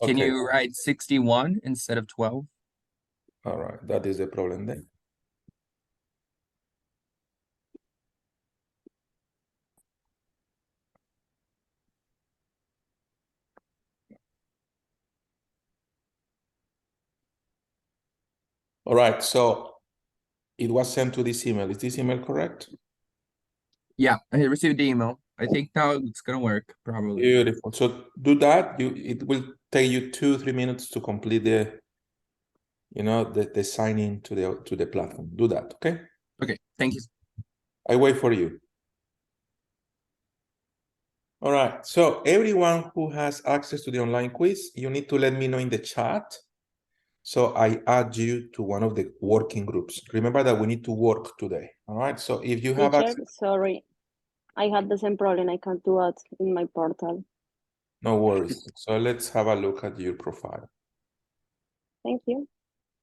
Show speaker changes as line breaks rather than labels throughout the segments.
Can
Okay.
you write 61 instead of 12?
All right, that is the problem then. All right, so it was sent to this email. Is this email correct?
Yeah, I received the email. I think now it's gonna work, probably.
Beautiful. So do that. It will take you 2-3 minutes to complete the, the sign in to the platform. Do that, okay?
Okay, thank you.
I wait for you. All right, so everyone who has access to the online quiz, you need to let me know in the chat. So I add you to one of the working groups. Remember that we need to work today. All right, so if you have
Teacher,
access,
sorry. I had the same problem. I can't do it in my portal.
no worries. So let's have a look at your profile.
Thank you.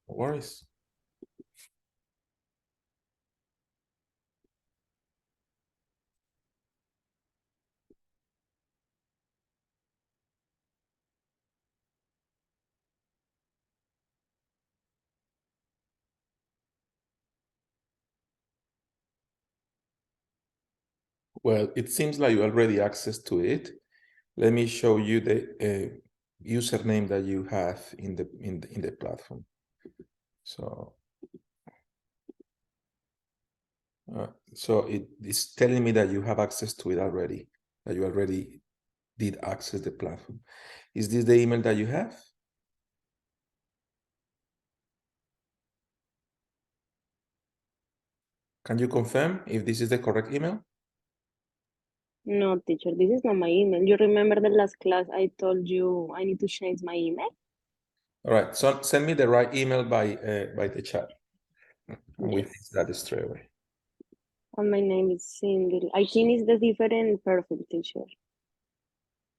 No worries. Well, it seems like you already access to it. Let me show you the username that you have in the platform. So, it is telling me that you have access to it already. That you already did access the platform. Is this the email that you have? Can you confirm if this is the correct email?
No, teacher, this is not my email. You remember the last class I told you I need to change my email?
All right, so send me the right email by the chat. And we fix that straight away.
And my name is Cindy. I think it's the different perfect, teacher.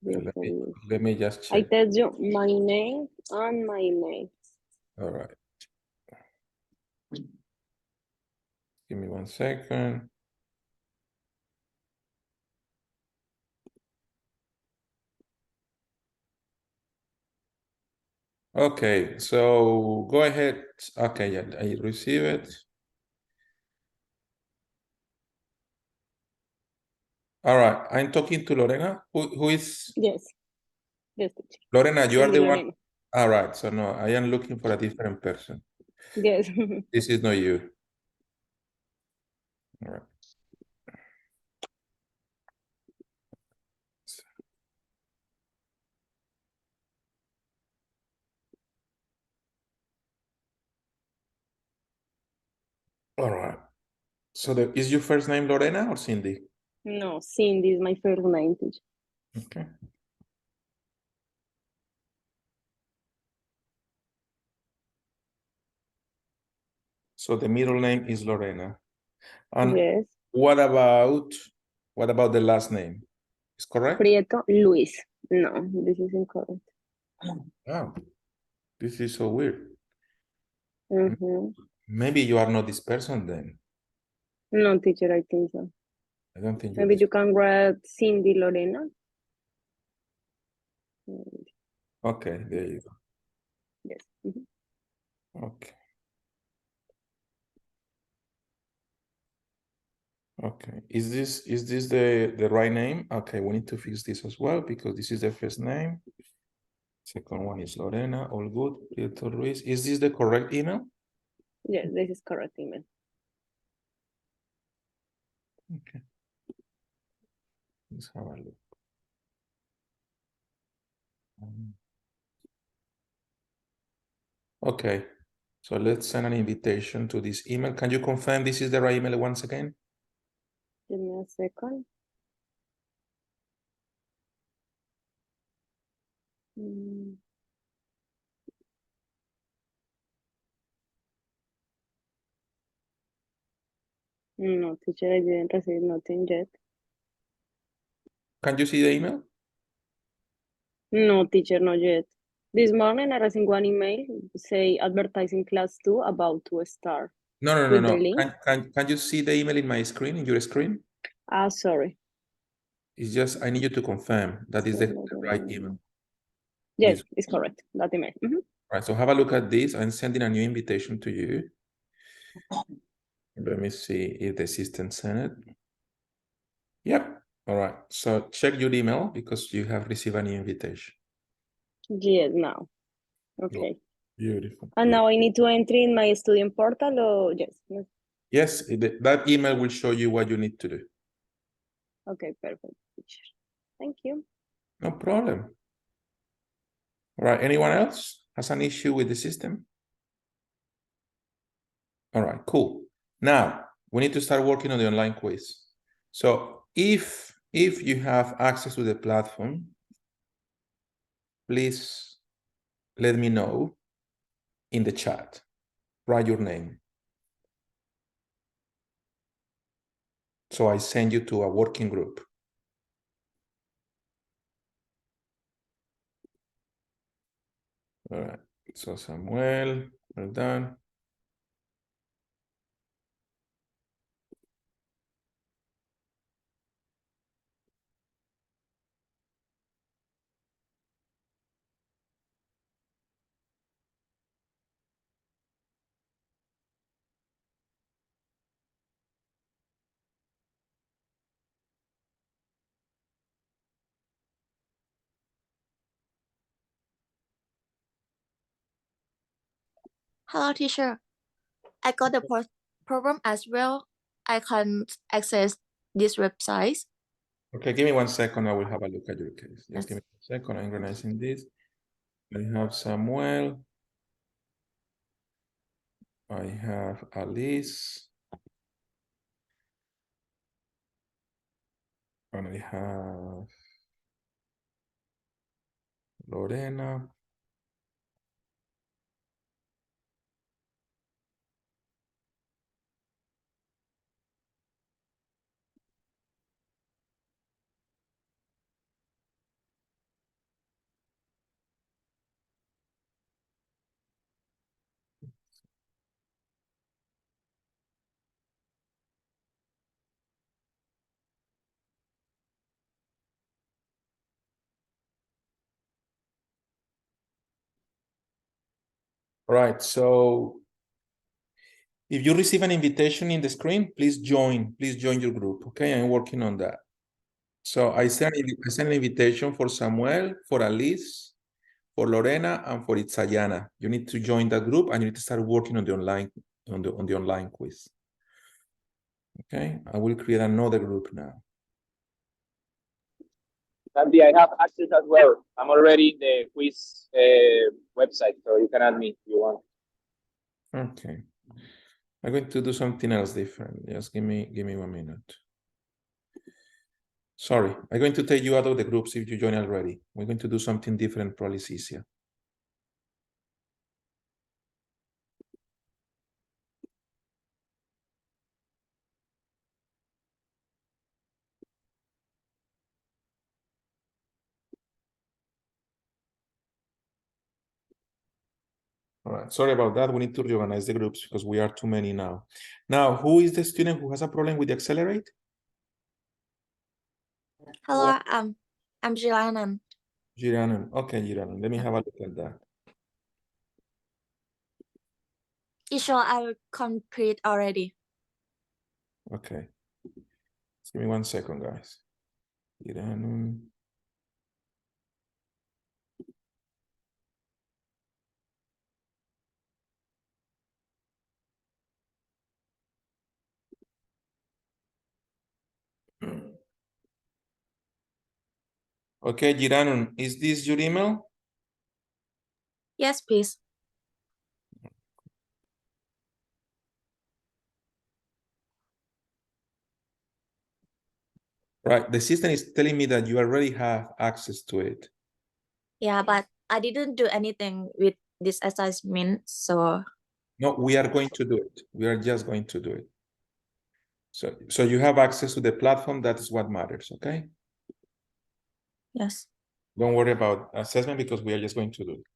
Let me just
I
check.
tell you my name and my email.
All right. Give me 1 second. Okay, so go ahead. Okay, yeah, I receive it. All right, I'm talking to Lorena. Who is?
Yes. Yes, teacher.
Lorena, you are the
Lorena.
one. All right, so no, I am looking for a different person.
Yes.
This is not you. All right. All right. So is your first name Lorena or Cindy?
No, Cindy is my first name, teacher.
Okay. So the middle name is Lorena. And
Yes.
what about the last name? Is correct?
Prieto Luis. No, this is incorrect.
Oh, this is so weird.
Mm-hmm.
Maybe you are not this person then.
No, teacher, I think so.
I don't think you're
Maybe
this.
you can write Cindy Lorena.
Okay, there you go.
Yes. Mm-hmm.
Okay. Okay. Is this the right name? Okay, we need to fix this as well because this is the first name. Second one is Lorena. All good. Prieto Luis. Is this the correct email?
Yes, this is correct email.
Okay. Let's have a look. Okay. So let's send an invitation to this email. Can you confirm this is the right email once again?
Give me a second. No, teacher, I didn't receive nothing yet.
Can you see the email?
No, teacher, not yet. This morning I received one email say advertising class 2 about to start.
No.
With the link.
Can you see the email in my screen, in your screen?
Sorry.
It's just I need you to confirm that is the right email.
Yes, it's correct. That email.
Right, so have a look at this. I'm sending a new invitation to you. Let me see if the system sent it. Yep. All right. So check your email because you have received a new invitation.
Yes, now. Okay.
Beautiful.
And now I need to enter in my student portal or yes?
Yes, that email will show you what you need to do.
Okay, perfect. Thank you.
No problem. All right. Anyone else has an issue with the system? All right, cool. Now we need to start working on the online quiz. So if you have access to the platform, please let me know in the chat. Write your name. So I send you to a working group. All right. So Samuel, well done.
Hello, teacher. I got the program as well. I can access this website.
Okay, give me 1 second. I will have a look at your case. Just
Yes.
give me 1 second. I'm organizing this. I have Samuel. I have Alice. And I have Lorena. All right, so if you receive an invitation in the screen, please join your group, okay? I'm working on that. So I sent an invitation for Samuel, for Alice, for Lorena, and for Itzayana. You need to join that group and you need to start working on the online quiz. Okay, I will create another group now.
Santi, I have access as well. I'm already in the quiz website, so you can add me if you want.
Okay. I'm going to do something else different. Just give me 1 minute. Sorry, I'm going to take you out of the groups if you join already. We're going to do something different, probably it's easier. All right, sorry about that. We need to reorganize the groups because we are too many now. Now, who is the student who has a problem with the Accelerate?
Hello, I'm Jilanan.
Giranan. Okay, Giranan. Let me have a look at that.
Teacher, I will complete already.
Okay. Just give me 1 second, guys. Giranan. Okay, Giranan, is this your email?
Yes, please.
Right, the system is telling me that you already have access to it.
Yeah, but I didn't do anything with this assignment, so
No, we are going to do it. We are just going to do it. So you have access to the platform. That is what matters, okay?
yes.
Don't worry about assessment because we are just going to do it.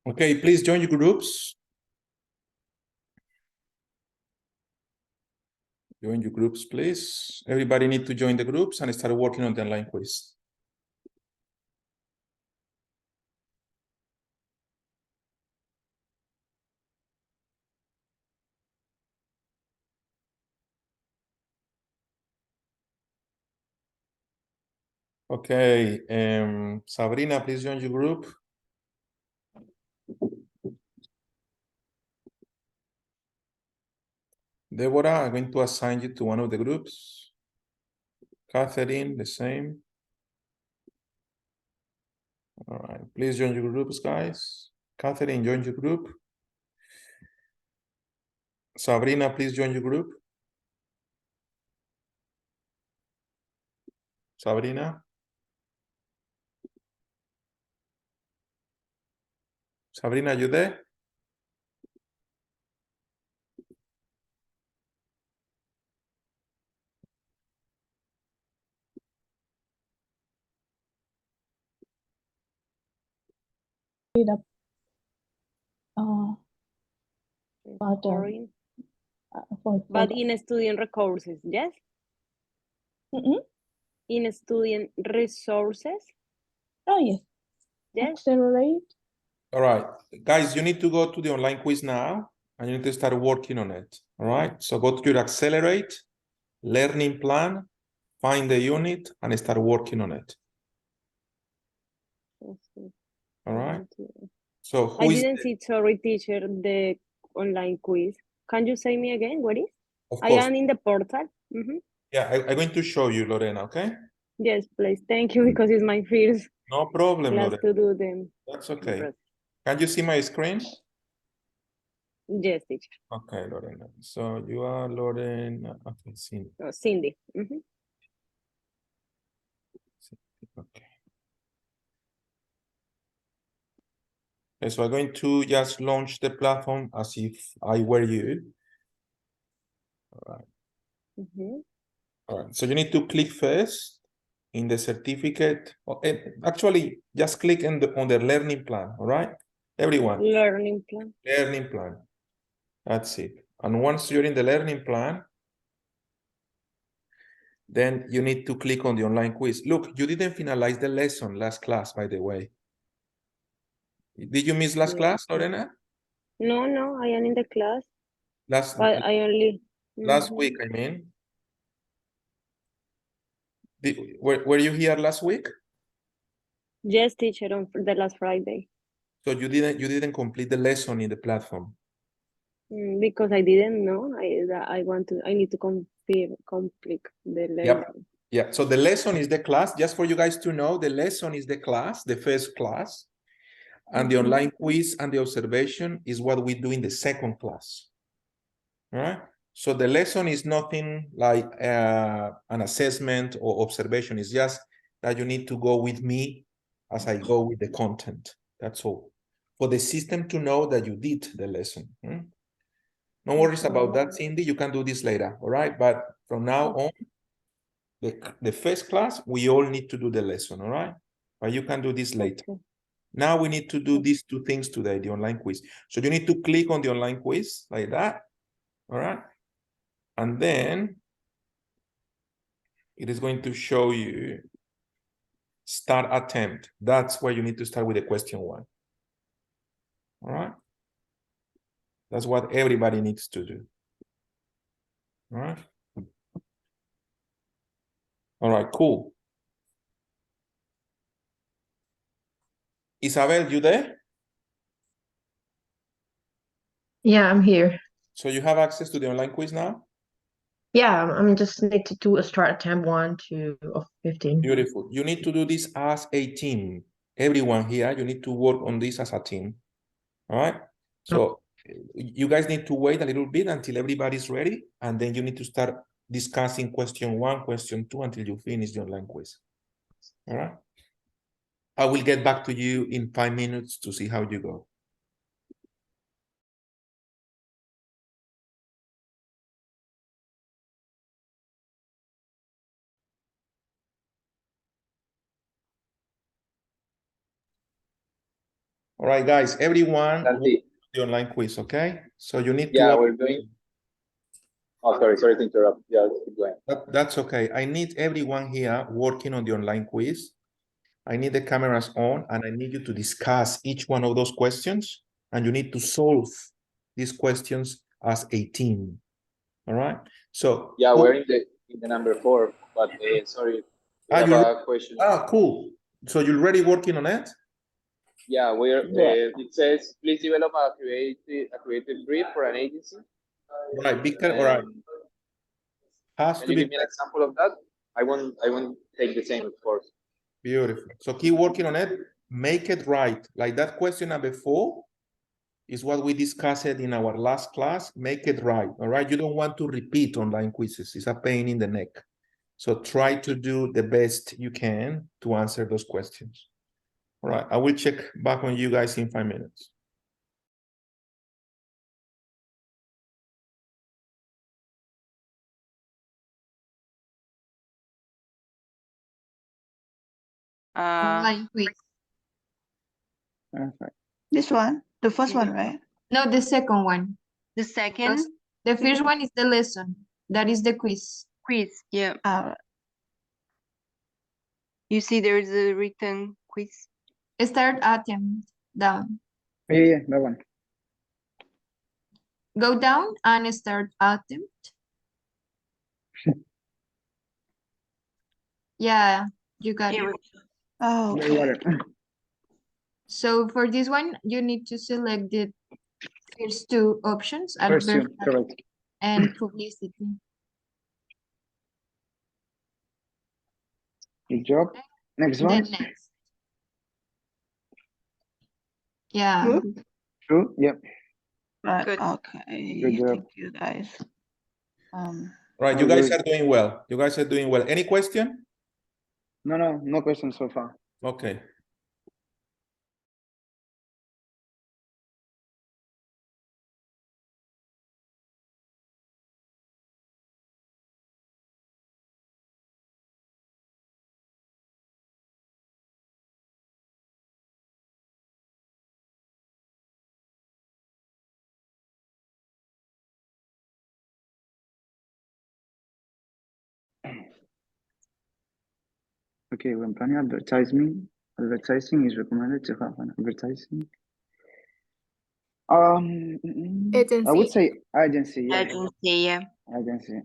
Okay, please join your groups. Join your groups, please. Everybody need to join the groups and start working on the online quiz. Okay, Sabrina, please join your group. Deborah, I'm going to assign you to one of the groups. Catherine, the same. All right, please join your groups, guys. Catherine, join your group. Sabrina, please join your group. Sabrina. Sabrina, you there?
Foreign.
For
But in student resources, yes? In student resources,
oh yes,
yes?
accelerate.
All right, guys, you need to go to the online quiz now and you need to start working on it. All right, so go to your accelerate, learning plan, find the unit and start working on it. All right, so
I
who is
didn't see, sorry, teacher, the online quiz. Can you say me again what is?
of
I
course,
am in the portal. Mhm.
yeah, I'm going to show you, Lorena, okay?
Yes, please. Thank you, because it's my first
No problem,
class
Lorena,
to do them.
that's okay. Can you see my screen?
Yes, teacher.
Okay, Lorena, so you are Lorena, okay, see,
No, Cindy. Mhm.
okay. Okay, so I'm going to just launch the platform as if I were you.
Mhm.
All right, so you need to click first in the certificate. Actually, just click on the learning plan, all right? Everyone,
Learning plan.
learning plan. That's it. And once you're in the learning plan, then you need to click on the online quiz. Look, you didn't finalize the lesson last class, by the way. Did you miss last
Yes.
class, Lorena?
No, I am in the class,
Last
but I only.
last
Mhm.
week, I mean. Were you here last week?
Yes, teacher, on the last Friday.
So you didn't complete the lesson in the platform.
Because I didn't know. I need to complete the
Yep.
lesson.
Yeah, so the lesson is the class. Just for you guys to know, the lesson is the class, the first class, and the online quiz and the observation is what we do in the second class. All right. So the lesson is nothing like an assessment or observation. It's just that you need to go with me as I go with the content. That's all. For the system to know that you did the lesson. No worries about that, Cindy. You can do this later. All right. But from now on, the first class, we all need to do the lesson. All right. But you can do this later.
Okay.
Now we need to do these two things today, the online quiz. So you need to click on the online quiz like that. All right. And then it is going to show you start attempt. That's where you need to start with the question one. All right. That's what everybody needs to do. All right. All right, cool. Isabel, you there?
Yeah, I'm here.
So you have access to the online quiz now?
Yeah, I'm just need to do a start attempt 1 to of 15.
Beautiful. You need to do this as a team. Everyone here, you need to work on this as a team. All right. So you guys need to wait a little bit until everybody's ready, and then you need to start discussing question one, question two until you finish the online quiz. All right. I will get back to you in 5 minutes to see how you go. All right, guys, everyone,
Santi.
the online quiz, okay? So you need
Yeah,
to.
we're doing. Oh, sorry to interrupt. Yeah, keep going.
That's okay. I need everyone here working on the online quiz. I need the cameras on and I need you to discuss each one of those questions and you need to solve these questions as a team. All right. So
Yeah, we're in the number 4, but sorry, we have a question.
Cool. So you're already working on it?
Yeah, we're.
Yeah.
It says please develop a creative brief for an agency.
Right. All right. Has
Can
to
you
be
give me an example of that? I won't take the same, of course.
beautiful. So keep working on it. Make it right. Like that question number 4 is what we discussed in our last class. Make it right. All right. You don't want to repeat online quizzes. It's a pain in the neck. So try to do the best you can to answer those questions. All right. I will check back on you guys in 5 minutes.
Online quiz.
Perfect. This one, the first one, right?
No, the second one.
The second
The first one is the lesson. That is the quiz.
quiz, yeah.
Uh,
You see there is a written quiz.
Start attempt down.
yeah, that one.
Go down and start attempt. Yeah, you got it.
Oh, okay.
So for this one, you need to select the first 2 options,
First two,
advertising
correct.
and publicity.
Good job. Next
Then
one.
next. Yeah.
True. Yep.
Good.
Okay.
Good job.
Thank you, guys.
Right. You guys are doing well. You guys are doing well. Any question?
No questions so far.
Okay.
Okay, when planning advertising is recommended to have an advertising. I would
Agency.
say agency. Yeah.
Agency, yeah.
Agency.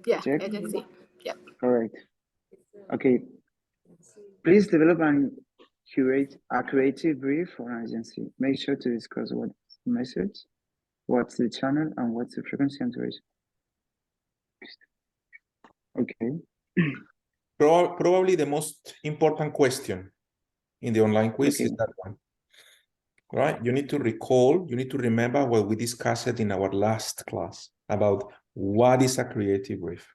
Yeah,
Check.
agency. Yeah.
Correct. Okay. Please develop and curate a creative brief for an agency. Make sure to discuss what's the message, what's the channel, and what's the frequency and duration. Okay.
Probably the most important question in the online quiz
Okay.
is that one. Right? You need to recall, you need to remember what we discussed in our last class about what is a creative brief.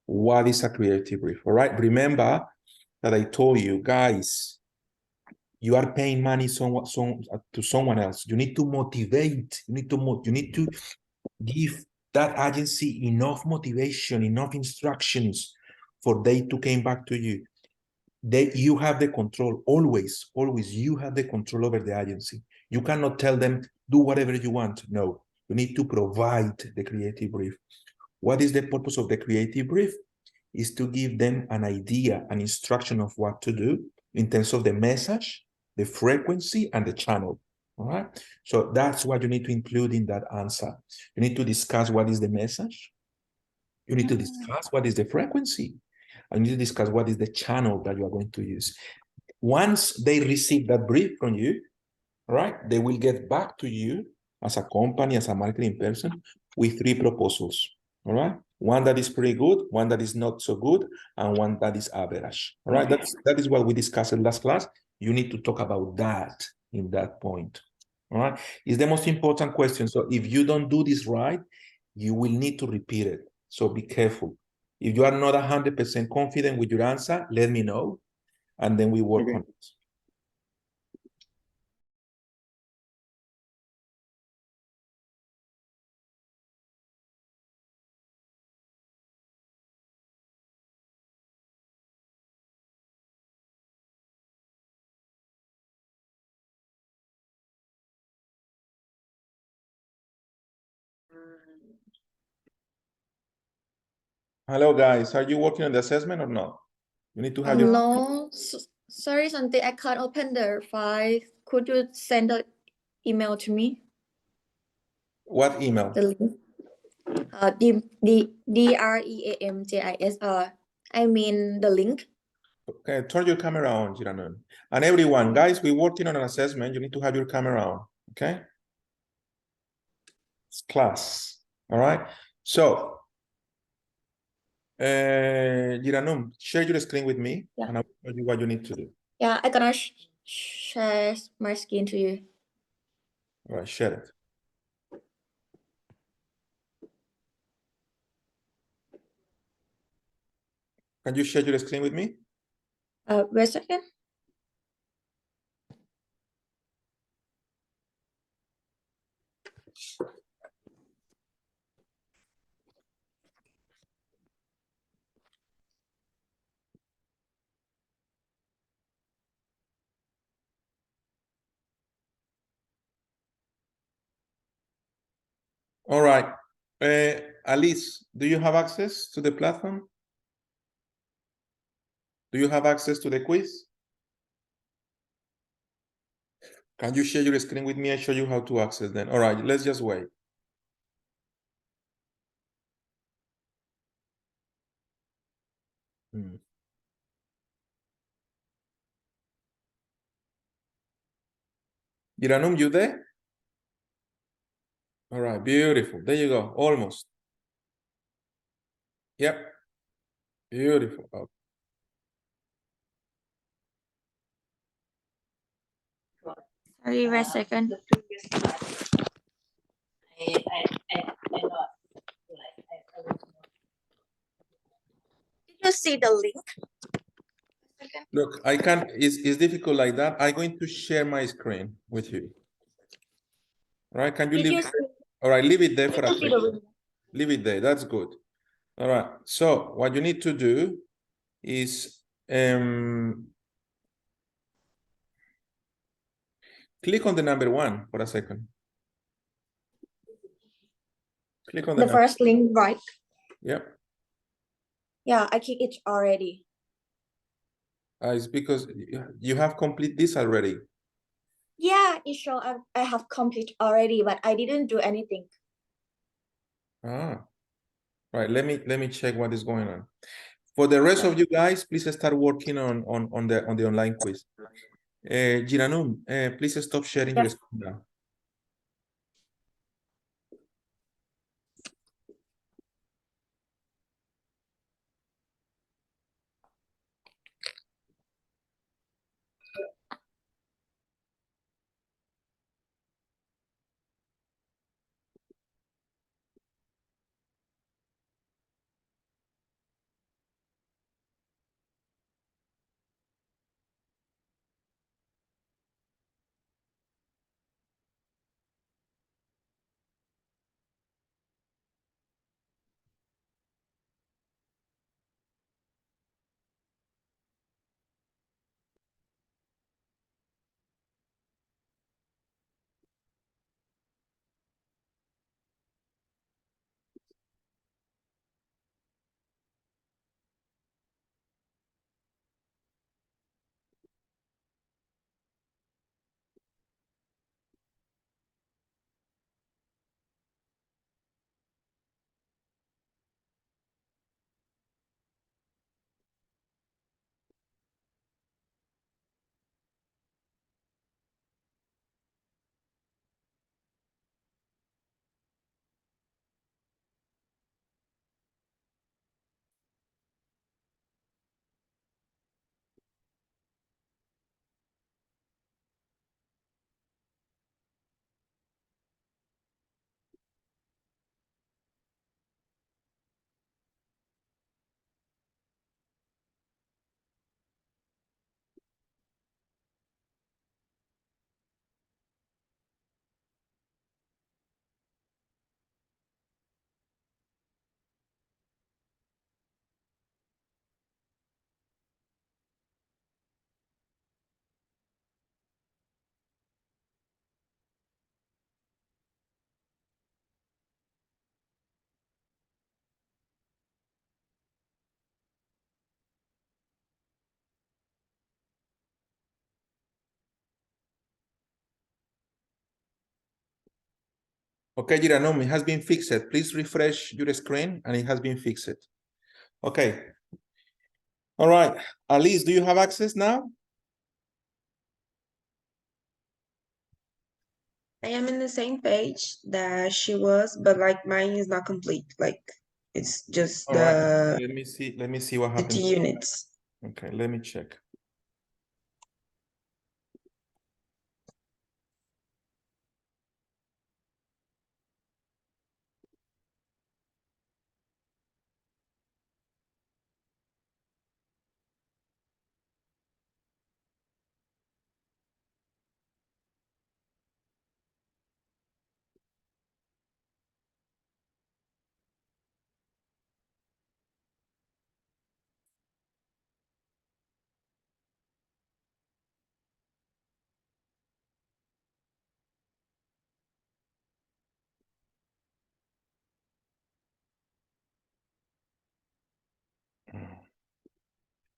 What is a creative brief? All right. Remember that I told you, guys, you are paying money to someone else. You need to motivate. You need to give that agency enough motivation, enough instructions for they to come back to you. You have the control. Always you have the control over the agency. You cannot tell them, do whatever you want. No, you need to provide the creative brief. What is the purpose of the creative brief? Is to give them an idea, an instruction of what to do in terms of the message, the frequency, and the channel. All right. So that's what you need to include in that answer. You need to discuss what is the message. You need to discuss what is the frequency. And you need to discuss what is the channel that you are going to use. Once they receive that brief from you, right, they will get back to you as a company, as a marketing person, with 3 proposals. All right. One that is pretty good, one that is not so good, and one that is average. All right. That is what we discussed in last class. You need to talk about that in that point. All right. It's the most important question. So if you don't do this right, you will need to repeat it. So be careful. If you are not 100% confident with your answer, let me know, and then we work on it. Hello, guys. Are you working on the assessment or not? You need to have your
No, sorry, Santi, I can't open the file. Could you send the email to me?
what email?
The link. DREAMJIS. I mean the link.
Okay, turn your camera on, Jiranon. And everyone, guys, we're working on an assessment. You need to have your camera on, okay? It's class, all right? So, Jiranum, share your screen with me,
Yeah.
and I'll tell you what you need to do.
Yeah, I'm gonna share my screen to you.
All right, share it. Can you share your screen with me?
Wait a second.
All right. Alice, do you have access to the platform? Do you have access to the quiz? Can you share your screen with me? I show you how to access them. All right, let's just wait. Jiranum, you there? All right, beautiful. There you go. Almost. Yep. Beautiful. Oh,
Sorry, wait a second. Did you see the link?
look, I can't, it's difficult like that. I'm going to share my screen with you. All right, can you
Did
leave
you
it?
see,
All right, leave it there for a
did you see
second.
the link?
Leave it there. That's good. All right. So what you need to do is click on the number 1 for a second. Click on the
The
number.
first link, right?
Yep.
Yeah, I clicked it already.
It's because you have complete this already.
Yeah, it shows I have complete already, but I didn't do anything.
Ah, right. Let me check what is going on. For the rest of you guys, please start working on the online quiz. Jiranum, please stop sharing your screen now. Okay, Giranum, it has been fixed. Please refresh your screen and it has been fixed. Okay. All right. Alice, do you have access now?
I am in the same page that she was, but like mine is not complete. Like it's just
All right. Let me see what
the
happened.
2 units.
Okay, let me check.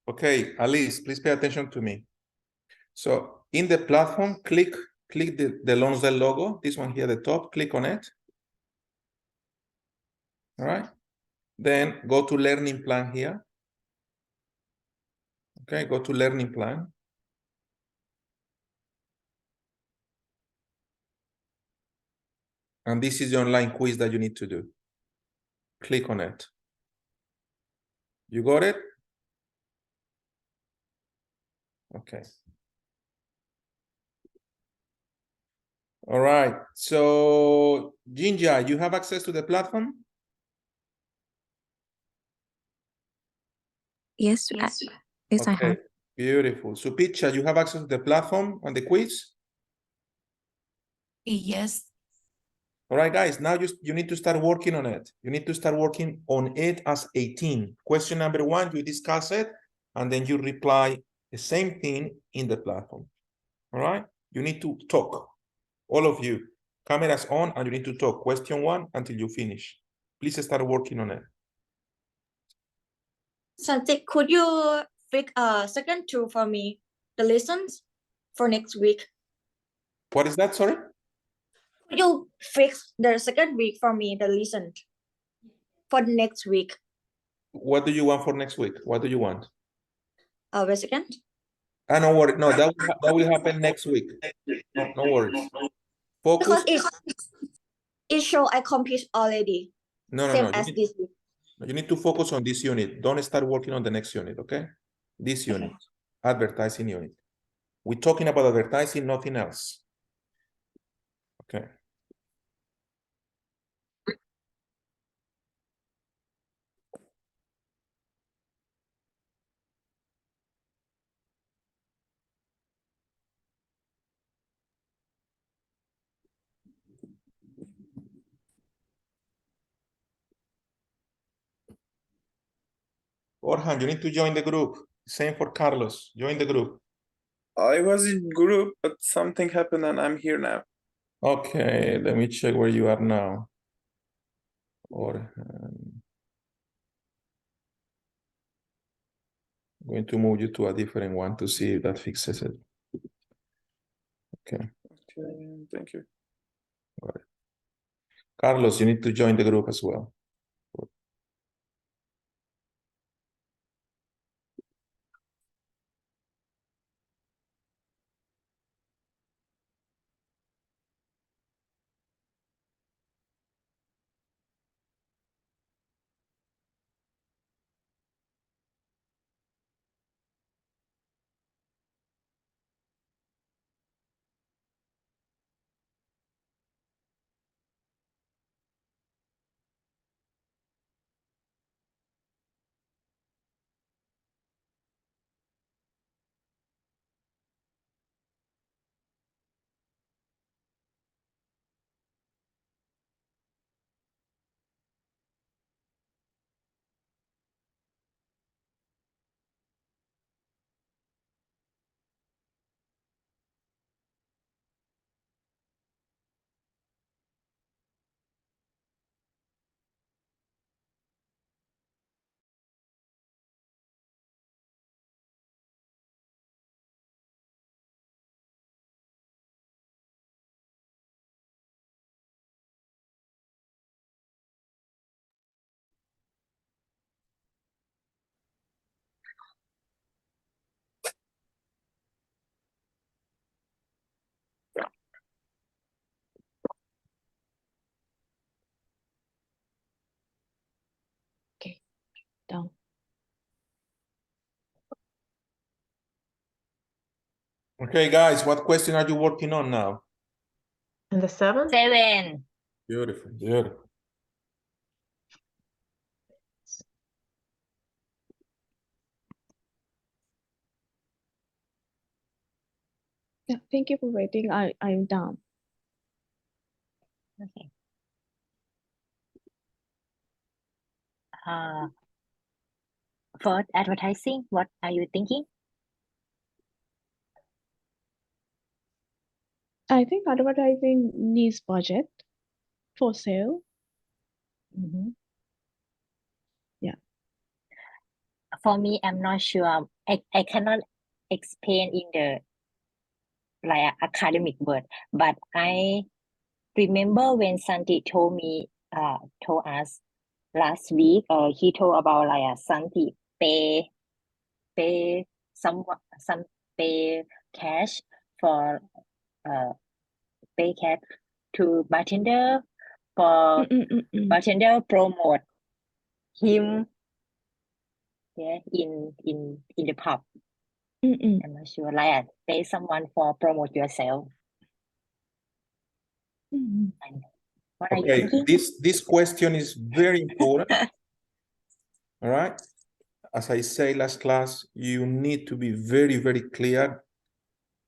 Okay, Alice, please pay attention to me. So in the platform, click the LONSDALE logo, this one here at the top, click on it. All right. Then go to learning plan here. Okay, go to learning plan. And this is the online quiz that you need to do. Click on it. You got it? Okay. All right. So, Jinja, you have access to the platform?
Yes, yes, I
Okay,
have.
beautiful. So, Picha, you have access to the platform on the quiz?
Yes.
All right, guys, now you need to start working on it. You need to start working on it as a team. Question number 1, you discuss it, and then you reply the same thing in the platform. All right? You need to talk. All of you, cameras on, and you need to talk. Question 1 until you finish. Please start working on it.
Santi, could you fix second two for me? The lessons for next week.
What is that, sorry?
Could you fix the second week for me, the lesson for the next week?
What do you want for next week? What do you want?
Wait a second.
No worry. No, that will happen next week. No worries. Focus.
Because it show I complete already.
No.
Same as this week.
You need to focus on this unit. Don't start working on the next unit, okay? This unit, advertising unit. We're talking about advertising, nothing else. Okay. Orhan, you need to join the group. Same for Carlos. Join the group.
I was in group, but something happened and I'm here now.
Okay, let me check where you are now. Orhan. I'm going to move you to a different one to see if that fixes it. Okay.
Okay, thank you.
All right. Carlos, you need to join the group as well.
Done.
Okay, guys, what question are you working on now?
And the 7?
7.
Beautiful, beautiful.
Yeah, thank you for waiting. I'm done.
Okay. For advertising, what are you thinking?
I think advertising needs budget for sale. Yeah.
For me, I'm not sure. I cannot explain in the like academic word, but I remember when Santi told us last week, he told about like Santi pay some pay cash for pay cash to bartender for bartender promote him in the pub. I'm not sure, like pay someone for promote yourself. And what are you
Okay,
thinking?
this question is very important. All right. As I say last class, you need to be very, very clear.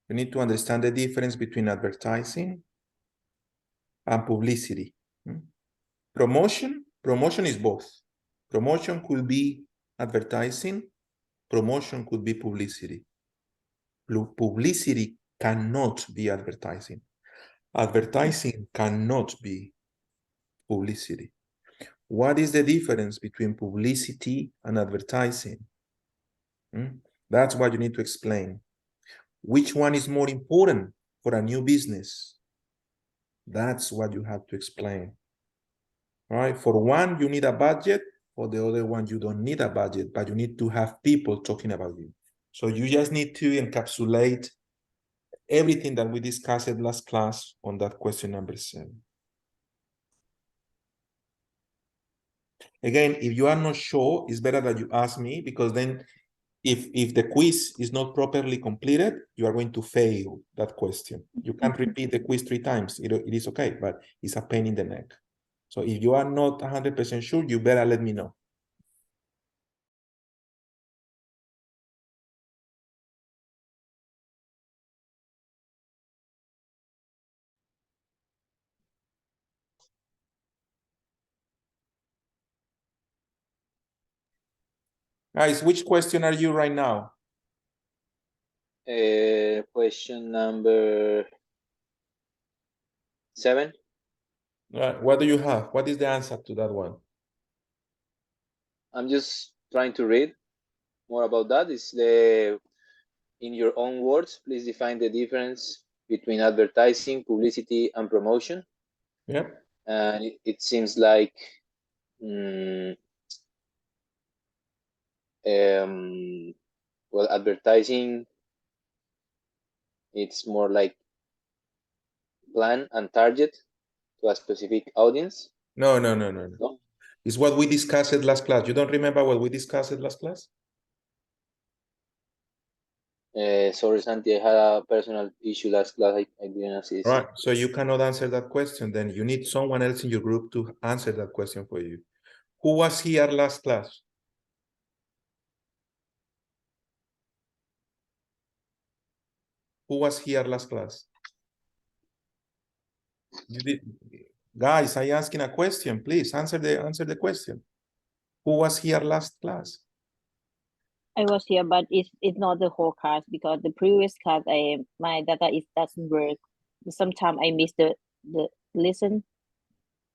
You need to understand the difference between advertising and publicity. Promotion is both. Promotion could be advertising, promotion could be publicity. Publicity cannot be advertising. Advertising cannot be publicity. What is the difference between publicity and advertising? That's what you need to explain. Which one is more important for a new business? That's what you have to explain. All right. For one, you need a budget. For the other one, you don't need a budget, but you need to have people talking about you. So you just need to encapsulate everything that we discussed last class on that question number 7. Again, if you are not sure, it's better that you ask me, because then if the quiz is not properly completed, you are going to fail that question. You can't repeat the quiz 3 times. It is okay, but it's a pain in the neck. So if you are not 100% sure, you better let me know. Guys, which question are you right now?
Question number 7.
What do you have? What is the answer to that one?
I'm just trying to read more about that. It's the, in your own words, please define the difference between advertising, publicity, and promotion.
Yep.
And it seems like well, advertising, it's more like plan and target to a specific audience.
No. It's what we discussed last class. You don't remember what we discussed last class?
Sorry, Santi, I had a personal issue last class. I didn't assist.
Right. So you cannot answer that question. Then you need someone else in your group to answer that question for you. Who was here last class? Who was here last class? You did. Guys, I asking a question. Please answer the question. Who was here last class?
I was here, but it's not the whole class, because the previous class my data doesn't work. Sometimes I miss the listen.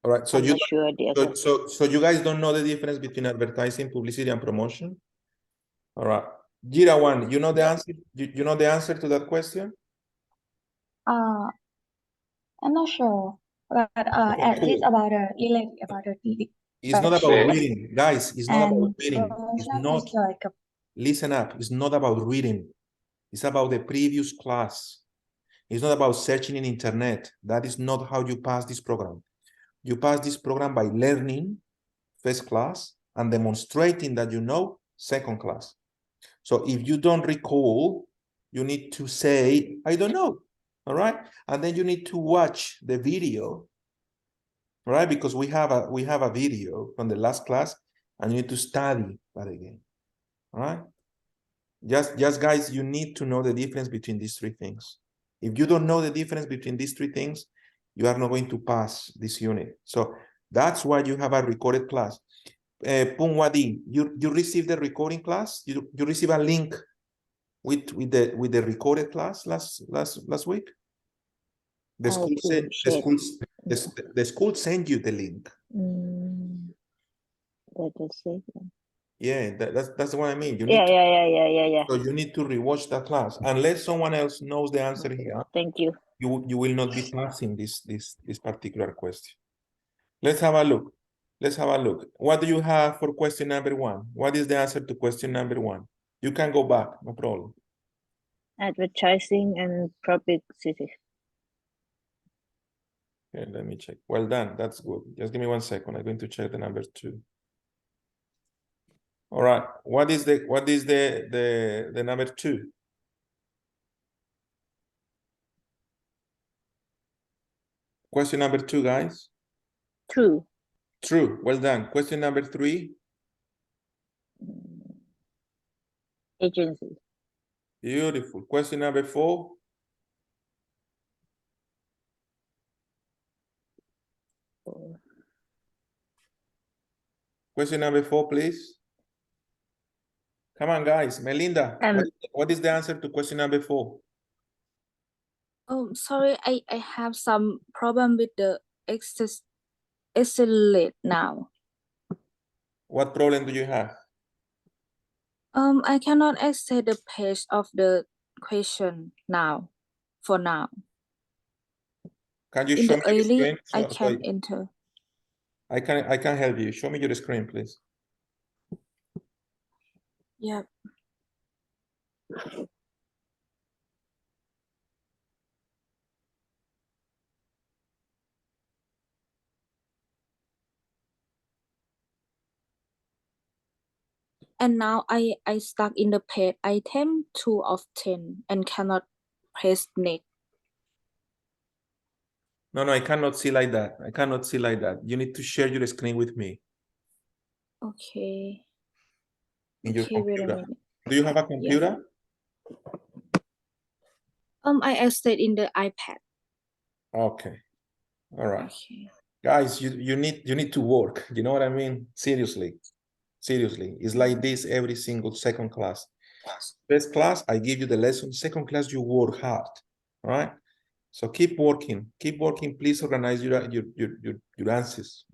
All right. So
I'm
you
not sure the
so you guys don't know the difference between advertising, publicity, and promotion? All right. Gira one, you know the answer? You know the answer to that question?
I'm not sure, but
Okay,
at least
cool.
about the
It's not about reading, guys. It's not about reading. It's
promotion
not.
is like a
Listen up. It's not about reading. It's about the previous class. It's not about searching in internet. That is not how you pass this program. You pass this program by learning first class, and demonstrating that you know, second class. So if you don't recall, you need to say, I don't know, all right? And then you need to watch the video, right? Because we have a video from the last class, and you need to study that again, all right? Just guys, you need to know the difference between these three things. If you don't know the difference between these three things, you are not going to pass this unit. So that's why you have a recorded class. Pungwadi, you received the recording class? You receive a link with the recorded class last week? The school said the school sent you the link.
Let us see.
Yeah, that's what I mean. You
Yeah,
need to,
yeah.
so you need to rewatch that class. Unless someone else knows the answer here,
Thank you.
you will not be passing this particular question. Let's have a look. Let's have a look. What do you have for question number 1? What is the answer to question number 1? You can go back, no problem.
Advertising and publicity.
Okay, let me check. Well done. That's good. Just give me 1 second. I'm going to check the number 2. All right. What is the number 2? Question number 2, guys.
True.
True. Well done. Question number 3.
Agency.
Beautiful. Question number 4. Question number 4, please. Come on, guys. Melinda, what is the answer to question number 4?
Oh, sorry, I have some problem with the accelerate now.
What problem do you have?
I cannot access the page of the question now, for now.
Can you
In
show
the
me your
early,
screen?
I can enter.
I can help you. Show me your screen, please.
Yeah. And now I stuck in the page item 2 of 10 and cannot press next.
No, I cannot see like that. I cannot see like that. You need to share your screen with me.
Okay.
In your
Wait a
computer.
minute.
Do you have a computer?
I access in the iPad.
Okay. All right.
Okay.
Guys, you need to work. You know what I mean? Seriously. Seriously. It's like this every single second class. First class, I give you the lesson. Second class, you work hard. All right. So keep working. Keep working. Please organize your answers.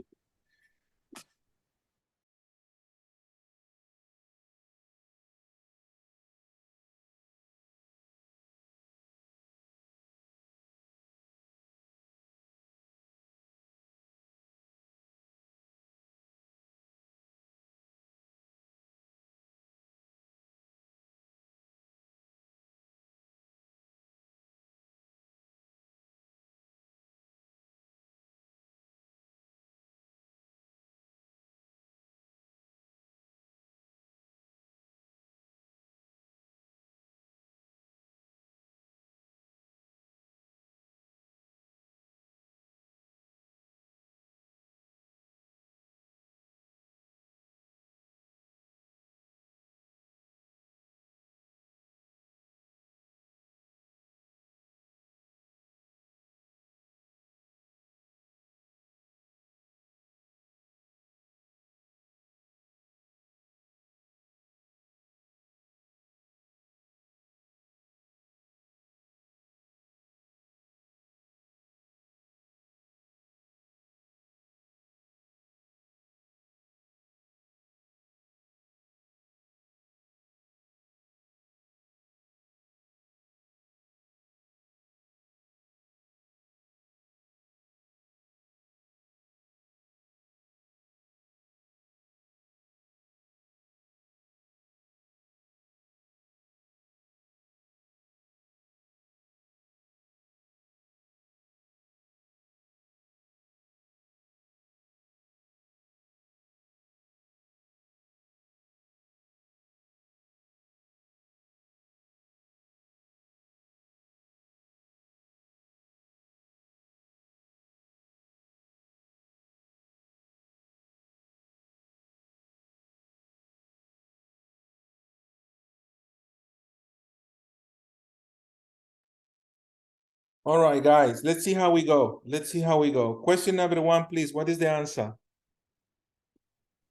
All right, guys, let's see how we go. Let's see how we go. Question number 1, please. What is the answer?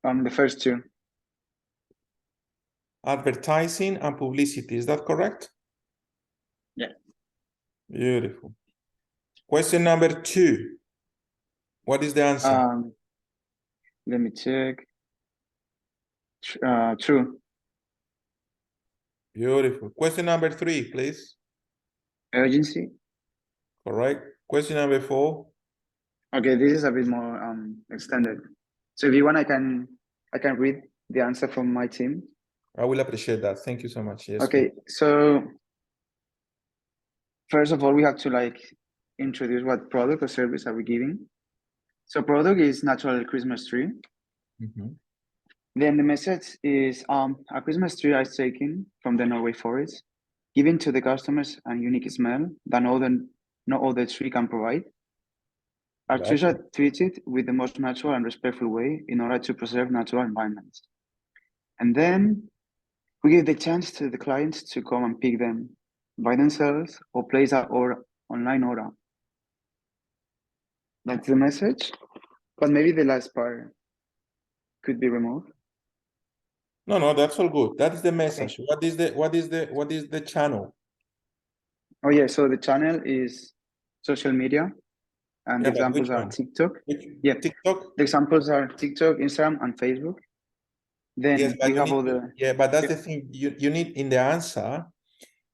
The first two.
Advertising and publicity. Is that correct?
Yeah.
Beautiful. Question number 2. What is the answer?
Let me check. True.
Beautiful. Question number 3, please.
Urgency.
Correct. Question number 4.
Okay, this is a bit more extended. So if you want, I can read the answer from my team.
I will appreciate that. Thank you so much. Yes.
Okay, so first of all, we have to like introduce what product or service are we giving. So product is natural Christmas tree.
Mhm.
Then the message is a Christmas tree is taken from the Norway forest, given to the customers a unique smell that no other tree can provide. Our trees are treated with the most natural and respectful way in order to preserve natural environments. And then we give the chance to the clients to come and pick them by themselves or place an online order. That's the message, but maybe the last part could be removed.
No, that's all good. That is the message. Okay. What is the channel?
Oh yeah, so the channel is social media, and the examples are TikTok.
TikTok.
The examples are TikTok, Instagram, and Facebook. Then
yes,
we have all the.
Yeah, but that's the thing. You need in the answer.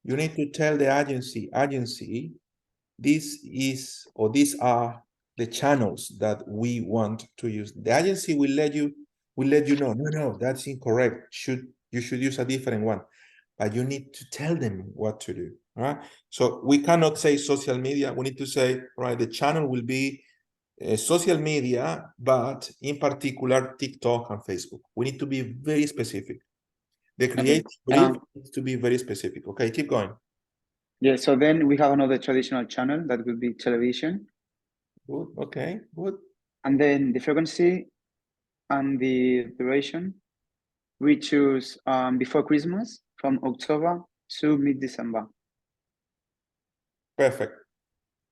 You need to tell the agency. This is or these are the channels that we want to use. The agency will let you know. No, that's incorrect. You should use a different one. But you need to tell them what to do. All right. So we cannot say social media. We need to say, right, the channel will be social media, but in particular TikTok and Facebook. We need to be very specific. The creative brief needs to be very specific. Okay, keep going.
Yeah, so then we have another traditional channel that would be television.
Good, okay, good.
And then the frequency and the duration, we choose before Christmas from October to mid-December.
Perfect.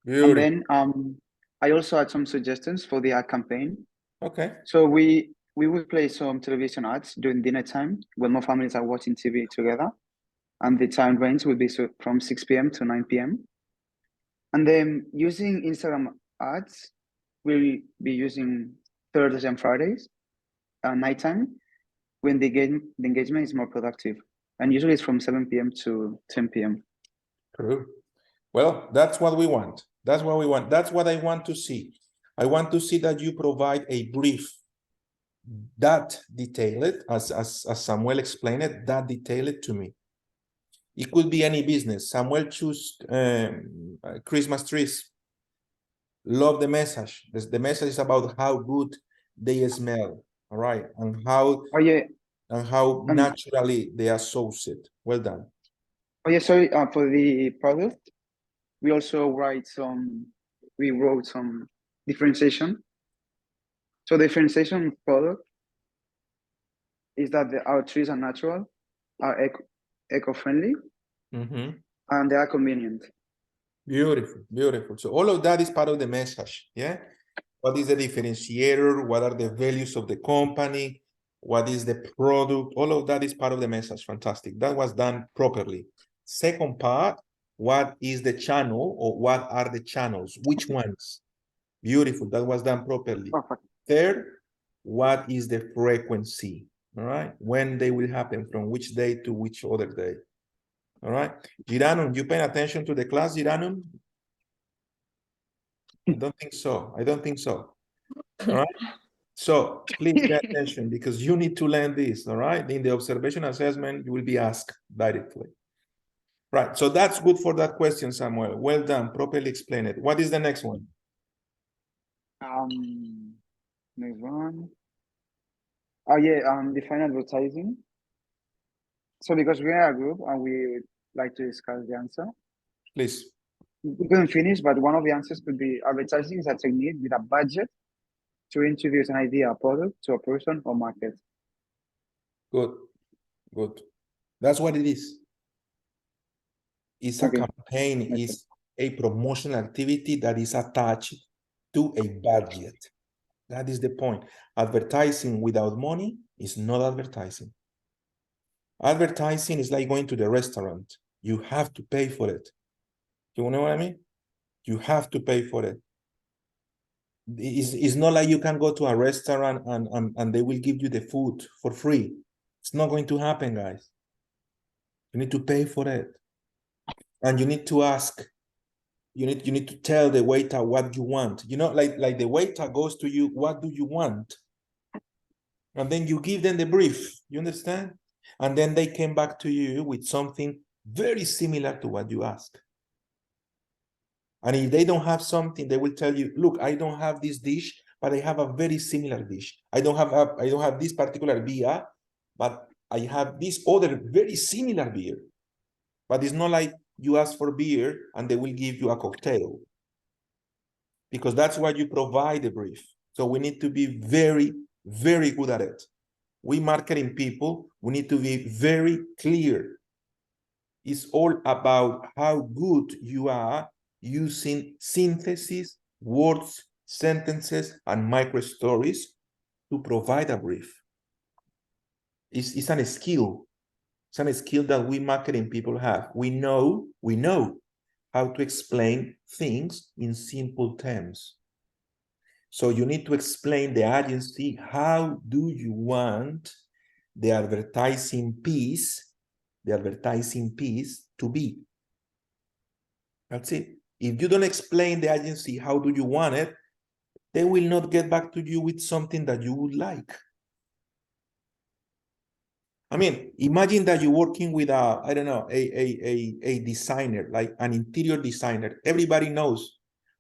Beautiful.
And then I also had some suggestions for the ad campaign.
Okay.
So we would play some television ads during dinner time when more families are watching TV together. And the time range would be from 6 p.m. to 9 p.m. And then using Instagram ads, we'll be using Thursdays and Fridays at nighttime when the engagement is more productive. And usually it's from 7 p.m. to 10 p.m.
True. Well, that's what we want. That's what we want. That's what I want to see. I want to see that you provide a brief that detailed, as Samuel explained it, that detailed to me. It could be any business. Samuel choose Christmas trees. Love the message. The message is about how good they smell, all right, and how naturally they associate. Well done.
Oh yeah, sorry. For the product, we also we wrote some differentiation. So the differentiation product is that our trees are natural, are eco-friendly, and they are convenient.
Beautiful, beautiful. So all of that is part of the message, yeah? What is the differentiator? What are the values of the company? What is the product? All of that is part of the message. Fantastic. That was done properly. Second part, what is the channel or what are the channels? Which ones? Beautiful. That was done properly.
Perfect.
Third, what is the frequency? All right. When they will happen, from which day to which other day. All right. Giranum, you paying attention to the class, Giranum? I don't think so. I don't think so. All right. So please pay attention because you need to learn this. All right. In the observation assessment, you will be asked directly. Right. So that's good for that question, Samuel. Well done. Properly explain it. What is the next one?
Next one. Oh yeah, define advertising. So because we are a group and we would like to discuss the answer.
Please.
We couldn't finish, but one of the answers could be advertising is a technique with a budget to introduce an idea, a product to a person or market.
Good. Good. That's what it is. It's a campaign. a promotional activity that is attached to a budget. That is the point. Advertising without money is not advertising. Advertising is like going to the restaurant. You have to pay for it. You know what I mean? You have to pay for it. It's not like you can go to a restaurant and they will give you the food for free. It's not going to happen, guys. You need to pay for it. And you need to ask. You need to tell the waiter what you want. You know, like the waiter goes to you, what do you want? And then you give them the brief. You understand? And then they came back to you with something very similar to what you asked. And if they don't have something, they will tell you, look, I don't have this dish, but I have a very similar dish. I don't have this particular beer, but I have this other very similar beer. But it's not like you ask for beer and they will give you a cocktail. Because that's why you provide the brief. So we need to be very, very good at it. We marketing people, we need to be very clear. It's all about how good you are using synthesis, words, sentences, and micro stories to provide a brief. It's a skill. It's a skill that we marketing people have. We know how to explain things in simple terms. So you need to explain the agency, how do you want the advertising piece to be? That's it. If you don't explain the agency, how do you want it, they will not get back to you with something that you would like. I mean, imagine that you're working with a designer, like an interior designer. Everybody knows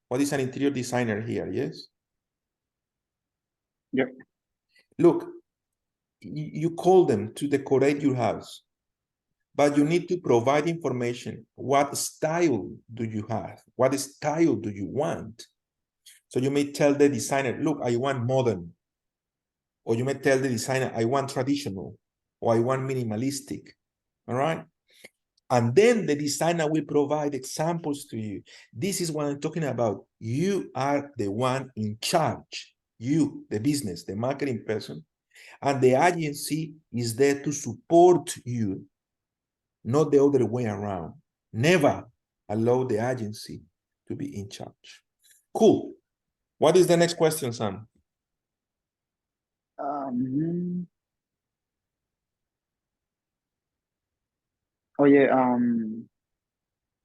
what is an interior designer here, yes?
Yep.
Look, you call them to decorate your house, but you need to provide information. What style do you have? What style do you want? So you may tell the designer, look, I want modern. Or you may tell the designer, I want traditional, or I want minimalistic, all right? And then the designer will provide examples to you. This is what I'm talking about. You are the one in charge. You, the business, the marketing person, and the agency is there to support you, not the other way around. Never allow the agency to be in charge. Cool. What is the next question, Sam?
Oh yeah,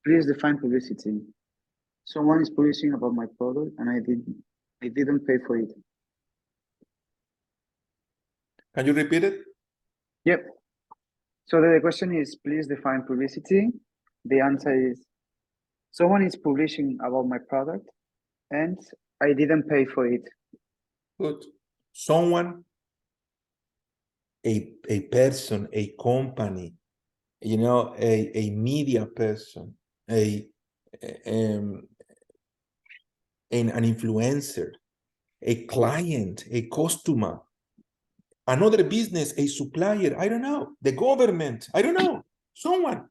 please define publicity. Someone is publishing about my product and I didn't pay for it.
Can you repeat it?
Yep. So the question is, please define publicity. The answer is, someone is publishing about my product and I didn't pay for it.
Good. Someone, a person, a company, you know, a media person, an influencer, a client, a customer, another business, a supplier, I don't know, the government, I don't know, someone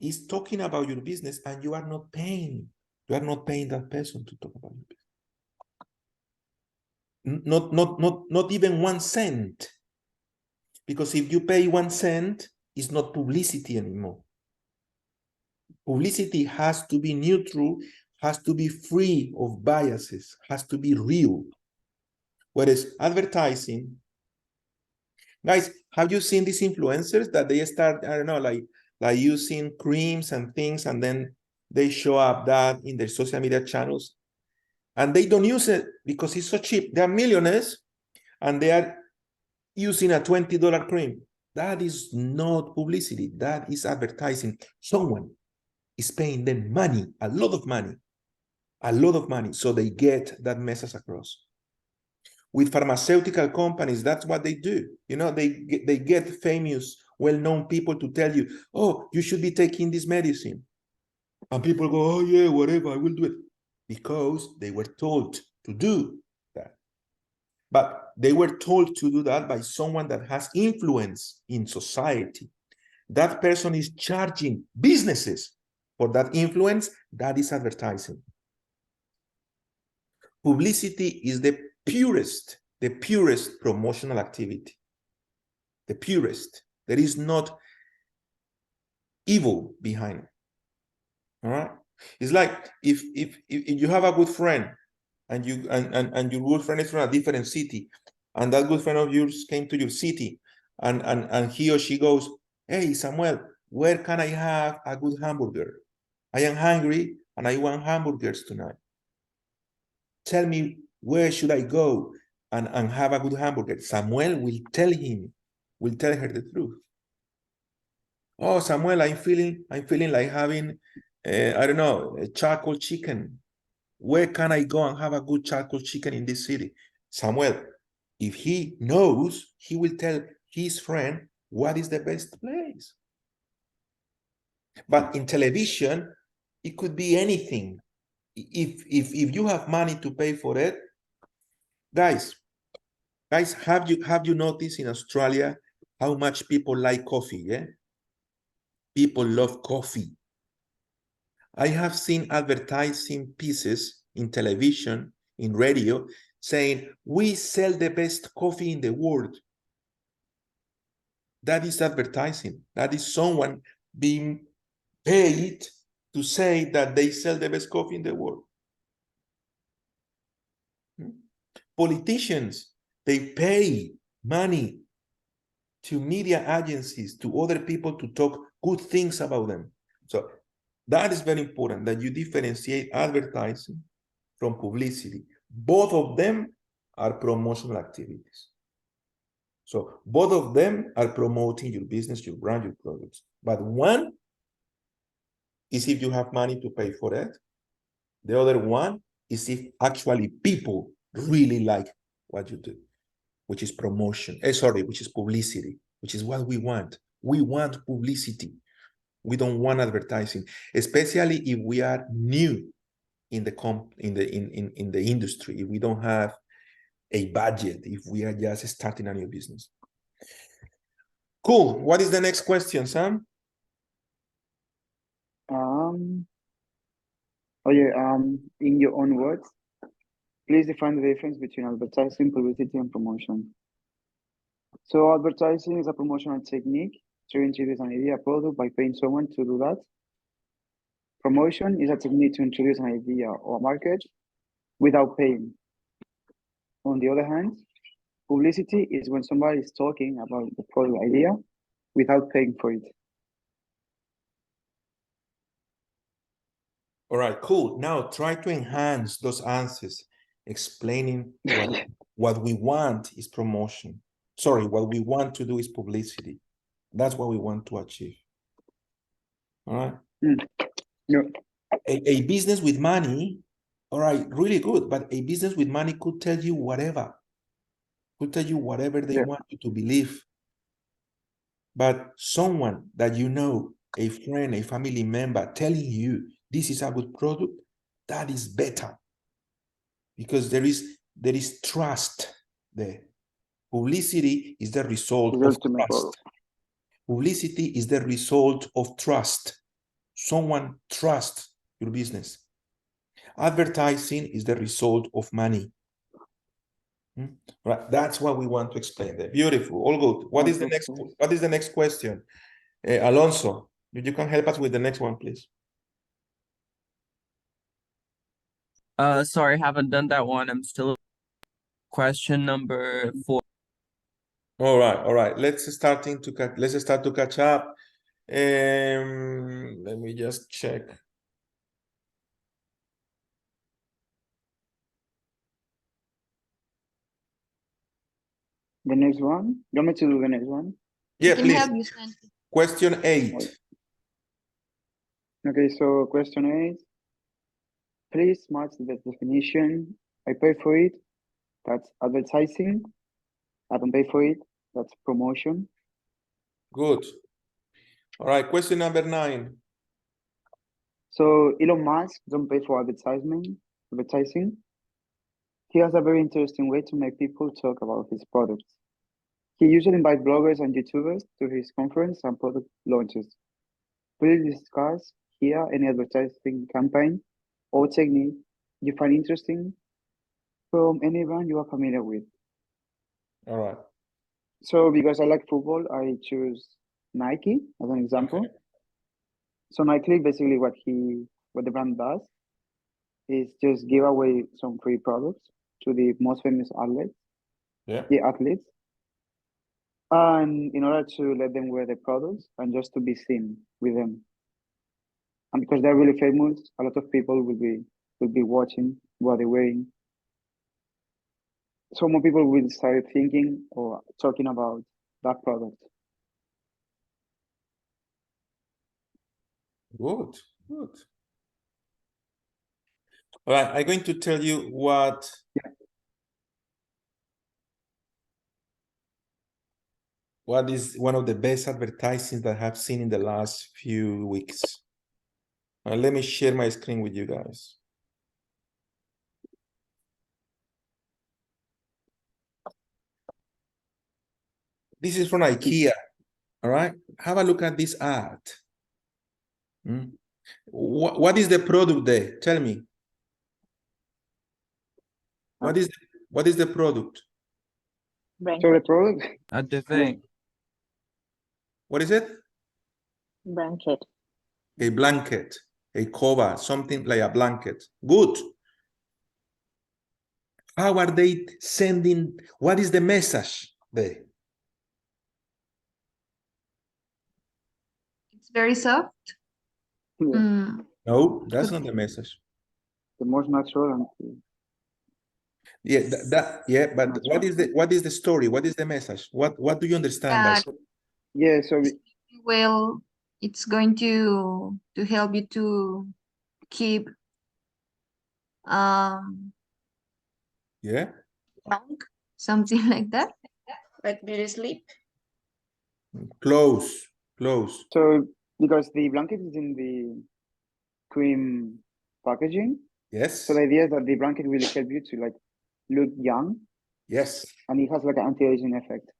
is talking about your business and you are not paying. You are not paying that person to talk about your business. Not even 1 cent. Because if you pay 1 cent, it's not publicity anymore. Publicity has to be neutral, has to be free of biases, has to be real. Whereas advertising, guys, have you seen these influencers that they start, I don't know, like using creams and things, and then they show up that in their social media channels, and they don't use it because it's so cheap. They are millionaires, and they are using a $20 cream. That is not publicity. That is advertising. Someone is paying them money, a lot of money, so they get that message across. With pharmaceutical companies, that's what they do. You know, they get famous, well-known people to tell you, oh, you should be taking this medicine. And people go, oh yeah, whatever, I will do it. Because they were told to do that. But they were told to do that by someone that has influence in society. That person is charging businesses for that influence, that is advertising. Publicity is the purest promotional activity. The purest. There is not evil behind it. All right. It's like if you have a good friend and your good friend is from a different city, and that good friend of yours came to your city, and he or she goes, "Hey Samuel, where can I have a good hamburger? I am hungry and I want hamburgers tonight. Tell me, where should I go and have a good hamburger?" Samuel will tell her the truth. "Oh, Samuel, I'm feeling like having, I don't know, a charcoal chicken. Where can I go and have a good charcoal chicken in this city?" Samuel, if he knows, he will tell his friend what is the best place. But in television, it could be anything. If you have money to pay for it, guys, have you noticed in Australia how much people like coffee? Yeah, people love coffee. I have seen advertising pieces in television, in radio, saying, "We sell the best coffee in the world." That is advertising. That is someone being paid to say that they sell the best coffee in the world. Politicians, they pay money to media agencies, to other people to talk good things about them. So that is very important, that you differentiate advertising from publicity. Both of them are promotional activities. So both of them are promoting your business, your brand, your products. But one is if you have money to pay for it. The other one is if actually people really like what you do, which is promotion. Which is publicity, which is what we want. We want publicity. We don't want advertising, especially if we are new in the industry, if we don't have a budget, if we are just starting a new business. Cool. What is the next question, Sam?
In your own words, please define the difference between advertising, publicity, and promotion. So advertising is a promotional technique to introduce an idea, product by paying someone to do that. Promotion is a technique to introduce an idea or market without paying. On the other hand, publicity is when somebody is talking about the product idea without paying for it.
All right, cool. Now try to enhance those answers, explaining what we want is promotion. Sorry, what we want to do is publicity. That's what we want to achieve. All right.
Yeah.
A business with money, all right, really good. But a business with money could tell you whatever. Could tell you whatever they want you to believe. But someone that you know, a friend, a family member, telling you this is a good product, that is better. Because there is trust there. Publicity is the result of trust. Publicity is the result of trust. Someone trusts your business. Advertising is the result of money. Right, that's what we want to explain there. Beautiful, all good. What is the next question? Alonso, you can help us with the next one, please.
Sorry, haven't done that one. I'm still question number 4.
All right. Let's start to catch up. Let me just check.
The next one? You want me to do the next one?
Yeah,
can
please.
help you, Santi.
Question 8.
Okay, so question 8. Please match the definition. I pay for it. That's advertising. I don't pay for it. That's promotion.
Good. All right, question number 9.
So Elon Musk don't pay for advertising. He has a very interesting way to make people talk about his products. He usually invites bloggers and YouTubers to his conference and product launches. Please discuss idea, any advertising campaign or technique you find interesting from any brand you are familiar with.
All right.
So because I like football, I choose Nike as an example.
Okay.
So Nike, basically what the brand does is just give away some free products to the most famous athletes,
Yeah.
the athletes. And in order to let them wear the products and just to be seen with them. And because they're really famous, a lot of people will be watching what they're wearing. So more people will start thinking or talking about that product.
Good, good. All right, I'm going to tell you what is one of the best advertising that I have seen in the last few weeks. Let me share my screen with you guys. This is from IKEA, all right? Have a look at this ad. What is the product there? Tell me. What is the product?
So the product?
A thing.
What is it?
Blanket.
A blanket, a cover, something like a blanket. Good. How are they sending? What is the message there?
It's very soft.
No, that's not the message.
The most natural and
Yeah, but what is the story? What is the message? What do you understand by?
Yeah, so
well, it's going to help you to keep
yeah,
long, something like that.
Like beauty sleep.
Close.
So because the blanket is in the cream packaging.
Yes.
So the idea is that the blanket will help you to like look young.
Yes.
And it has like an anti-aging effect.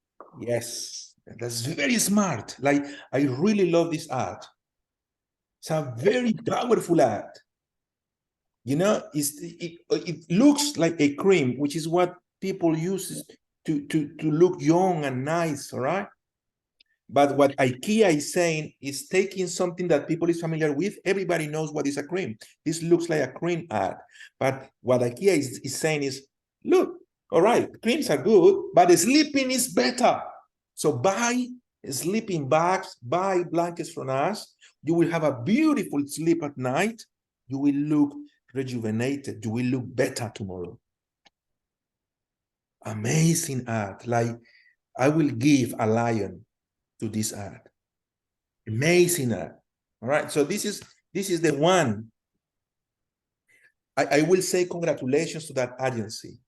Yes. That's very smart. Like, I really love this ad. It's a very powerful ad. You know, it looks like a cream, which is what people use to look young and nice, all right? But what IKEA is saying is taking something that people is familiar with. Everybody knows what is a cream. This looks like a cream ad. But what IKEA is saying is, look, all right, creams are good, but sleeping is better. So buy sleeping bags, buy blankets from us. You will have a beautiful sleep at night. You will look rejuvenated. You will look better tomorrow. Amazing ad. Like, I will give a lion to this ad. Amazing ad. All right. So this is the one. I will say congratulations to that agency.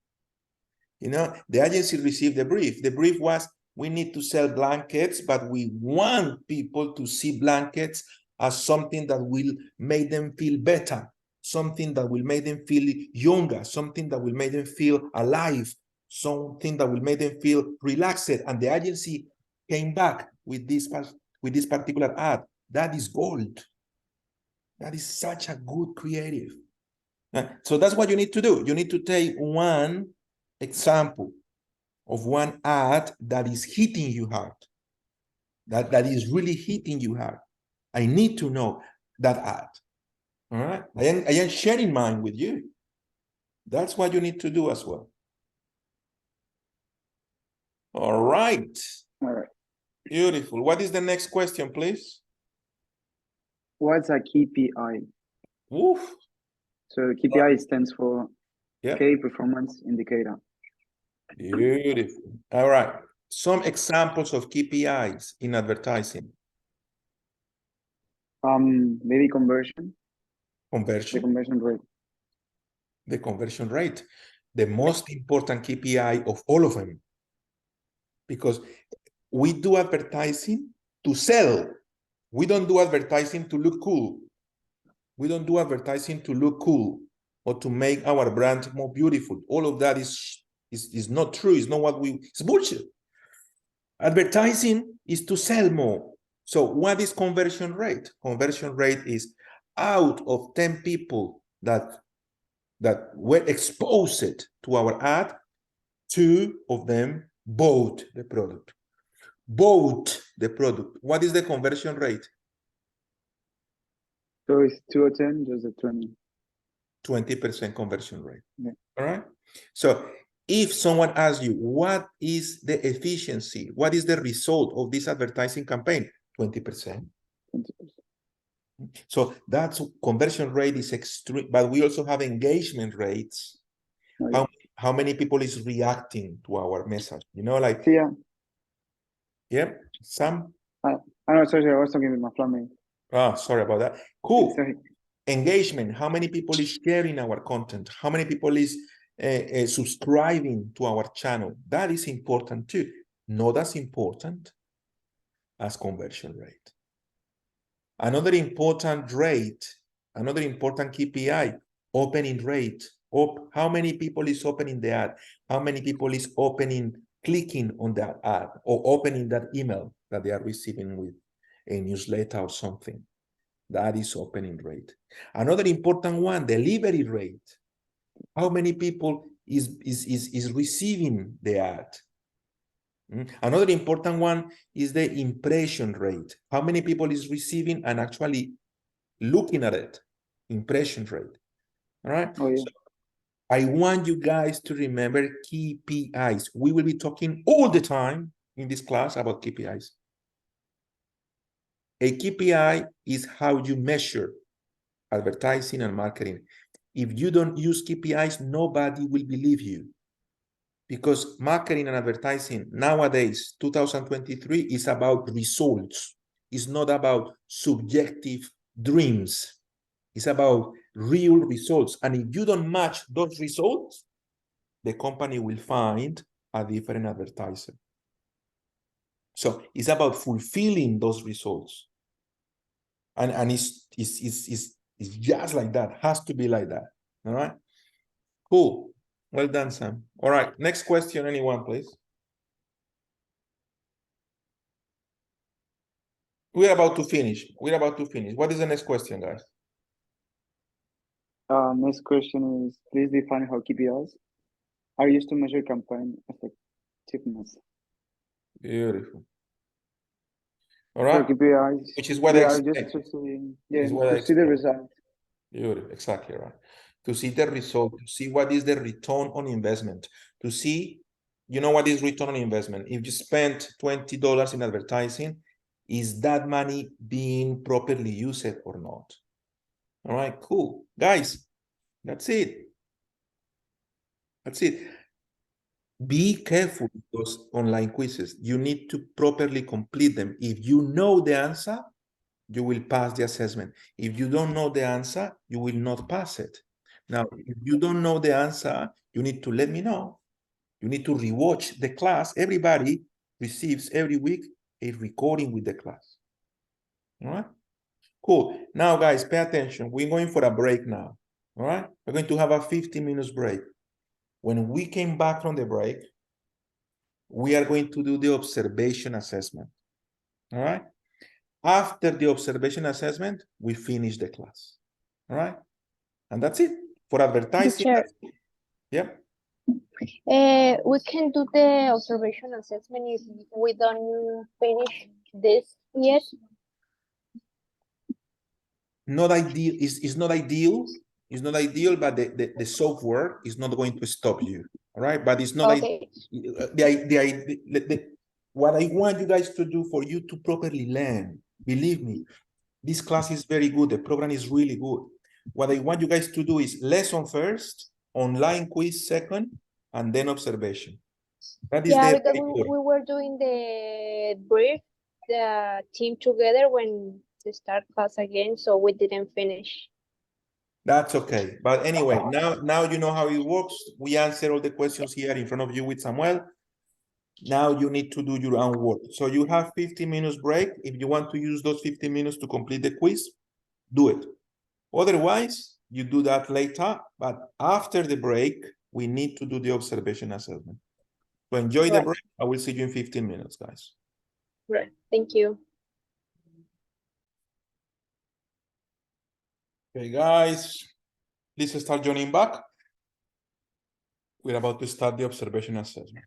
You know, the agency received the brief. The brief was, we need to sell blankets, but we want people to see blankets as something that will make them feel better, something that will make them feel younger, something that will make them feel alive, something that will make them feel relaxed. And the agency came back with this particular ad. That is gold. That is such a good creative. So that's what you need to do. You need to take one example of one ad that is hitting you hard, that is really hitting you hard. I need to know that ad. All right. I am sharing mine with you. That's what you need to do as well. All right.
All right.
Beautiful. What is the next question, please?
What's a KPI?
Oof.
So KPI stands for
Yeah.
Key Performance Indicator.
Beautiful. All right. Some examples of KPIs in advertising.
Maybe conversion.
Conversion.
The conversion rate.
The conversion rate. The most important KPI of all of them. Because we do advertising to sell. We don't do advertising to look cool. We don't do advertising to look cool or to make our brand more beautiful. All of that is not true. It's not what it's bullshit. Advertising is to sell more. So what is conversion rate? Conversion rate is out of 10 people that were exposed to our ad, 2 of them bought the product. Bought the product. What is the conversion rate?
So it's 2 or 10, just a 20.
20% conversion rate.
Yeah.
All right. So if someone asks you, what is the efficiency? What is the result of this advertising campaign? 20%.
20%.
So that's conversion rate is extreme, but we also have engagement rates.
Oh, yeah.
How many people is reacting to our message? You know, like,
Yeah.
yeah, some.
I know, sorry, I was talking with my flatmate.
Oh, sorry about that. Cool.
Sorry.
Engagement. How many people is sharing our content? How many people is subscribing to our channel? That is important too. Not as important as conversion rate. Another important rate, another important KPI, opening rate. How many people is opening the ad? How many people is clicking on that ad or opening that email that they are receiving with a newsletter or something? That is opening rate. Another important one, delivery rate. How many people is receiving the ad? Another important one is the impression rate. How many people is receiving and actually looking at it? Impression rate. All right.
Oh, yeah.
So I want you guys to remember KPIs. We will be talking all the time in this class about KPIs. A KPI is how you measure advertising and marketing. If you don't use KPIs, nobody will believe you. Because marketing and advertising nowadays, 2023, is about results. It's not about subjective dreams. It's about real results. And if you don't match those results, the company will find a different advertiser. So it's about fulfilling those results. And it's just like that, has to be like that. All right. Cool. Well done, Sam. All right. Next question, anyone, please. We're about to finish. We're about to finish. What is the next question, guys?
Next question is, please define how KPIs are used to measure campaign effectiveness.
Beautiful. All right.
So KPIs,
Which is what
they
I
are just
expect.
to see the result.
Beautiful. Exactly right. To see the result, to see what is the return on investment, to see, you know, what is return on investment. If you spent $20 in advertising, is that money being properly used or not? All right, cool. Guys, that's it. That's it. Be careful with those online quizzes. You need to properly complete them. If you know the answer, you will pass the assessment. If you don't know the answer, you will not pass it. Now, if you don't know the answer, you need to let me know. You need to rewatch the class. Everybody receives every week a recording with the class. All right? Cool. Now, guys, pay attention. We're going for a break now. All right? We're going to have a 15 minutes break. When we came back from the break, we are going to do the observation assessment. All right? After the observation assessment, we finish the class. All right? And that's it. For advertising.
Teacher.
Yep.
We can do the observation assessment if we don't finish this yet.
Not ideal. It's not ideal. It's not ideal, but the software is not going to stop you. All right? But it's not
Okay.
what I want you guys to do for you to properly learn. Believe me, this class is very good. The program is really good. What I want you guys to do is lesson first, online quiz second, and then observation. That is
because we were doing the brief, the team together when to start class again, so we didn't finish.
That's okay. But anyway, now you know how it works. We answer all the questions here in front of you with Samuel. Now you need to do your own work. So you have 15 minutes break. If you want to use those 15 minutes to complete the quiz, do it. Otherwise, you do that later. But after the break, we need to do the observation assessment. So enjoy the break. I will see you in 15 minutes, guys.
Right. Thank you.
Okay, guys, please start joining back. We're about to start the observation assessment.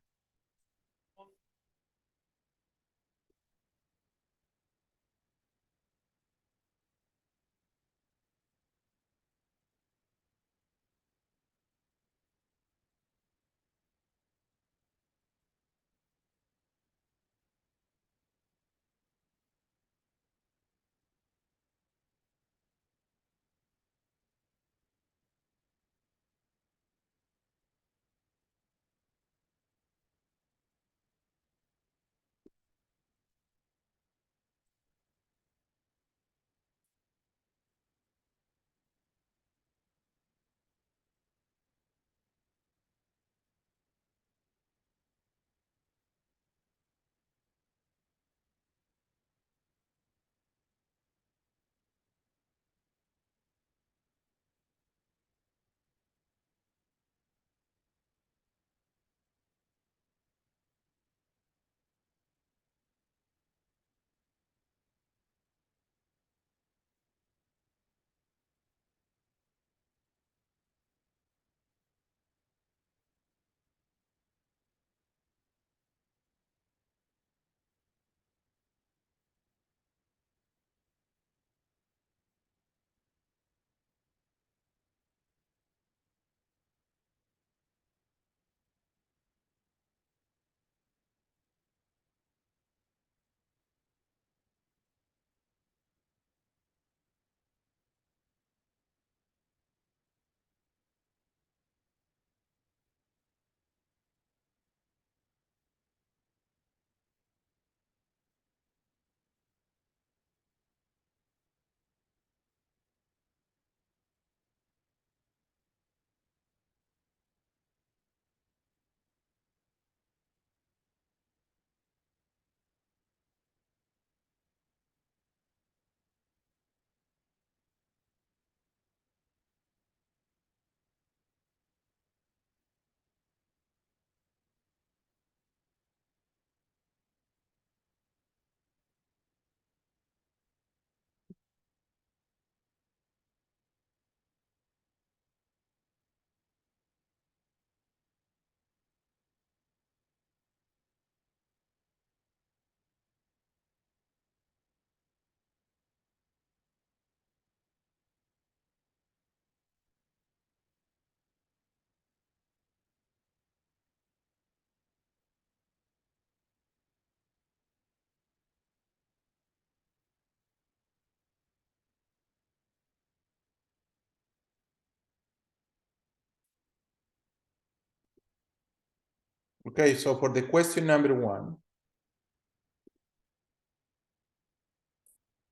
Okay, so for the question number one,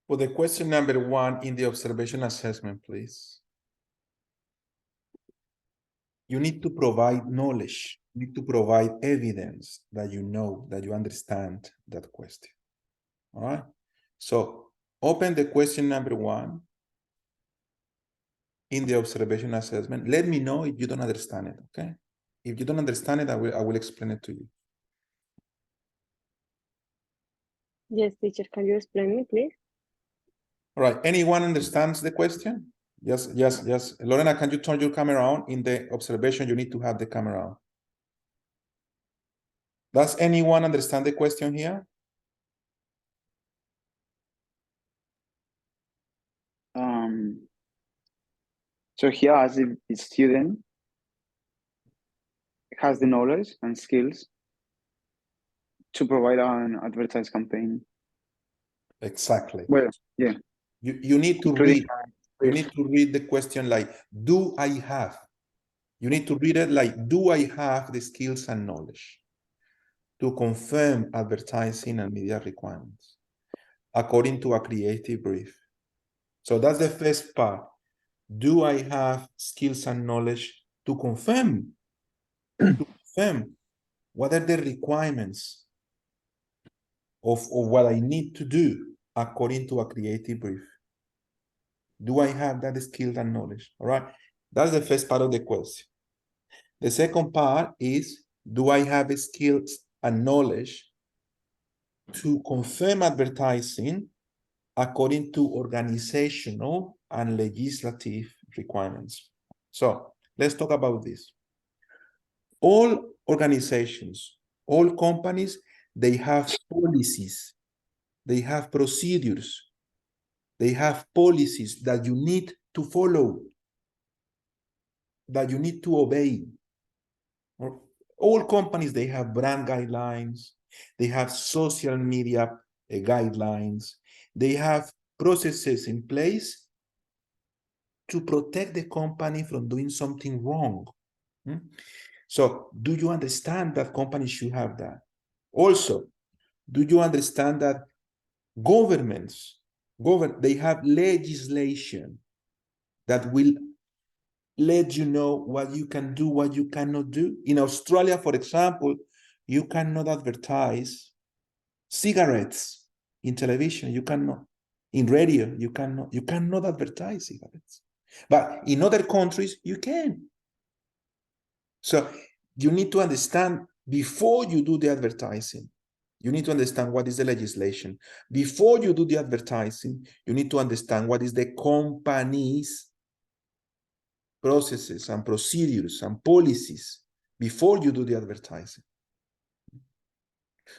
for the question number one in the observation assessment, please. You need to provide knowledge. You need to provide evidence that you know, that you understand that question. All right. So open the question number one in the observation assessment. Let me know if you don't understand it. Okay. If you don't understand it, I will explain it to you.
Yes, teacher, can you explain me, please?
All right. Anyone understands the question? Yes, yes, yes. Lorena, can you turn your camera on? In the observation, you need to have the camera on. Does anyone understand the question here?
So here, as if the student has the knowledge and skills to provide an advertised campaign.
Exactly.
Well, yeah.
You need to
Including
read. You need to read the question like, do I have? You need to read it like, do I have the skills and knowledge to confirm advertising and media requirements according to a creative brief? So that's the first part. Do I have skills and knowledge to confirm? To confirm what are the requirements of what I need to do according to a creative brief? Do I have that skill and knowledge? All right. That's the first part of the question. The second part is, do I have skills and knowledge to confirm advertising according to organizational and legislative requirements. So let's talk about this. All organizations, all companies, they have policies, they have procedures, they have policies that you need to follow, that you need to obey. All companies, they have brand guidelines, they have social media guidelines, they have processes in place to protect the company from doing something wrong. So do you understand that companies should have that? Also, do you understand that governments, they have legislation that will let you know what you can do, what you cannot do? In Australia, for example, you cannot advertise cigarettes in television. You cannot. In radio, you cannot advertise cigarettes. But in other countries, you can. So you need to understand before you do the advertising, you need to understand what is the legislation. Before you do the advertising, you need to understand what is the company's processes and procedures and policies before you do the advertising.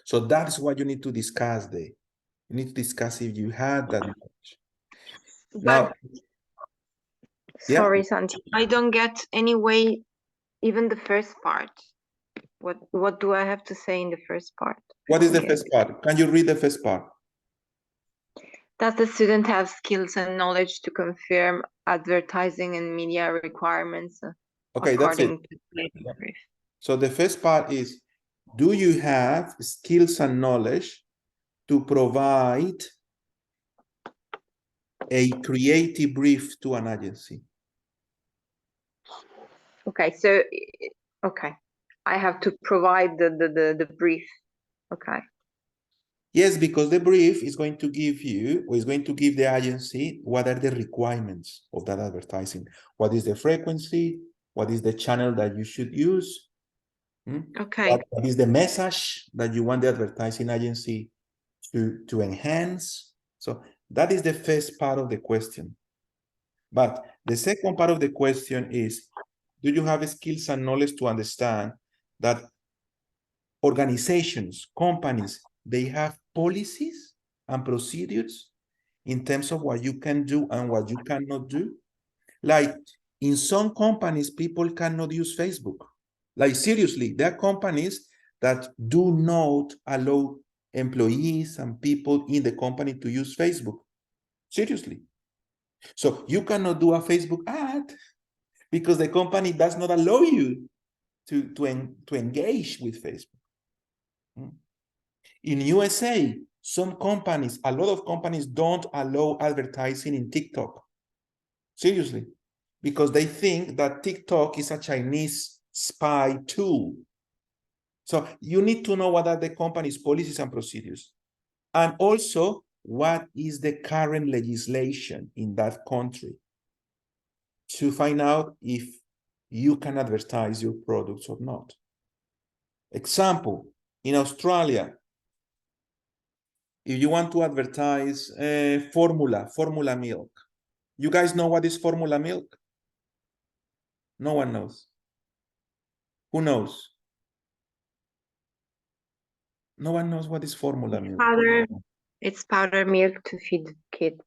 So that's what you need to discuss there. You need to discuss if you had that knowledge. Now,
Sorry, Santi, I don't get any way, even the first part. What do I have to say in the first part?
What is the first part? Can you read the first part?
Does the student have skills and knowledge to confirm advertising and media requirements
Okay, that's it.
according to the brief?
So the first part is, do you have skills and knowledge to provide a creative brief to an agency?
Okay, so, okay. I have to provide the brief. Okay.
Yes, because the brief is going to give you, or is going to give the agency, what are the requirements of that advertising? What is the frequency? What is the channel that you should use?
Okay.
What is the message that you want the advertising agency to enhance? So that is the first part of the question. But the second part of the question is, do you have skills and knowledge to understand that organizations, companies, they have policies and procedures in terms of what you can do and what you cannot do? Like in some companies, people cannot use Facebook. Like seriously, there are companies that do not allow employees and people in the company to use Facebook. Seriously. So you cannot do a Facebook ad because the company does not allow you to engage with Facebook. In USA, some companies, a lot of companies don't allow advertising in TikTok. Seriously. Because they think that TikTok is a Chinese spy tool. So you need to know what are the company's policies and procedures. And also, what is the current legislation in that country to find out if you can advertise your products or not. Example, in Australia, if you want to advertise formula milk, you guys know what is formula milk? No one knows. Who knows? No one knows what is formula milk.
It's powder milk to feed kids.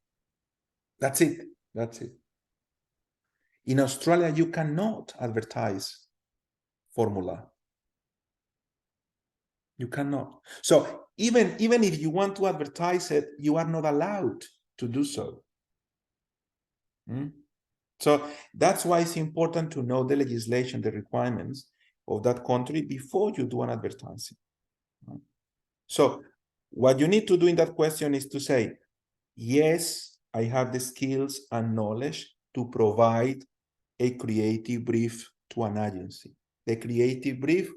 That's it. That's it. In Australia, you cannot advertise formula. You cannot. So even if you want to advertise it, you are not allowed to do so. So that's why it's important to know the legislation, the requirements of that country before you do an advertising. So what you need to do in that question is to say, yes, I have the skills and knowledge to provide a creative brief to an agency. The creative brief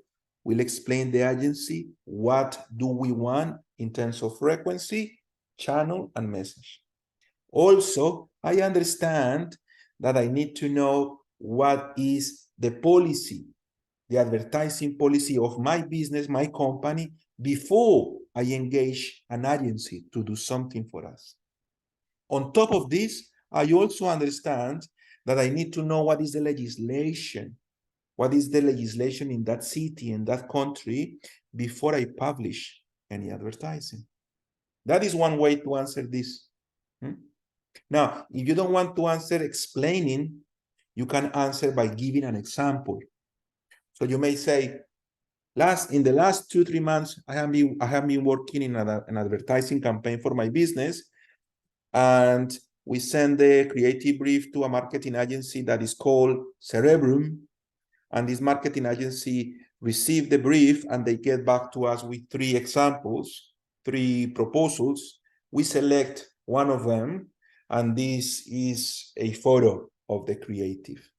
will explain the agency what do we want in terms of frequency, channel, and message. Also, I understand that I need to know what is the policy, the advertising policy of my business, my company, before I engage an agency to do something for us. On top of this, I also understand that I need to know what is the legislation. What is the legislation in that city, in that country, before I publish any advertising? That is one way to answer this. Now, if you don't want to answer explaining, you can answer by giving an example. So you may say, in the last 2-3 months, I have been working in an advertising campaign for my business, and we send the creative brief to a marketing agency that is called Cerebrum, and this marketing agency received the brief and they get back to us with 3 examples, 3 proposals. We select one of them, and this is a photo of the creative.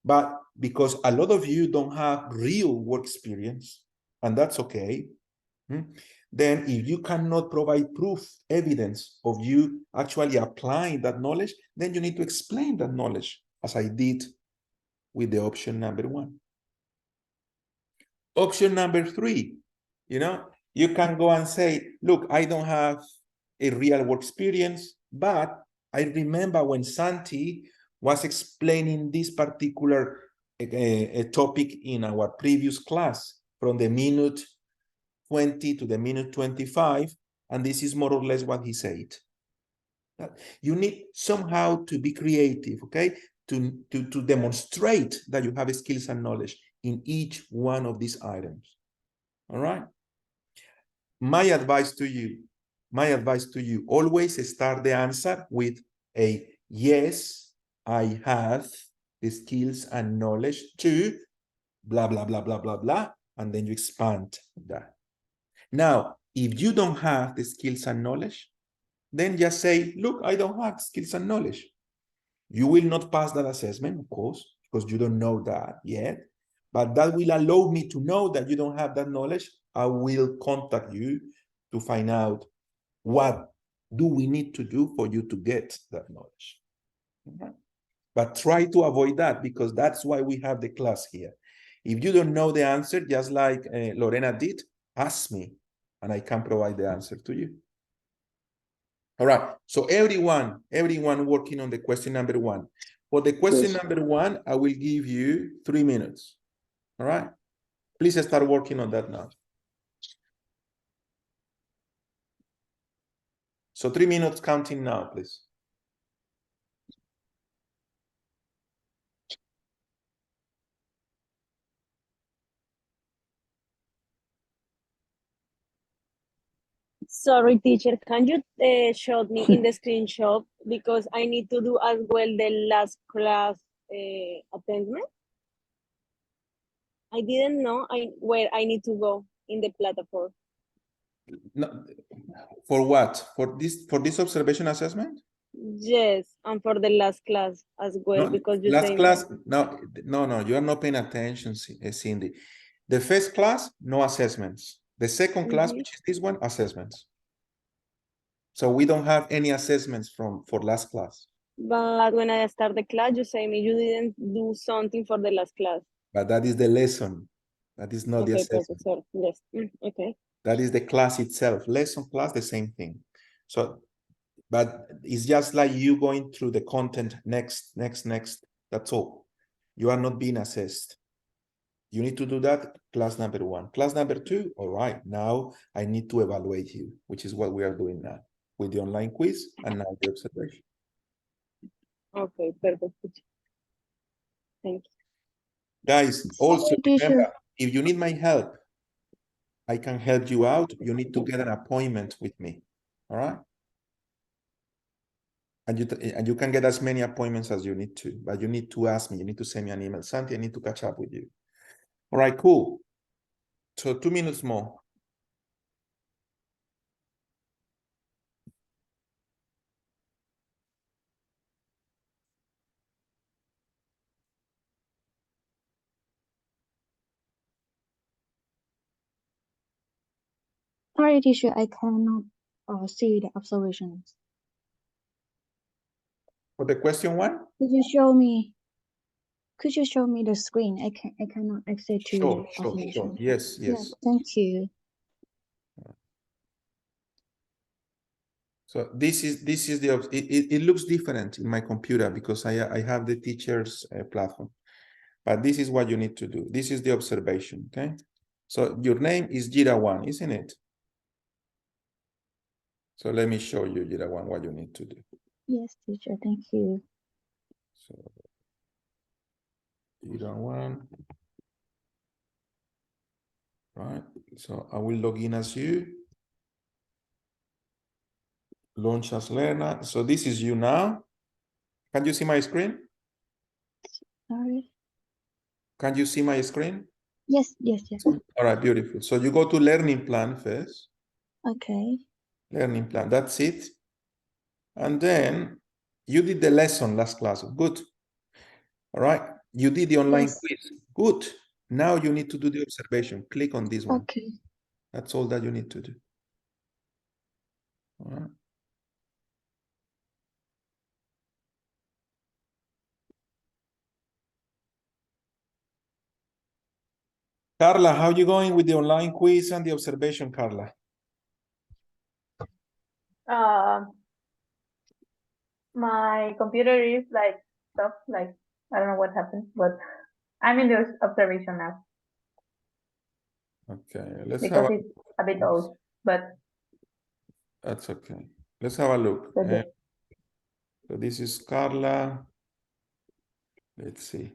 But because a lot of you don't have real work experience, and that's okay, then if you cannot provide proof, evidence of you actually applying that knowledge, then you need to explain that knowledge, as I did with the option number 1. Option number 3, you can go and say, look, I don't have a real work experience, but I remember when Santi was explaining this particular topic in our previous class from the minute 20 to the minute 25, and this is more or less what he said. You need somehow to be creative, okay, to demonstrate that you have skills and knowledge in each one of these items. All right. My advice to you, always start the answer with a yes, I have the skills and knowledge to blah, blah, blah, blah, blah, blah, and then you expand that. Now, if you don't have the skills and knowledge, then just say, look, I don't have skills and knowledge. You will not pass that assessment, of course, because you don't know that yet, but that will allow me to know that you don't have that knowledge. I will contact you to find out what do we need to do for you to get that knowledge. Okay? But try to avoid that, because that's why we have the class here. If you don't know the answer, just like Lorena did, ask me, and I can provide the answer to you. All right, so everyone working on the question number 1. For the question number 1, I will give you 3 minutes. All right, please start working on that now. So 3 minutes counting now, please.
Sorry, teacher, can you show me in the screenshot, because I need to do as well the last class attendment. I didn't know where I need to go in the platform.
No, for what? For this observation assessment?
Yes, and for the last class as well,
No,
because you
last
say
class, no, you are not paying attention, Cindy. The first class, no assessments. The second class, which is this one, assessments. So we don't have any assessments for last class.
But when I start the class, you say me you didn't do something for the last class.
But that is the lesson. That is not the assessment.
Perfect, sorry. Yes. Okay.
That is the class itself. Lesson class, the same thing. So, but it's just like you going through the content next. That's all. You are not being assessed. You need to do that class number 1. Class number 2, all right, now I need to evaluate you, which is what we are doing now with the online quiz and now the observation.
Okay, perfect. Thank you.
Guys, also remember, if you need my help, I can help you out. You need to get an appointment with me, all right? And you can get as many appointments as you need to, but you need to ask me, you need to send me an email. Santi, I need to catch up with you. All right, cool. So 2 minutes more.
Sorry, teacher, I cannot see the observations.
For the question 1?
Could you show me the screen? I cannot access to
Sure.
observation.
Yes.
Yeah, thank you.
So this is the it looks different in my computer because I have the teacher's platform, but this is what you need to do. This is the observation. Okay, so your name is Jira1, isn't it? So let me show you, Jira1, what you need to do.
Yes, teacher. Thank you.
So Jira1, right? So I will log in as you. Launch as learner. So this is you now. Can you see my screen?
Sorry.
Can you see my screen?
Yes, yes, yes.
All right, beautiful. So you go to learning plan first.
Okay.
Learning plan, that's it. And then you did the lesson last class. Good. All right. You did the online
Yes.
quiz. Good. Now you need to do the observation. Click on this one.
Okay.
That's all that you need to do. All right. Carla, how you going with the online quiz and the observation, Carla?
My computer is like stuff, like I don't know what happened, but I'm in the observation now
Okay, let's
because
have
it's a bit old, but
that's okay. Let's have a look.
okay.
So this is Carla. Let's see.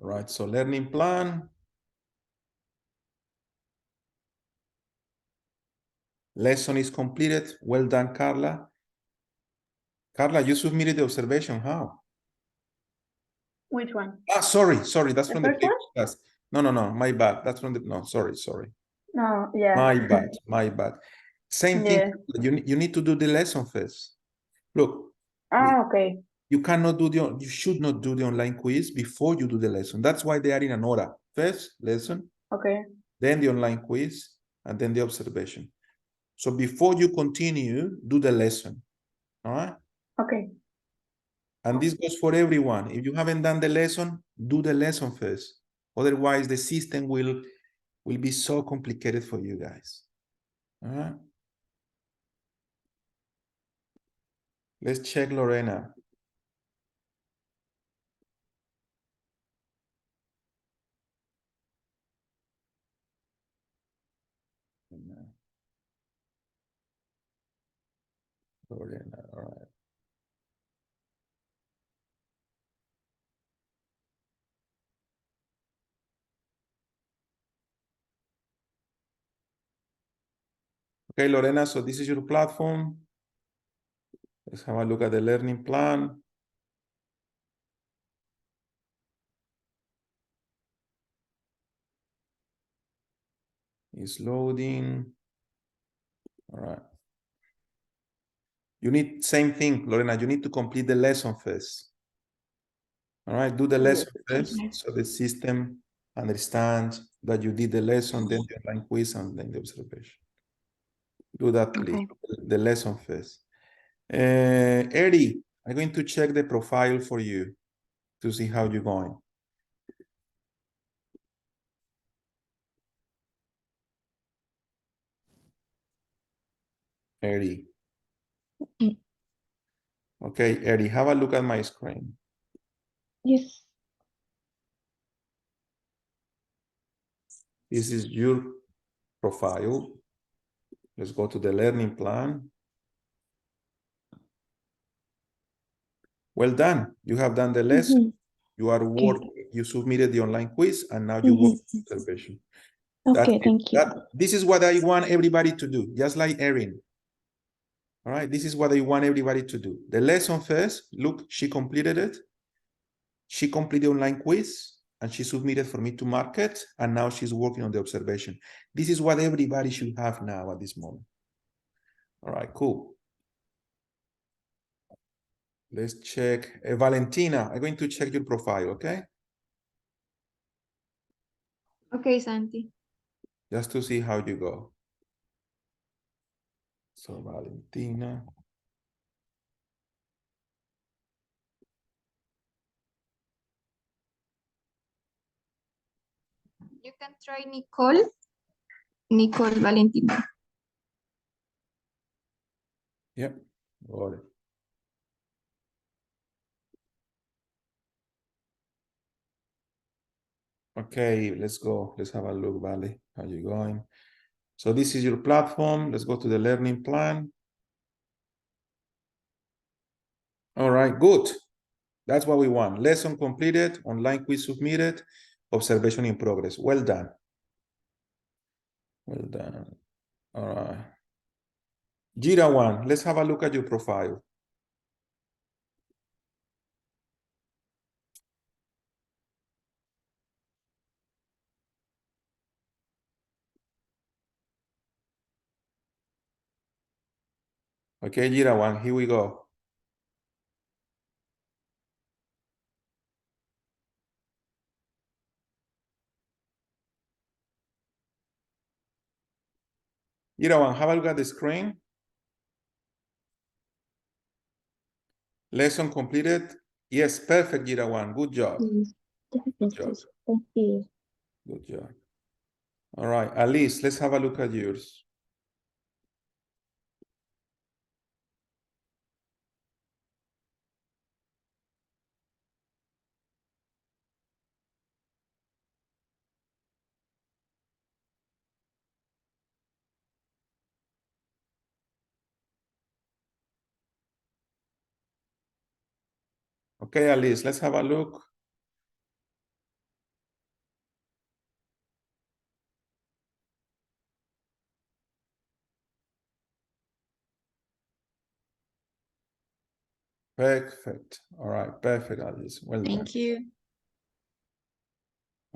All right, so learning plan. Lesson is completed. Well done, Carla. Carla, you submitted the observation. How?
Which one?
Ah, sorry. That's
The
from the
first one?
previous class. No, my bad. That's from the, no, sorry.
No, yeah.
My bad. Same thing.
Yeah.
You need to do the lesson first. Look,
Oh, okay.
you should not do the online quiz before you do the lesson. That's why they are in an order. First lesson,
Okay.
then the online quiz, and then the observation. So before you continue, do the lesson. All right?
Okay.
And this goes for everyone. If you haven't done the lesson, do the lesson first. Otherwise, the system will be so complicated for you guys. All right? Let's check Lorena. Lorena, all right. Okay, Lorena, so this is your platform. Let's have a look at the learning plan. It's loading. All right. You need same thing, Lorena. You need to complete the lesson first. All right, do the lesson first so the system understands that you did the lesson, then the online quiz, and then the observation. Do that, please.
Okay.
The lesson first. Eddie, I'm going to check the profile for you to see how you're going. Eddie. Okay, Eddie, have a look at my screen.
Yes.
This is your profile. Let's go to the learning plan. Well done. You have done the lesson. You are working. You submitted the online quiz, and now you work observation.
Okay, thank you.
This is what I want everybody to do, just like Erin. All right, this is what I want everybody to do. The lesson first, look, she completed it. She completed the online quiz, and she submitted for me to mark it, and now she's working on the observation. This is what everybody should have now at this moment. All right, cool. Let's check. Valentina, I'm going to check your profile, okay?
Okay, Santi.
Just to see how you go. So, Valentina.
You can try Nicole Valentino.
Yep. Got it. Okay, let's go. Let's have a look, Vale. How you going? So this is your platform. Let's go to the learning plan. All right, good. That's what we want. Lesson completed, online quiz submitted, observation in progress. Well done. Well done. All right. Jira 1, let's have a look at your profile. Okay, Jira 1, here we go. Jira 1, have a look at the screen. Lesson completed. Yes, perfect, Jira 1. Good job. Good job.
Thank you.
Good job. All right, Alice, let's have a look at yours. Okay, Alice, let's have a look. Perfect. All right, perfect, Alice. Well done.
Thank you.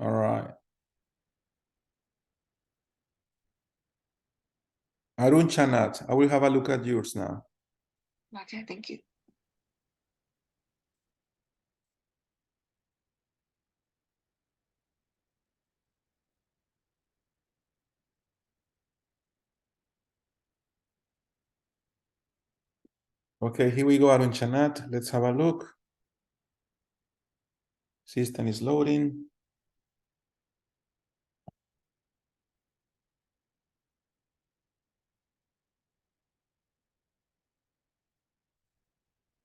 All right. Arun Chanat, I will have a look at yours now.
Okay, thank you.
Okay, here we go, Arun Chanat. Let's have a look. System is loading.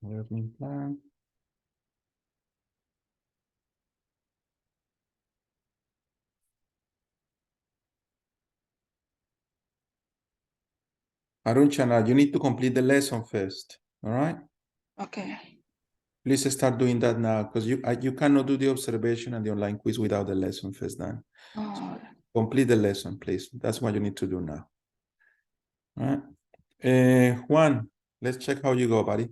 Learning plan. Arun Chanat, you need to complete the lesson first. All right?
Okay.
Please start doing that now because you cannot do the observation and the online quiz without the lesson first done.
Oh,
Complete the lesson, please. That's what you need to do now. All right. Juan, let's check how you go, buddy.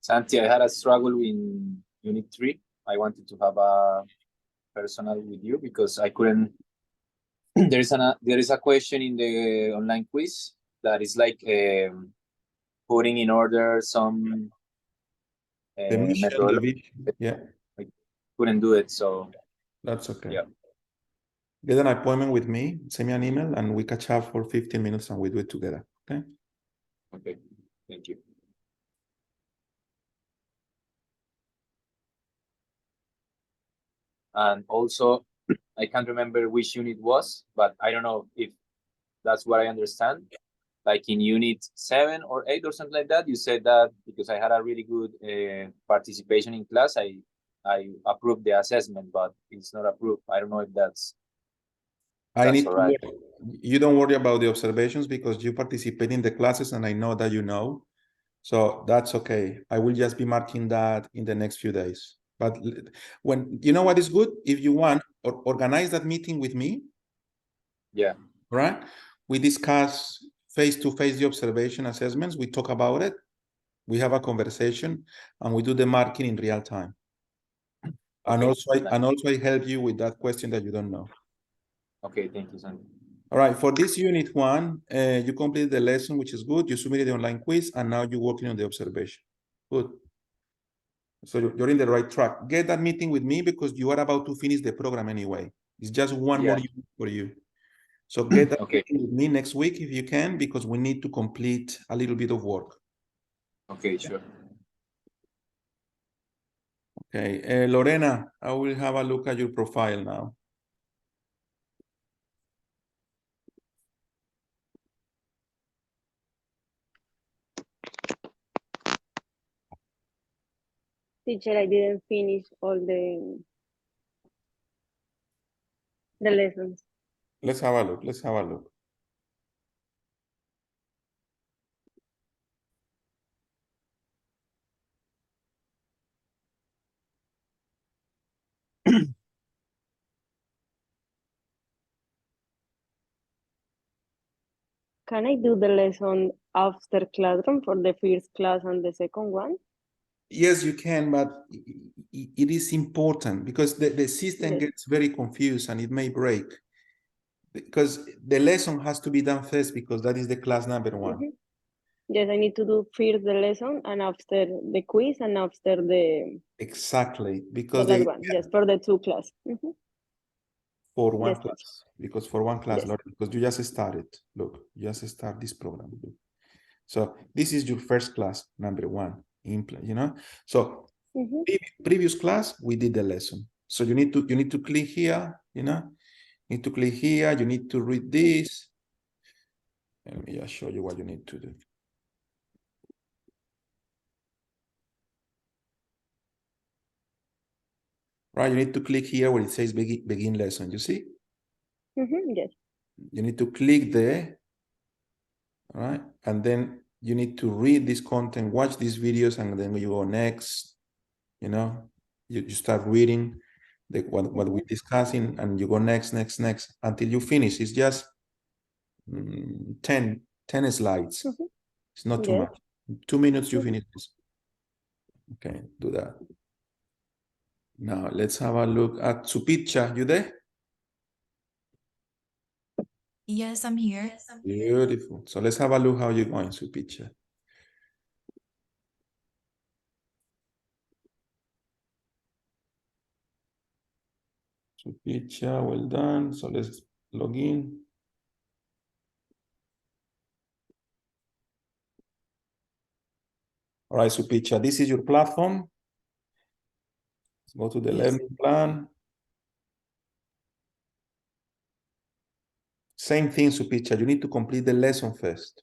Santi, I had a struggle in Unit 3. I wanted to have a personal with you because I couldn't. there is a question in the online quiz that is like putting in order some
The mission, the
methodology.
vision. Yeah,
I couldn't do it, so
that's okay.
yeah.
Get an appointment with me, send me an email, and we catch up for 15 minutes and we do it together. Okay?
Okay, thank you. And also, I can't remember which unit was, but I don't know if that's what I understand. Like in unit 7 or 8 or something like that, you said that because I had a really good participation in class, I approved the assessment, but it's not approved. I don't know if that's
all
right.
You don't worry about the observations because you participate in the classes and I know that you know. So that's okay. I will just be marking that in the next few days. But when you know what is good, if you want, organize that meeting with me.
Yeah.
Right? We discuss face-to-face the observation assessments. We talk about it. We have a conversation and we do the marking in real time. Okay. And also I help you with that question that you don't know.
Okay, thank you, Santi.
All right, for this unit 1, you completed the lesson, which is good. You submitted the online quiz, and now you're working on the observation. Good. So you're in the right track. Get that meeting with me because you are about to finish the program anyway. It's just one more unit for you. So get that
Okay.
with me next week if you can, because we need to complete a little bit of work.
Okay, sure.
Okay, Lorena, I will have a look at your profile now.
Teacher, I didn't finish all the lessons.
Let's have a look. Let's have a look.
Can I do the lesson after classroom for the first class and the second one?
Yes, you can, but it is important because the system
Yes.
gets very confused and it may break. Because the lesson has to be done first because that is the class number one.
Mhm. Yes, I need to do first the lesson and after the quiz and after the
Exactly,
the
because
last one. Yes, for the two class. Mhm.
for one
Yes,
class, because for one class,
Yes.
Lord, because you just started. Look, you just start this program. Look. So this is your first class, number one, you know. So
Mhm.
previous class we did the lesson. So you need to click here, you know. You need to click here. You need to read this. Let me just show you what you need to do. Right, you need to click here where it says begin lesson. You see?
Yes.
You need to click there, all right? And then you need to read this content, watch these videos, and then you go next, you know, you start reading what we're discussing, and you go next, until you finish. It's just 10 slides. It's not too
Yes.
much. 2 minutes, you finish this. Okay, do that. Now, let's have a look at Supicha. You there?
Yes, I'm here.
Beautiful. So let's have a look how you're going, Supicha. Supicha, well done. So let's log in. All right, Supicha, this is your platform. Let's go to the
Yes.
learning plan. Same thing, Supicha. You need to complete the lesson first.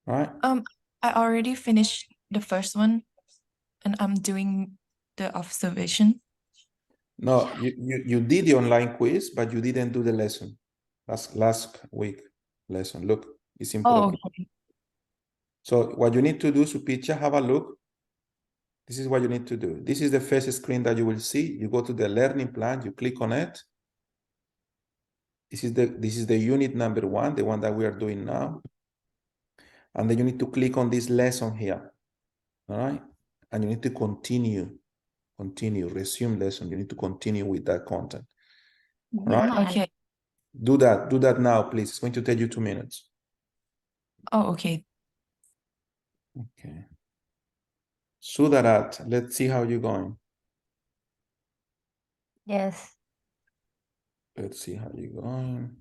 Right?
I already finished the first one and I'm doing the observation.
No, you did the online quiz, but you didn't do the lesson. That's last week lesson. Look, it's in
Oh,
progress.
okay.
So what you need to do, Supicha, have a look. This is what you need to do. This is the first screen that you will see. You go to the learning plan, you click on it. This is the unit number 1, the one that we are doing now. And then you need to click on this lesson here. All right? And you need to continue, resume lesson. You need to continue with that content. All right?
Okay.
Do that now, please. It's going to take you 2 minutes.
Oh, okay.
Okay. Sudarat, let's see how you're going.
Yes.
Let's see how you're going.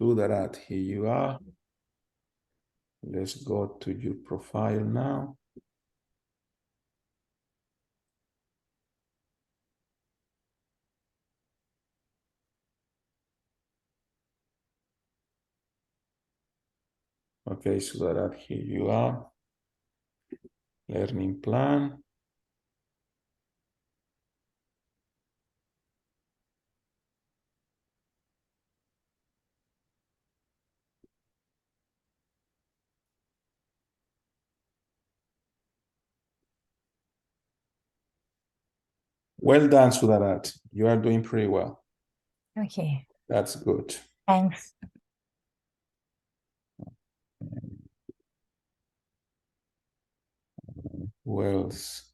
Sudarat, here you are. Let's go to your profile now. Okay, Sudarat, here you are. Learning plan. Well done, Sudarat. You are doing pretty well.
Okay.
That's good.
Thanks.
Who else?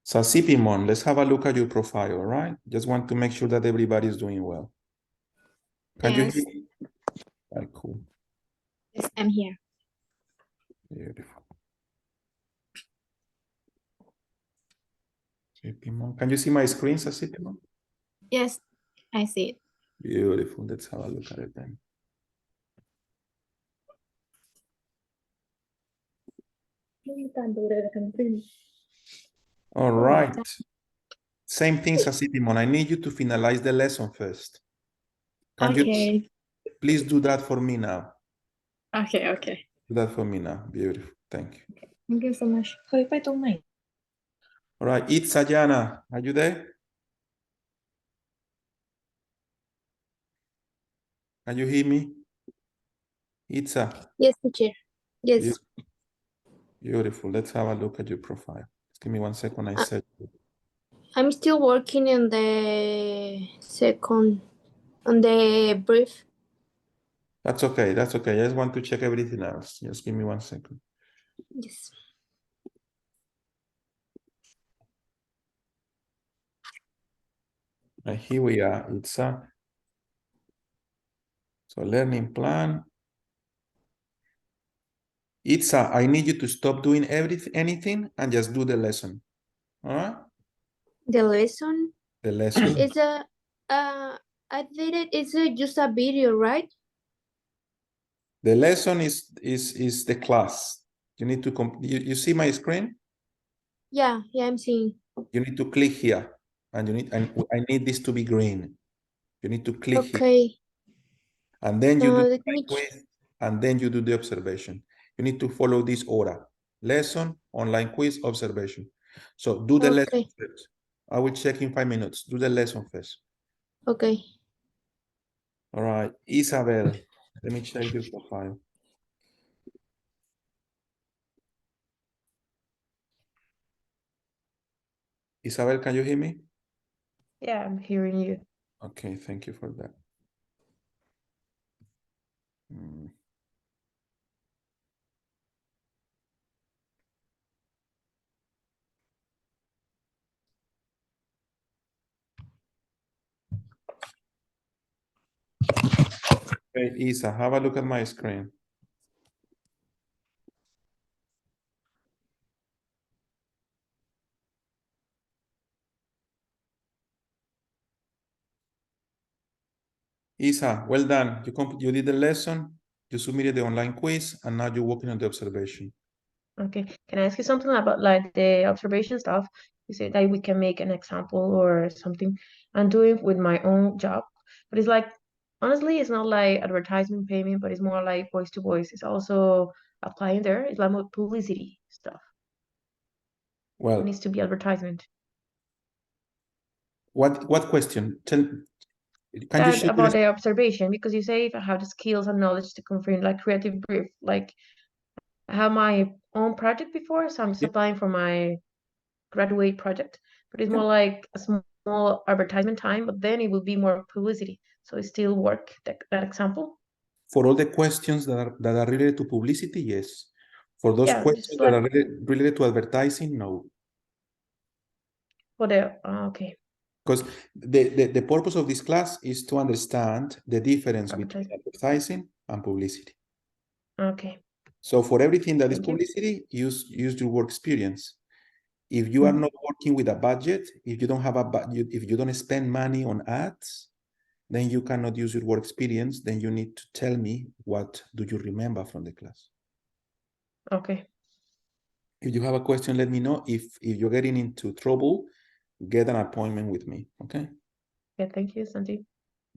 Sasipimon, let's have a look at your profile, all right? Just want to make sure that everybody is doing well. Can you
Yes.
hear me? Right, cool.
Yes, I'm here.
Beautiful. Sipimon. Can you see my screen, Sipimon?
Yes, I see it.
Beautiful. Let's have a look at it then. All right. Same thing, Sipimon. I need you to finalize the lesson first. Can you please do that for me now?
Okay.
Do that for me now. Beautiful. Thank you.
Thank you so much. เคยไปตรงไหน
All right. It's Sajana. Are you there? Can you hear me? Itza.
Yes, teacher. Yes.
Beautiful. Let's have a look at your profile. Just give me 1 second. I said.
I'm still working on the brief.
That's okay. That's okay. I just want to check everything else. Just give me 1 second.
Yes.
And here we are. It's so learning plan. I need you to stop doing anything and just do the lesson. All right?
The lesson
The lesson.
is I did it. It's just a video, right?
The lesson is the class. You need to you see my screen?
Yeah, I'm seeing.
You need to click here, and I need this to be green. You need to click here, and then you do the quiz, and then you do the observation. You need to follow this order: lesson, online quiz, observation. So do the lesson first. I will check in 5 minutes. Do the lesson first.
Okay.
All right, Isabel. Let me check your profile. Isabel, can you hear me?
Yeah, I'm hearing you.
Okay, thank you for that. Okay, Isa, have a look at my screen. Isa, well done. You did the lesson, you submitted the online quiz, and now you're working on the observation.
Okay, can I ask you something about like the observation stuff? You said that we can make an example or something. I'm doing with my own job, but it's like, honestly, it's not like advertisement payment, but it's more like voice to voice. It's also applying there. It's like more publicity stuff.
Well,
It needs to be advertisement.
what question? Can you
That
share
about the observation, because you say if I have the skills and knowledge to confirm like creative brief, like I have my own project before, so I'm just applying for my graduate project, but it's more like a small advertisement time, but then it will be more publicity. So it still work, that example?
For all the questions that are related to publicity, yes. For those questions that are related to advertising, no.
For the, okay.
Because the purpose of this class is to understand the difference between advertising and publicity.
Okay.
So for everything that is publicity, use your work experience. If you are not working with a budget, if you don't have a budget, if you don't spend money on ads, then you cannot use your work experience. Then you need to tell me, what do you remember from the class?
Okay.
If you have a question, let me know. If you're getting into trouble, get an appointment with me, okay?
Yeah, thank you, Santi.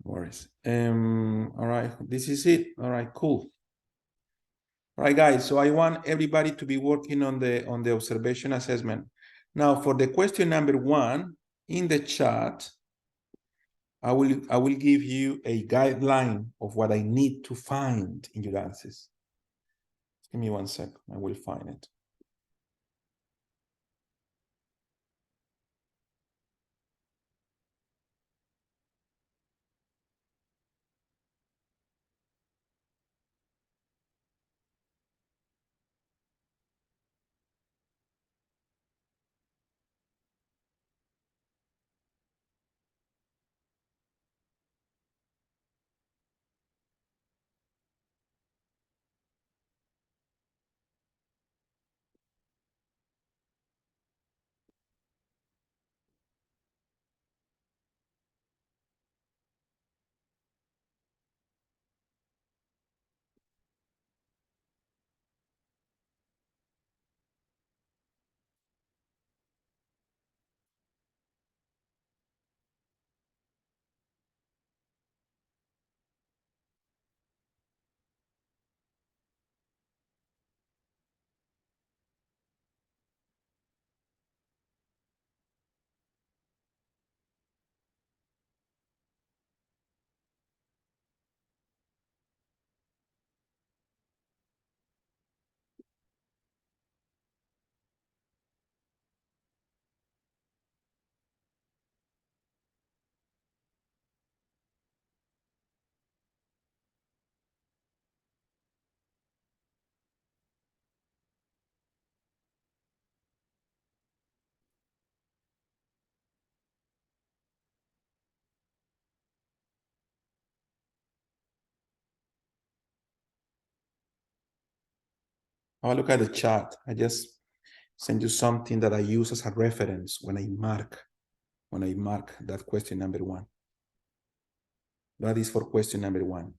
No worries. All right, this is it. All right, cool. All right, guys, so I want everybody to be working on the observation assessment. Now, for the question number 1, in the chat, I will give you a guideline of what I need to find in your answers. Give me 1 second, I will find it. Have a look at the chat. I just send you something that I use as a reference when I mark that question number 1. That is for question number 1.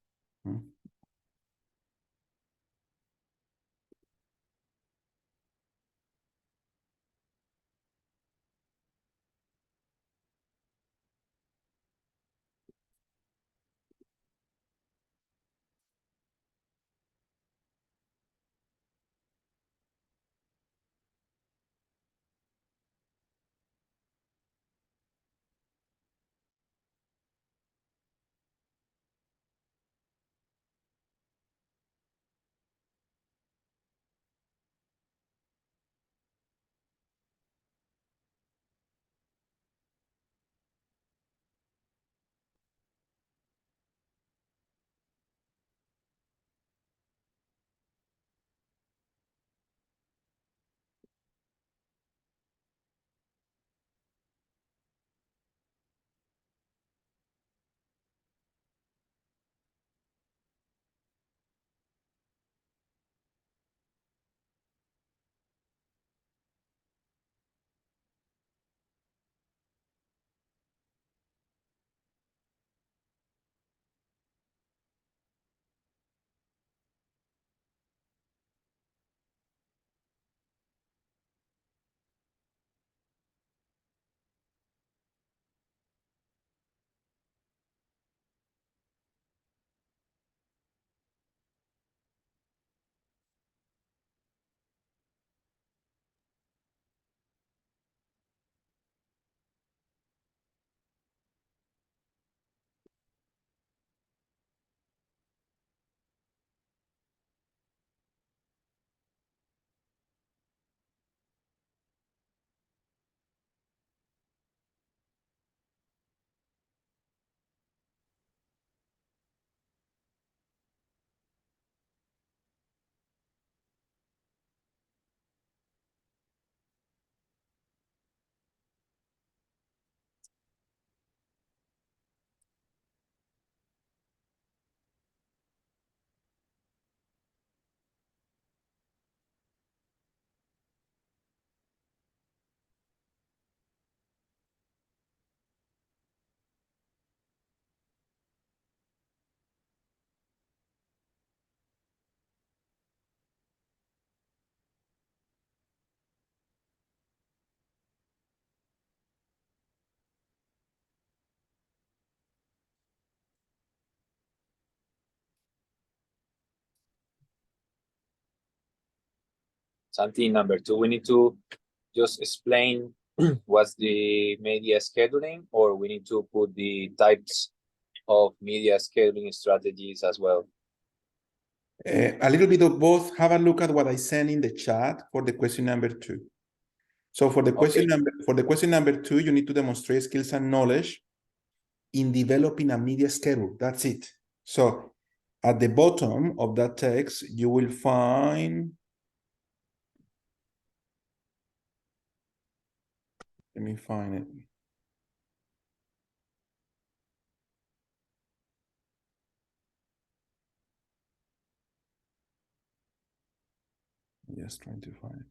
Santi, number 2, we need to just explain what's the media scheduling, or we need to put the types of media scheduling strategies as well.
A little bit of both. Have a look at what I sent in the chat for the question number 2. So for the question number 2, you need to demonstrate skills and knowledge in developing a media schedule. That's it. So at the bottom of that text, you will find, let me find it. Just trying to find it.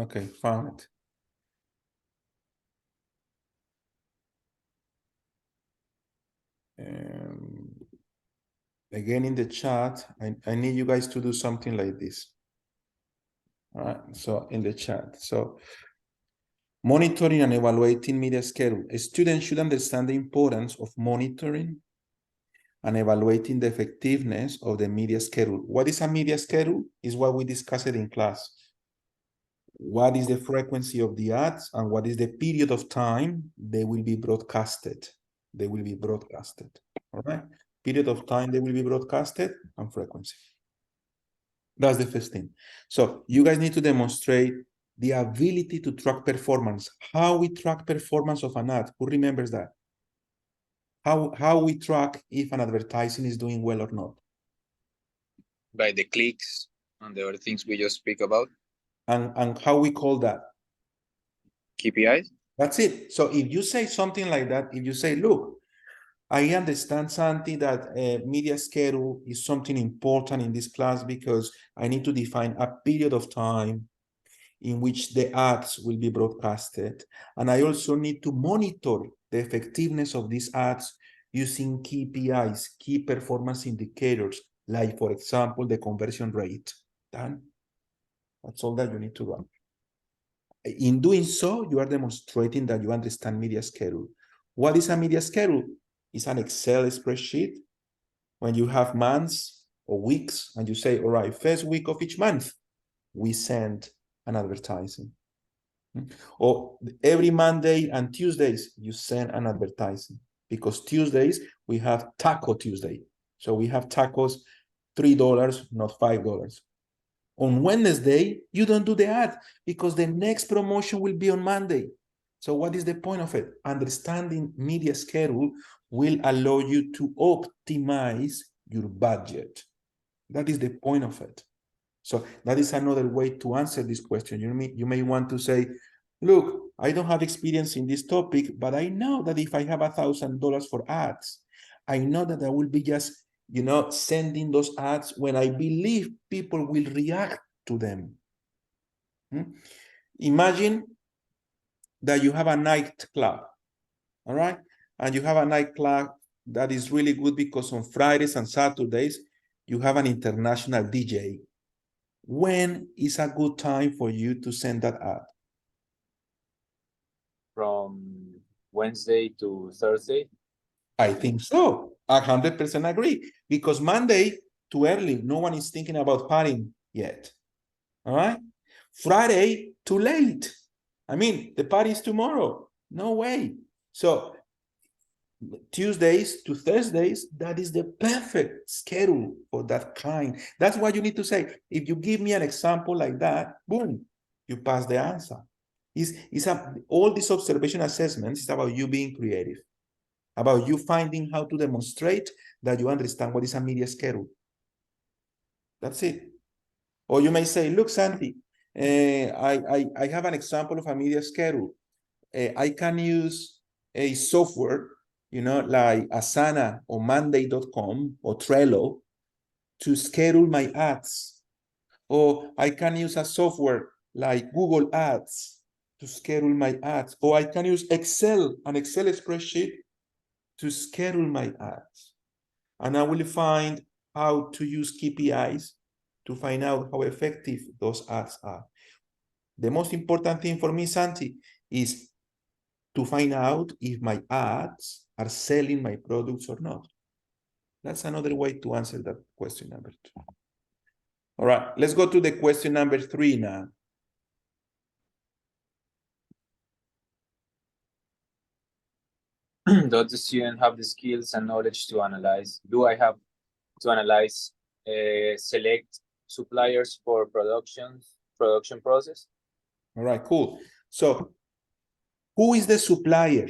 Okay, found it. Again, in the chat, I need you guys to do something like this. All right, so in the chat. So monitoring and evaluating media schedule. A student should understand the importance of monitoring and evaluating the effectiveness of the media schedule. What is a media schedule? Is what we discussed in class. What is the frequency of the ads and what is the period of time they will be broadcasted? They will be broadcasted, all right? Period of time they will be broadcasted and frequency. That's the first thing. So you guys need to demonstrate the ability to track performance. How we track performance of an ad? Who remembers that? How we track if an advertising is doing well or not?
By the clicks And the other things we just speak about.
And how we call that?
KPIs?
That's it. So if you say something like that, if you say, look, I understand, Santi, that media schedule is something important in this class because I need to define a period of time in which the ads will be broadcasted. And I also need to monitor the effectiveness of these ads using KPIs, key performance indicators, like, for example, the conversion rate. Done. That's all that you need to do. In doing so, you are demonstrating that you understand media schedule. What is a media schedule? It's an Excel spreadsheet when you have months or weeks and you say, all right, first week of each month, we send an advertising. Or every Monday and Tuesdays, you send an advertising. Because Tuesdays, we have Taco Tuesday. So we have tacos, $3, not $5. On Wednesday, you don't do the ad because the next promotion will be on Monday. So what is the point of it? Understanding media schedule will allow you to optimize your budget. That is the point of it. So that is another way to answer this question. You may want to say, look, I don't have experience in this topic, but I know that if I have $1,000 for ads, I know that I will be just, sending those ads when I believe people will react to them. Imagine that you have a nightclub, all right? And you have a nightclub that is really good because on Fridays and Saturdays, you have an international DJ. When is a good time for you to send that ad?
From Wednesday to Thursday?
I think so. 100% agree. Because Monday, too early. No one is thinking about partying yet. All right? Friday, too late. I mean, the party is tomorrow. No way. So Tuesdays to Thursdays, that is the perfect schedule for that kind. That's what you need to say. If you give me an example like that, boom, you pass the answer. All these observation assessments is about you being creative, about you finding how to demonstrate that you understand what is a media schedule. That's it. Or you may say, look, Santi, I have an example of a media schedule. I can use a software, like Asana or Monday.com or Trello to schedule my ads. Or I can use a software like Google Ads to schedule my ads. Or I can use an Excel spreadsheet to schedule my ads. And I will find how to use KPIs to find out how effective those ads are. The most important thing for me, Santi, is to find out if my ads are selling my products or not. That's another way to answer that question number 2. All right, let's go to the question number 3 now.
Does the student have the skills and knowledge to analyze? Do I have to analyze, select suppliers for production process?
All right, cool. So who is the supplier?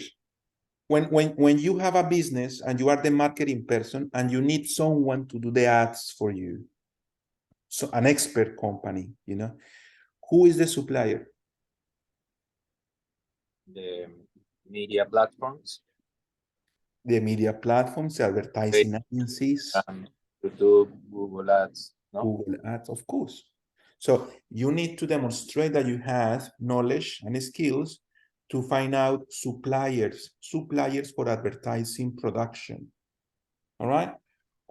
When you have a business and you are the marketing person and you need someone to do the ads for you, so an expert company, who is the supplier?
The media platforms.
The media platforms, the advertising agencies.
YouTube, Google Ads, no?
Google Ads, of course. So you need to demonstrate that you have knowledge and skills to find out suppliers for advertising production. All right?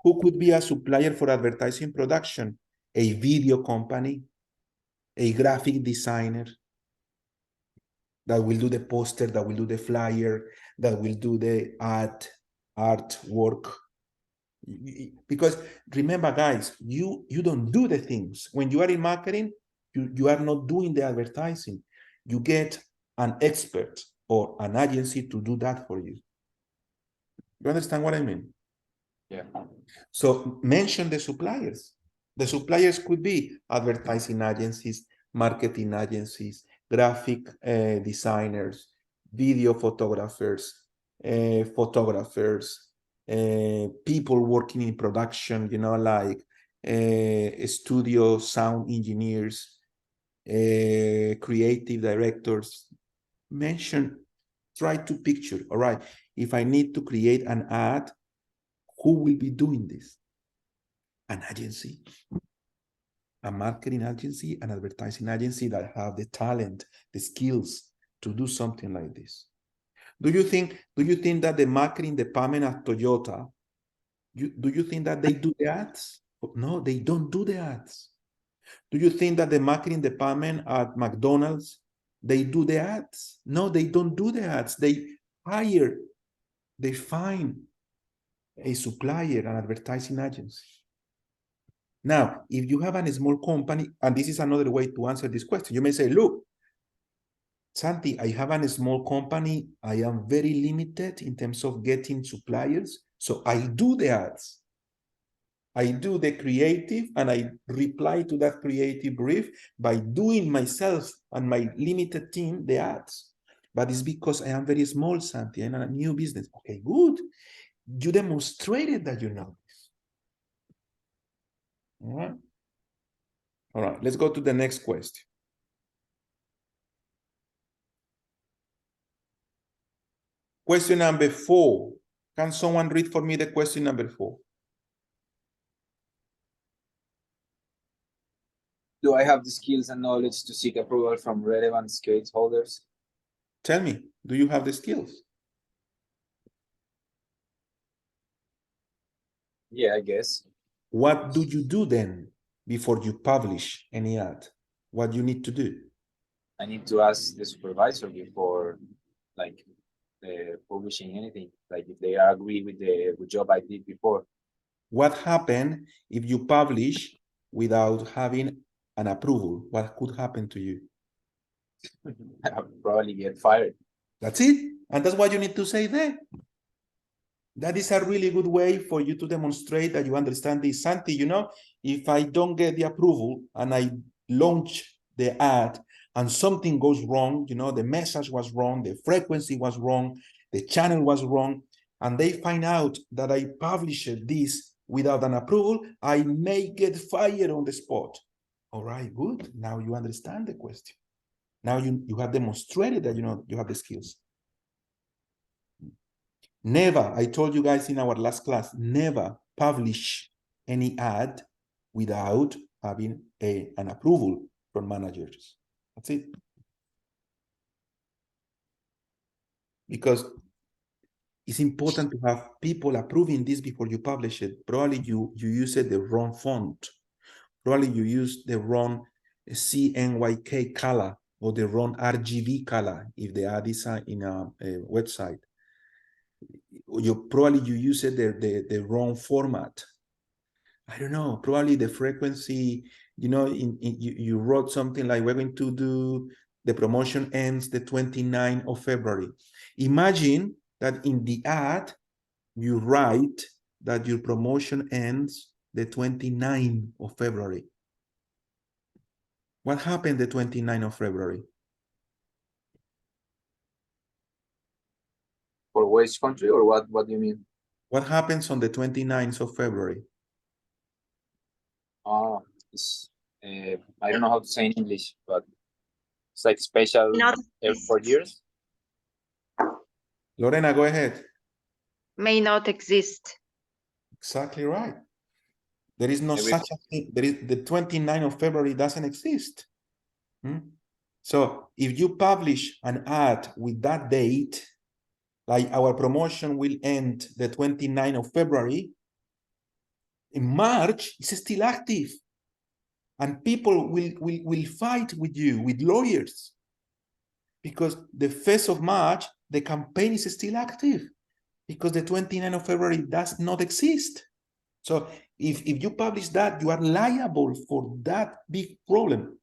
Who could be a supplier for advertising production? A video company, a graphic designer that will do the poster, that will do the flyer, that will do the artwork. Because remember, guys, you don't do the things. When you are in marketing, you are not doing the advertising. You get an expert or an agency to do that for you. You understand what I mean?
Yeah.
So mention the suppliers. The suppliers could be advertising agencies, marketing agencies, graphic designers, video photographers, people working in production, like studio sound engineers, creative directors. Try to picture, all right, if I need to create an ad, who will be doing this? An agency, a marketing agency, an advertising agency that have the talent, the skills to do something like this. Do you think that the marketing department at Toyota, do you think that they do the ads? No, they don't do the ads. Do you think that the marketing department at McDonald's, they do the ads? No, they don't do the ads. They find a supplier, an advertising agency. Now, if you have a small company, and this is another way to answer this question, you may say, look, Santi, I have a small company. I am very limited in terms of getting suppliers. So I do the ads. I do the creative and I reply to that creative brief by doing myself and my limited team the ads. But it's because I am very small, Santi, and a new business. Okay, good. You demonstrated that you know this. All right. All right, let's go to the next question. Question number 4. Can someone read for me the question number 4?
Do I have the skills and knowledge to seek approval from relevant stakeholders?
Tell me, do you have the skills?
Yeah, I guess.
What do you do then before you publish any ad? What do you need to do?
I need to ask the supervisor before, like, publishing anything, like if they agree with the job I did before.
What happens if you publish without having an approval? What could happen to you?
I'll probably get fired.
That's it. And that's what you need to say there. That is a really good way for you to demonstrate that you understand this. Santi, you know, if I don't get the approval and I launch the ad and something goes wrong, you know, the message was wrong, the frequency was wrong, the channel was wrong, and they find out that I published this without an approval, I may get fired on the spot. All right, good. Now you understand the question. Now you have demonstrated that you know you have the skills. Never, I told you guys in our last class, never publish any ad without having an approval from managers. That's it. Because it's important to have people approving this before you publish it. Probably you use it the wrong font. Probably you use the wrong CNYK color or the wrong RGB color if the ad is in a website. You use it the wrong format. I don't know, probably the frequency, you know, you wrote something like we're going to do, the promotion ends the 29th of February. Imagine that in the ad, you write that your promotion ends the 29th of February. What happened the 29th of February?
For which country or what do you mean?
What happens on the 29th of February?
I don't know how to say in English, but it's like special for years.
Lorena, go ahead.
May not exist.
Exactly right. There is no such a thing. There is the 29th of February doesn't exist. So if you publish an ad with that date, like our promotion will end the 29th of February, in March, it's still active. And people will fight with you, with lawyers. Because the 1st of March, the campaign is still active. Because the 29th of February does not exist. So if you publish that, you are liable for that big problem.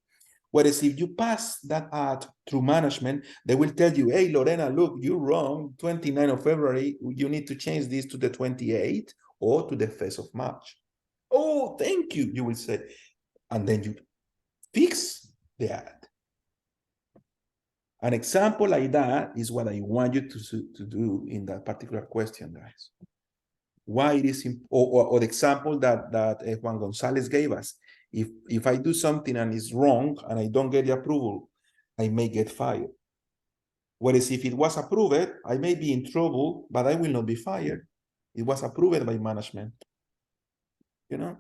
Whereas if you pass that ad through management, they will tell you, hey, Lorena, look, you're wrong. 29th of February, you need to change this to the 28th or to the 1st of March. Oh, thank you, you will say. And then you fix the ad. An example like that is what I want you to do in that particular question, guys. why it is, or the example that Juan Gonzalez gave us. If I do something and it's wrong and I don't get the approval, I may get fired. Whereas if it was approved, I may be in trouble, but I will not be fired. It was approved by management. You know?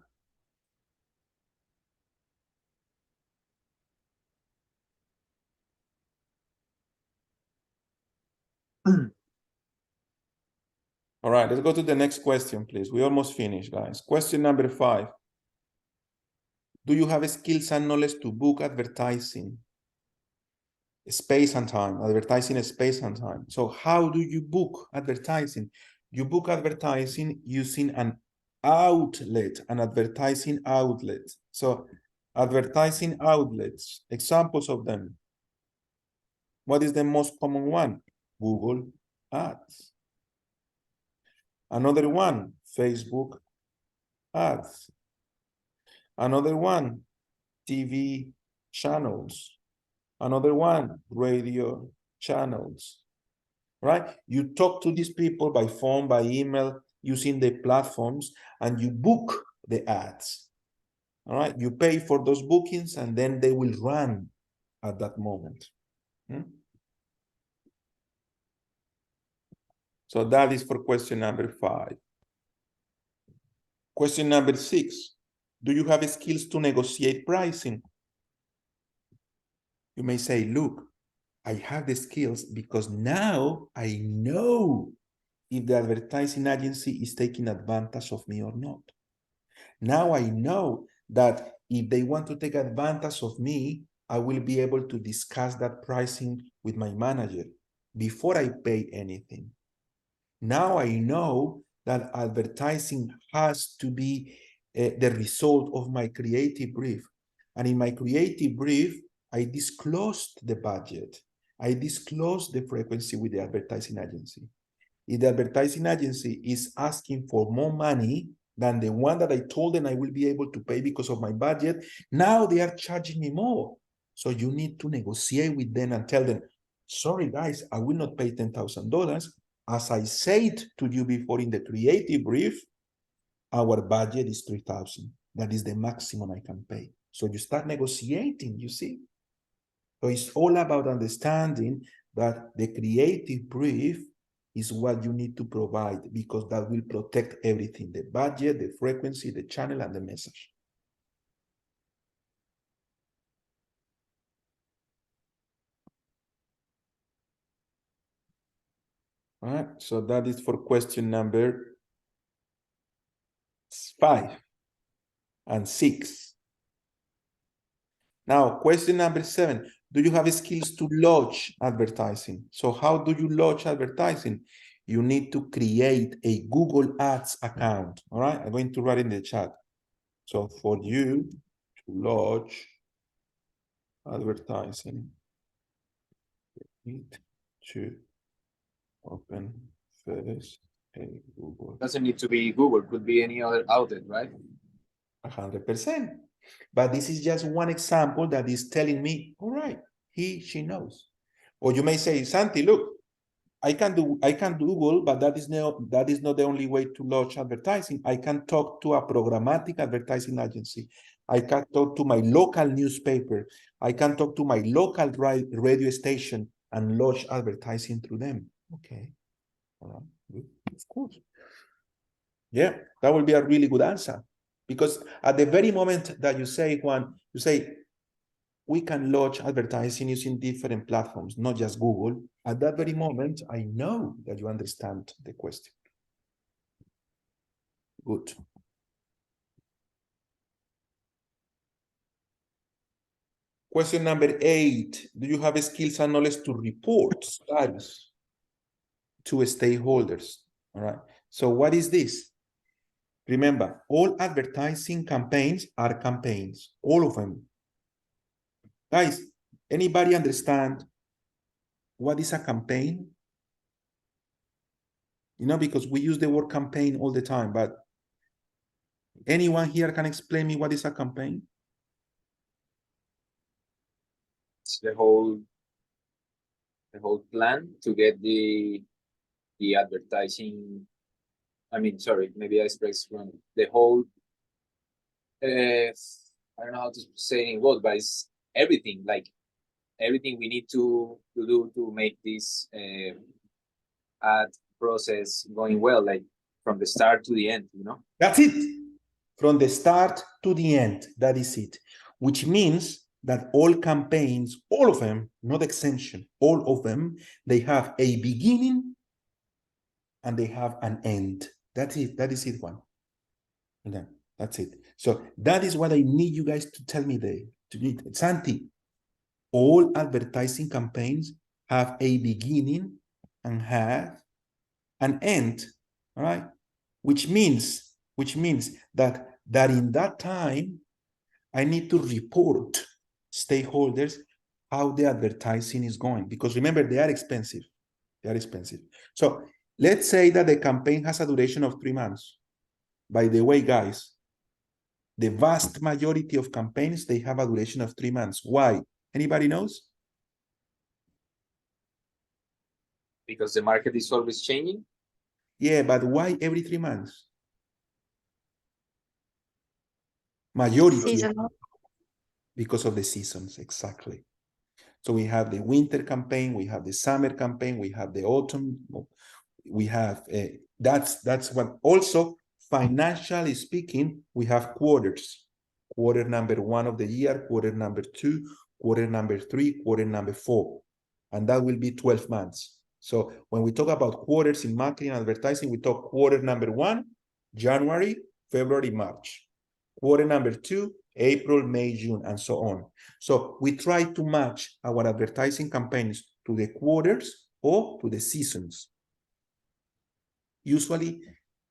All right, let's go to the next question, please. We almost finished, guys. Question number 5. Do you have skills and knowledge to book advertising? Space and time, advertising space and time. So how do you book advertising? You book advertising using an outlet, an advertising outlet. So advertising outlets, examples of them. What is the most common one? Google Ads. Another one, Facebook Ads. Another one, TV channels. Another one, radio channels, right? You talk to these people by phone, by email, using the platforms, and you book the ads, all right? You pay for those bookings, and then they will run at that moment. So that is for question number 5. Question number 6. Do you have skills to negotiate pricing? You may say, look, I have the skills because now I know if the advertising agency is taking advantage of me or not. Now I know that if they want to take advantage of me, I will be able to discuss that pricing with my manager before I pay anything. Now I know that advertising has to be the result of my creative brief. And in my creative brief, I disclosed the budget. I disclosed the frequency with the advertising agency. If the advertising agency is asking for more money than the one that I told them I will be able to pay because of my budget, now they are charging me more. So you need to negotiate with them and tell them, sorry guys, I will not pay $10,000. As I said to you before in the creative brief, our budget is $3,000. That is the maximum I can pay. So you start negotiating, you see? So it's all about understanding that the creative brief is what you need to provide because that will protect everything, the budget, the frequency, the channel, and the message. All right, so that is for question number 5 and 6. Now, question number 7. Do you have skills to launch advertising? So how do you launch advertising? You need to create a Google Ads account. All right, I'm going to write in the chat. So for you to launch advertising, you need to open first a Google.
Doesn't need to be Google, could be any other outlet, right?
100%. But this is just one example that is telling me, all right, she knows. Or you may say, Santi, look, I can do Google, but that is not the only way to launch advertising. I can talk to a programmatic advertising agency. I can talk to my local newspaper. I can talk to my local radio station and launch advertising through them. Okay. All right. Good. Of course. Yeah, that will be a really good answer. Because at the very moment that you say, Juan, you say, we can launch advertising using different platforms, not just Google. At that very moment, I know that you understand the question. Good. Question number 8. Do you have skills and knowledge to report status to stakeholders? All right. So what is this? Remember, all advertising campaigns are campaigns, all of them. Guys, anybody understand what is a campaign? You know, because we use the word campaign all the time, but anyone here can explain me what is a campaign?
It's the whole plan to get the advertising I mean, sorry, maybe I expressed wrong. The whole, I don't know how to say in words, but it's everything, like everything we need to do to make this ad process going well, like from the start to the end, you know?
That's it. From the start to the end, that is it. Which means that all campaigns, all of them, not exception, all of them, they have a beginning and they have an end. That's it. That is it, one. Okay, that's it. So that is what I need you guys to tell me Santi, all advertising campaigns have a beginning and have an end, all right? Which means that in that time, I need to report stakeholders how the advertising is going, because remember, they are expensive. They are expensive. So let's say that the campaign has a duration of 3 months. By the way, guys, the vast majority of campaigns, they have a duration of 3 months. Why? Anybody knows?
Because the market is always changing.
Yeah, but why every 3 months? Majority.
Seasonal.
Because of the seasons, exactly. So we have the winter campaign, we have the summer campaign, we have the autumn, we have, that's what, also financially speaking, we have quarters. Quarter number 1 of the year, quarter number 2, quarter number 3, quarter number 4. And that will be 12 months. So when we talk about quarters in marketing and advertising, we talk quarter number 1, January, February, March. Quarter number 2, April, May, June, and so on. So we try to match our advertising campaigns to the quarters or to the seasons. Usually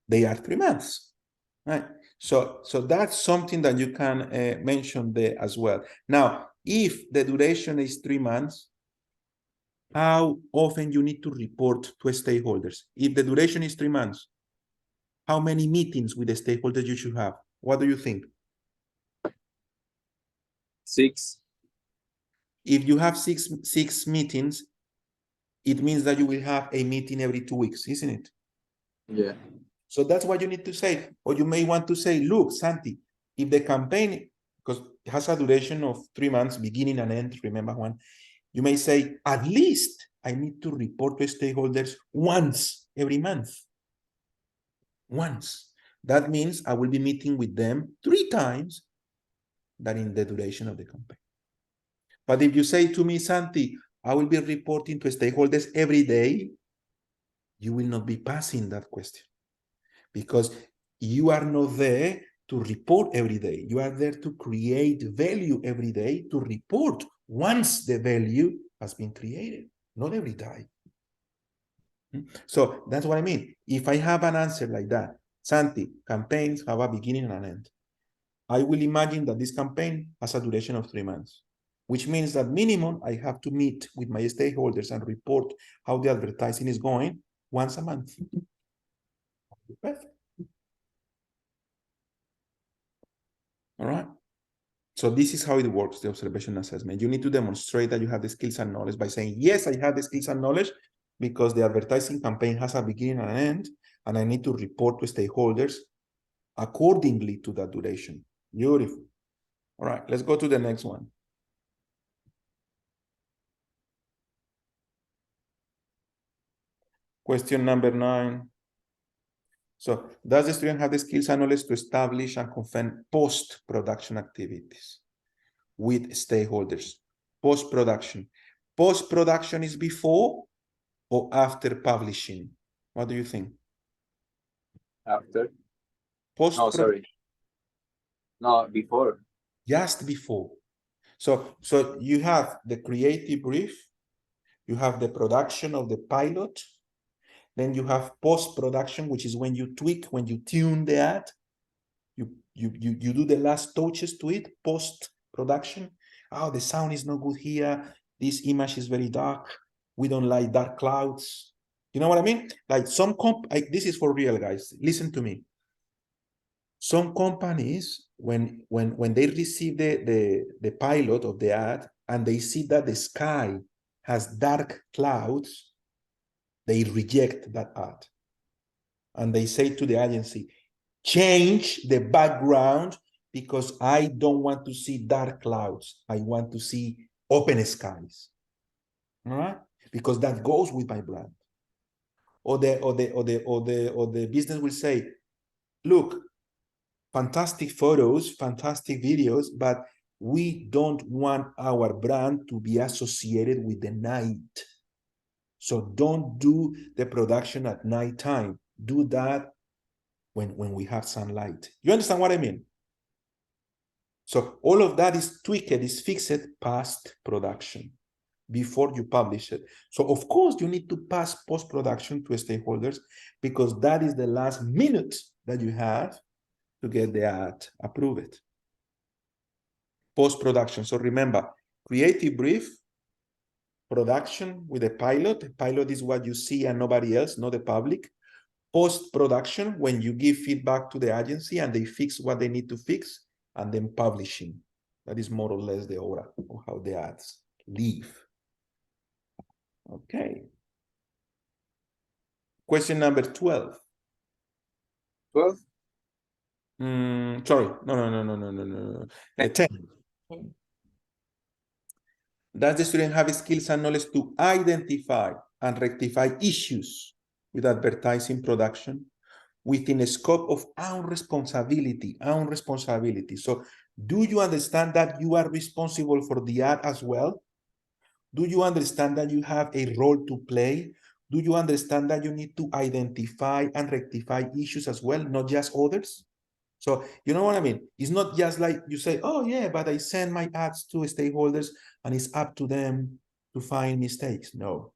they are 3 months, right? So that's something that you can mention there as well. Now, if the duration is 3 months, how often you need to report to stakeholders? If the duration is 3 months, how many meetings with the stakeholders you should have? What do you think?
6.
If you have six meetings, it means that you will have a meeting every 2 weeks, isn't it?
Yeah.
So that's what you need to say. Or you may want to say, look, Santi, if the campaign, because it has a duration of 3 months, beginning and end, remember one, you may say, at least I need to report to stakeholders once every month. Once. That means I will be meeting with them 3 times that in the duration of the campaign. But if you say to me, Santi, I will be reporting to stakeholders every day, you will not be passing that question, because you are not there to report every day. You are there to create value every day, to report once the value has been created, not every day. So that's what I mean. If I have an answer like that, Santi, campaigns have a beginning and an end. I will imagine that this campaign has a duration of 3 months, which means that minimum I have to meet with my stakeholders and report how the advertising is going once a month. Perfect. All right. So this is how it works, the observation assessment. You need to demonstrate that you have the skills and knowledge by saying, yes, I have the skills and knowledge because the advertising campaign has a beginning and an end, and I need to report to stakeholders accordingly to that duration. Beautiful. All right, let's go to the next one. Question number 9. So, does the student have the skills and knowledge to establish and confirm post-production activities with stakeholders? Post-production. Post-production is before or after publishing? What do you think?
After.
Post.
No, sorry. No, before.
Just before. So you have the creative brief, you have the production of the pilot, then you have post-production, which is when you tweak, when you tune the ad, you do the last touches to it, post-production. Oh, the sound is not good here. This image is very dark. We don't like dark clouds. You know what I mean? Like this is for real, guys. Listen to me. Some companies, when they receive the pilot of the ad and they see that the sky has dark clouds, they reject that ad. and they say to the agency, change the background because I don't want to see dark clouds. I want to see open skies. All right? Because that goes with my brand. Or the business will say, look, fantastic photos, fantastic videos, but we don't want our brand to be associated with the night. So don't do the production at nighttime. Do that when we have sunlight. You understand what I mean? So all of that is tweaked, is fixed past production before you publish it. So of course you need to pass post-production to stakeholders because that is the last minute that you have to get the ad approved. Post-production. So remember, creative brief, production with a pilot. A pilot is what you see and nobody else, not the public. Post-production, when you give feedback to the agency and they fix what they need to fix, and then publishing. That is more or less the aura of how the ads leave. Okay. Question number 12.
12?
Sorry, no. 10. Does the student have skills and knowledge to identify and rectify issues with advertising production within the scope of our responsibility? So do you understand that you are responsible for the ad as well? Do you understand that you have a role to play? Do you understand that you need to identify and rectify issues as well, not just others? So you know what I mean? It's not just like you say, oh yeah, but I send my ads to stakeholders and it's up to them to find mistakes. No.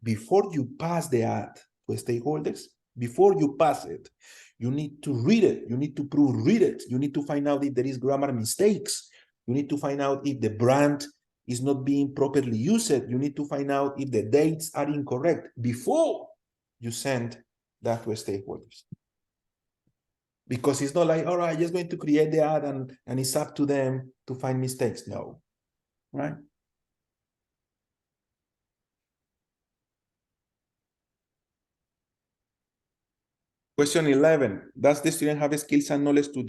Before you pass the ad to stakeholders, before you pass it, you need to read it. You need to proofread it. You need to find out if there is grammar mistakes. You need to find out if the brand is not being properly used. You need to find out if the dates are incorrect before you send that to stakeholders. Because it's not like, all right, just going to create the ad and it's up to them to find mistakes. No, right? Question 11, does the student have skills and knowledge to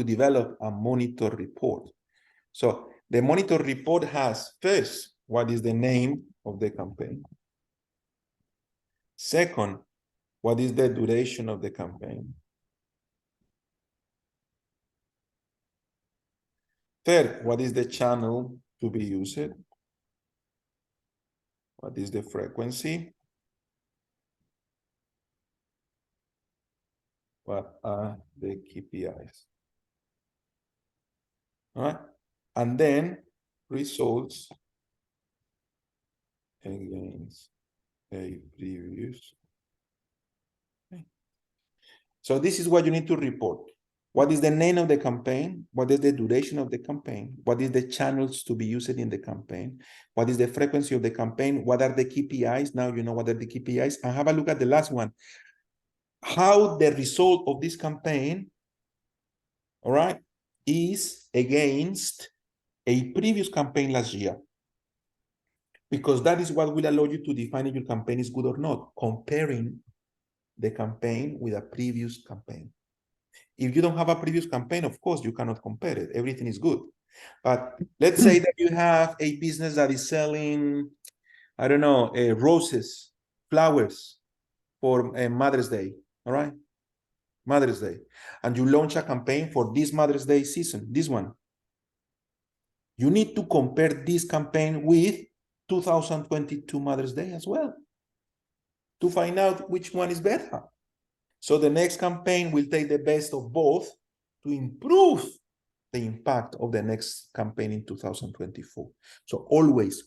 develop a monitor report? So the monitor report has first, what is the name of the campaign? Second, what is the duration of the campaign? Third, what is the channel to be used? What is the frequency? What are the KPIs? All right. And then results against a previous. Okay. So this is what you need to report. What is the name of the campaign? What is the duration of the campaign? What is the channels to be used in the campaign? What is the frequency of the campaign? What are the KPIs? Now you know what are the KPIs. And have a look at the last one. How the result of this campaign, all right, is against a previous campaign last year. Because that is what will allow you to define if your campaign is good or not, comparing the campaign with a previous campaign. If you don't have a previous campaign, of course, you cannot compare it. Everything is good. But let's say that you have a business that is selling, I don't know, roses, flowers for Mother's Day, all right? Mother's Day. And you launch a campaign for this Mother's Day season, this one. You need to compare this campaign with 2022 Mother's Day as well to find out which one is better. So the next campaign will take the best of both to improve the impact of the next campaign in 2024. So always,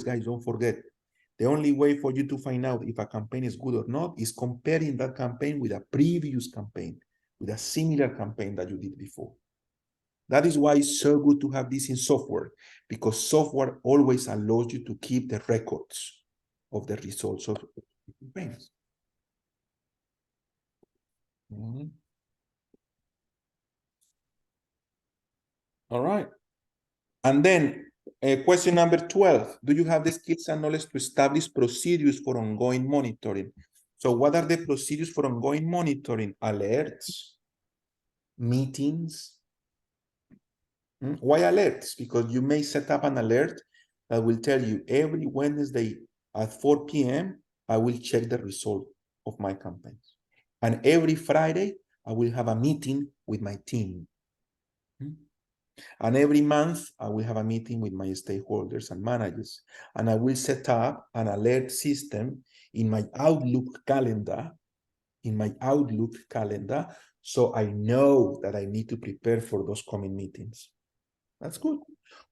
guys, don't forget, the only way for you to find out if a campaign is good or not is comparing that campaign with a previous campaign, with a similar campaign that you did before. That is why it's so good to have this in software, because software always allows you to keep the records of the results of campaigns. All right. And then question number 12. Do you have the skills and knowledge to establish procedures for ongoing monitoring? So what are the procedures for ongoing monitoring? Alerts, meetings. Why alerts? Because you may set up an alert that will tell you every Wednesday at 4 p.m. I will check the result of my campaigns. And every Friday, I will have a meeting with my team. And every month, I will have a meeting with my stakeholders and managers. And I will set up an alert system in my Outlook calendar, so I know that I need to prepare for those coming meetings. That's good.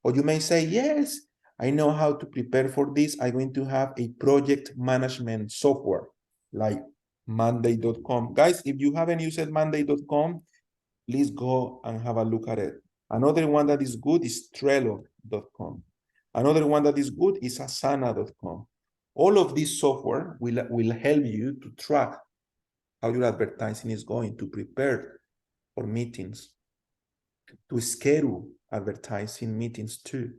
Or you may say, yes, I know how to prepare for this. I'm going to have a project management software like Monday.com. Guys, if you haven't used Monday.com, please go and have a look at it. Another one that is good is Trello.com. Another one that is good is Asana.com. All of this software will help you to track how your advertising is going, to prepare for meetings, to schedule advertising meetings too.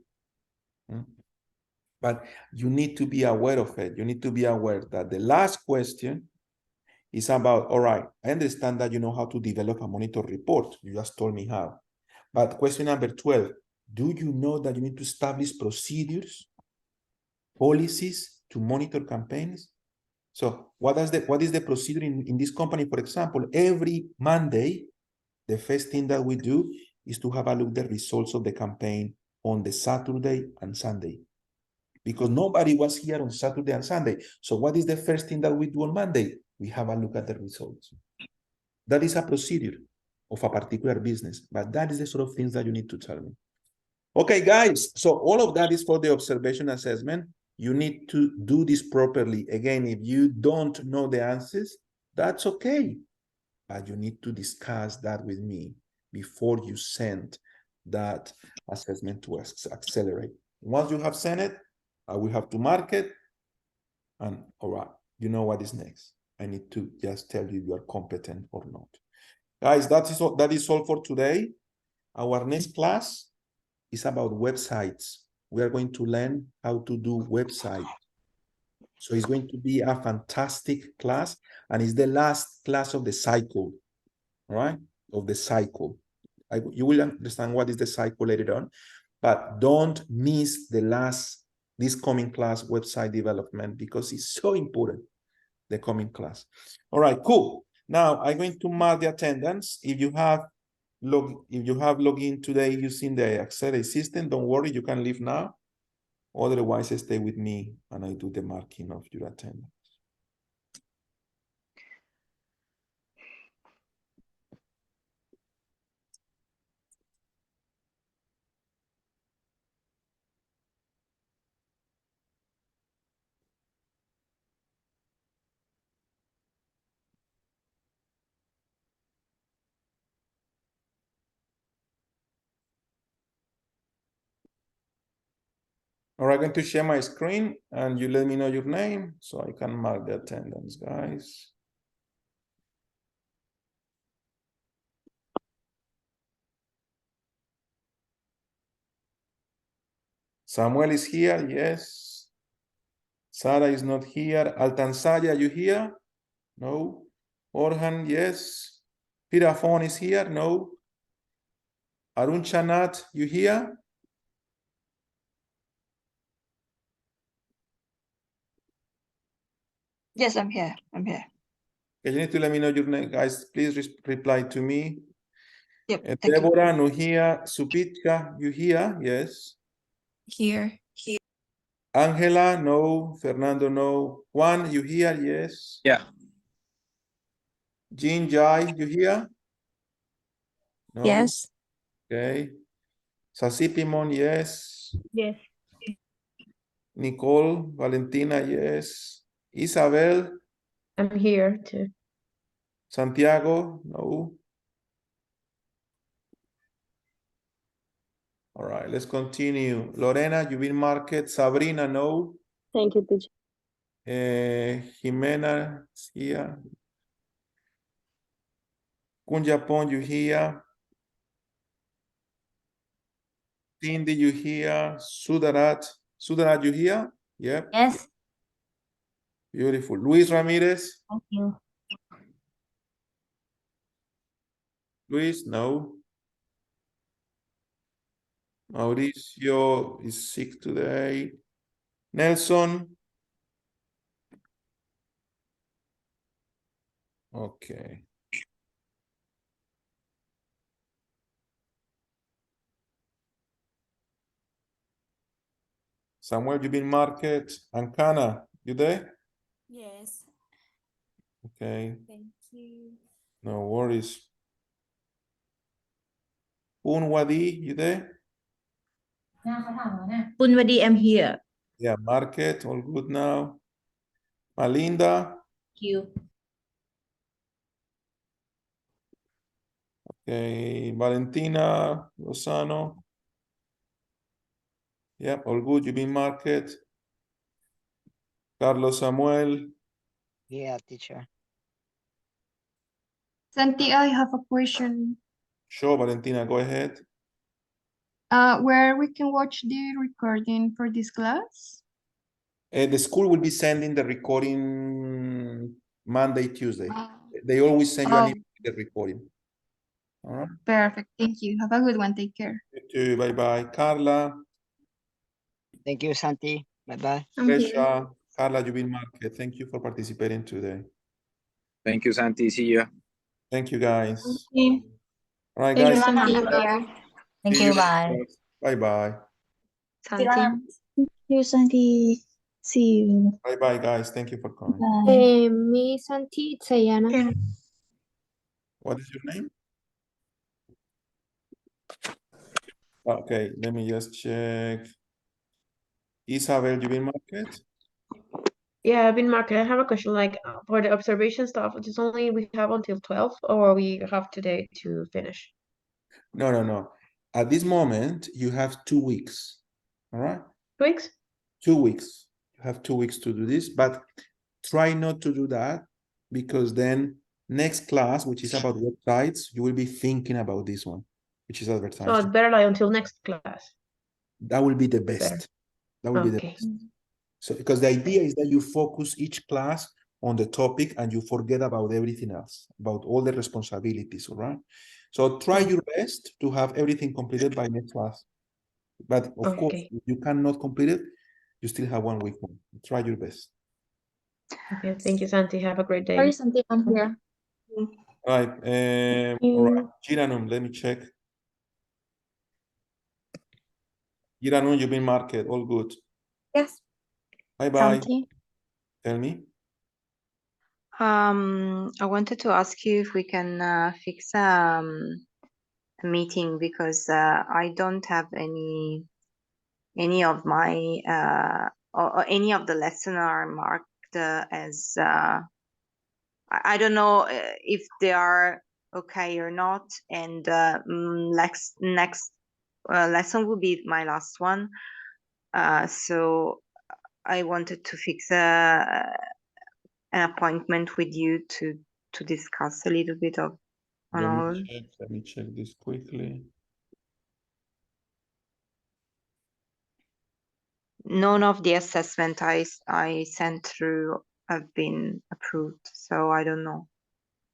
But you need to be aware of it. You need to be aware that the last question is about, all right, I understand that you know how to develop a monitor report. You just told me how. But question number 12, do you know that you need to establish procedures, policies to monitor campaigns? So what is the procedure in this company? For example, every Monday, the first thing that we do is to have a look at the results of the campaign on the Saturday and Sunday. Because nobody was here on Saturday and Sunday. So what is the first thing that we do on Monday? We have a look at the results. That is a procedure of a particular business, but that is the sort of things that you need to tell me. Okay, guys, so all of that is for the observation assessment. You need to do this properly. Again, if you don't know the answers, that's okay. But you need to discuss that with me before you send that assessment to Accelerate. Once you have sent it, I will have to mark it. And all right, you know what is next. I need to just tell you are competent or not. Guys, that is all for today. Our next class is about websites. We are going to learn how to do websites. So it's going to be a fantastic class, and it's the last class of the cycle, all right? Of the cycle. You will understand what is the cycle later on, but don't miss this coming class, website development, because it's so important, the coming class. All right, cool. Now I'm going to mark the attendance. If you have logged in today using the Accelerate system, don't worry, you can leave now. Otherwise, stay with me and I do the marking of your attendance. All right, I'm going to share my screen and you let me know your name so I can mark the attendance, guys. Samuel is here, yes. Sarah is not here. Altanzaya, you here? No. Orhan, yes. Pirafon is here? No. Arun Chanat, you here?
Yes, I'm here. I'm here.
Okay, you need to let me know your name, guys. Please reply to me.
Yep. Thank
Deborah, no here. Supitka, you here? Yes.
Here.
Angela, no. Fernando, no. Juan, you here? Yes.
Yeah.
Jean Jai, you here? No.
Yes.
Okay. Sasipimon, yes.
Yes.
Nicole, Valentina, yes. Isabel,
I'm here too.
Santiago, no. All right, let's continue. Lorena, you've been marked. Sabrina, no.
Thank you, teacher.
Jimena is here. Kunjapon, you here. Cindy, you here. Sudarat, you here? Yep.
Yes.
Beautiful. Luis Ramirez.
Thank you.
Luis, no. Mauricio is sick today. Nelson. Okay. Samuel, you been market. Ancana, you there?
Yes.
Okay,
Thank you.
no worries. Punwadi, you there?
Punwadi, I'm here.
Yeah, market, all good now. Malinda,
Thank you.
okay. Valentina, Lozano. Yeah, all good. You been market. Carlos Samuel.
Yeah, teacher.
Santi, I have a question.
Sure, Valentina, go ahead.
Where we can watch the recording for this class?
The school will be sending the recording Monday, Tuesday. They always send you an
Oh,
email with the recording. All right.
perfect. Thank you. Have a good one. Take care.
You too. Bye bye. Carla,
Thank you, Santi. Bye-bye.
I'm here.
Resha, Carla, you've been market. Thank you for participating today.
Thank you, Santi. See you.
Thank you, guys.
Okay.
All right,
Thank you,
guys.
Santi.
Bye.
Bye.
Thank
See
you.
you.
Bye.
Bye bye.
Santi.
You, Santi. See you.
Bye bye, guys. Thank you for coming.
Bye.
Me, Santi, Sayana.
What is your name? Okay, let me just check. Isabel, you been market?
Yeah, I've been market. I have a question like for the observation stuff, it's only we have until 12 or we have today to finish?
No, no, no. At this moment, you have 2 weeks. All right?
2 weeks?
2 weeks. You have 2 weeks to do this, but try not to do that because then next class, which is about websites, you will be thinking about this one, which is
So
advertising.
it's better like until next class.
That will be the best.
Better.
That will be the
Okay.
best. So, because the idea is that you focus each class on the topic and you forget about everything else, about all the responsibilities, all right? So try your best to have everything completed by next class. But of course,
Okay.
if you cannot complete it, you still have 1 week more. Try your best.
Okay, thank you, Santi. Have a great day.
Sorry, Santi, I'm here.
All right. All right. Giranum, let me check. Giranum, you've been marked. All good.
Yes.
Bye-bye.
Santi.
Tell me.
I wanted to ask you if we can fix a meeting because I don't have any of my or any of the lesson are marked as I don't know if they are okay or not, and next lesson will be my last one, so I wanted to fix an appointment with you to discuss a little bit of on all.
Let me check this quickly.
None of the assessment I sent through have been approved, so I don't know.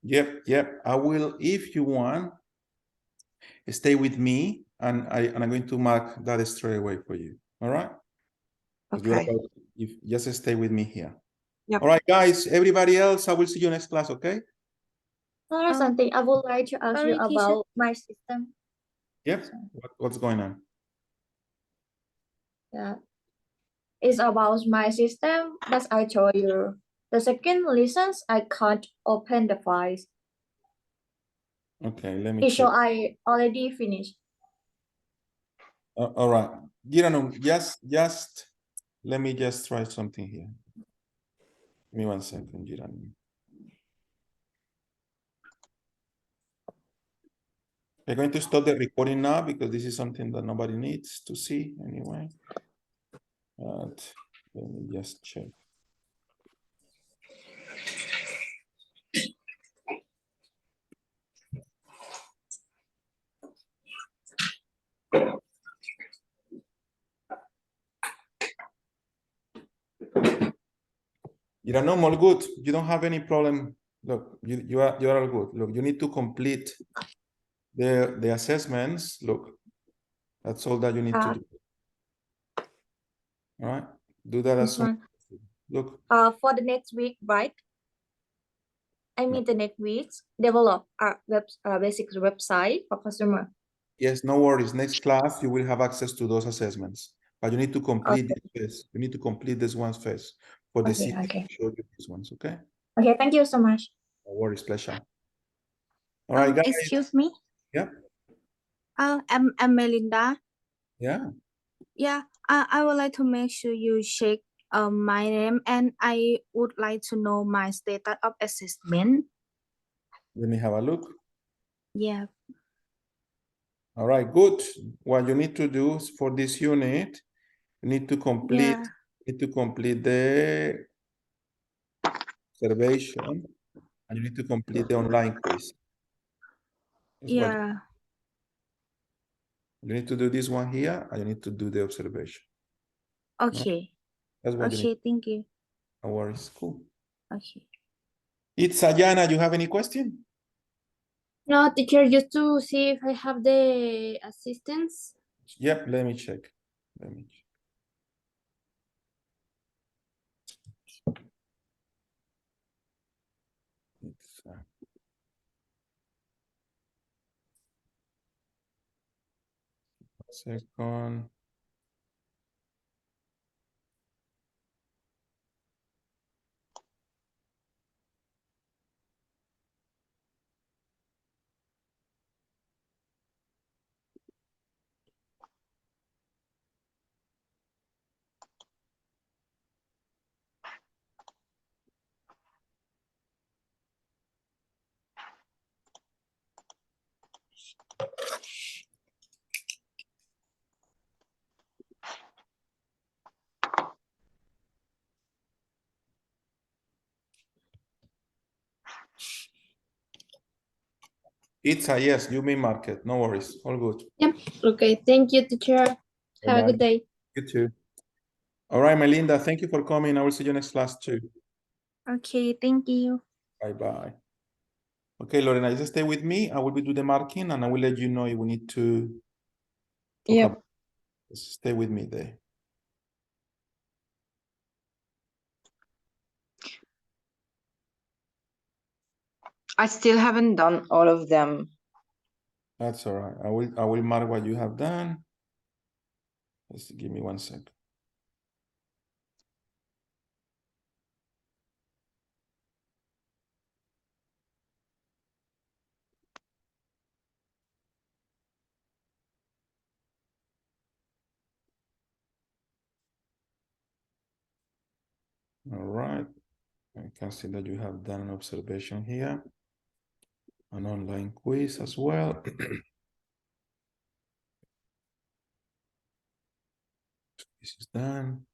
Yep. I will, if you want, stay with me, and I'm going to mark that straight away for you. All right?
Okay.
If just stay with me here.
Yep.
All right, guys. Everybody else, I will see you next class. Okay?
Sorry, Santi, I would like to ask you
Sorry, teacher.
about my system.
Yep. What's going on?
Yeah. It's about my system that I told you. The second lessons, I can't open the files.
Okay, let me
It
check.
show I already finished.
All right. Giranum, just let me just try something here. Give me 1 second, Giranum. We're going to stop the recording now because this is something that nobody needs to see anyway. But let me just check. all good. You don't have any problem. Look, you are all good. Look, you need to complete the assessments. Look, that's all that you need to do. All right, do that as soon. Look,
For the next week, right? I mean the next week, develop a basic website for customer.
yes, no worries. Next class, you will have access to those assessments, but you need to complete this first. You need to complete this ones first for the
Okay,
system
okay.
to show you these ones. Okay.
Okay, thank you so much.
No worries, pleasure. All right, guys.
Excuse me.
Yeah.
I'm Melinda.
Yeah.
Yeah, I would like to make sure you check my name, and I would like to know my status of assessment.
Let me have a look.
Yeah.
All right, good. What you need to do for this unit, you need to complete, the observation, and you need to complete the online quiz. That's what
Yeah.
you need to do. This one here, and you need to do the observation.
Okay.
That's what you need.
Okay, thank you.
No worries. Cool.
Okay.
It's Ayana. You have any question?
No, teacher, just to see if I have the assistance.
Yep. Let me check. Let me check. It's, second. It's a yes. You may mark it. No worries. All good.
Yep. Okay. Thank you, teacher. Have a
Bye-bye.
good day.
You too. All right, Melinda. Thank you for coming. I will see you next class too.
Okay, thank you.
Bye-bye. Okay, Lorena, just stay with me. I will do the marking and I will let you know if we need to talk
Yep.
about. Just stay with me there.
I still haven't done all of them.
That's all right. I will mark what you have done. Just give me 1 second. All right. I can see that you have done an observation here. An online quiz as well. This is done.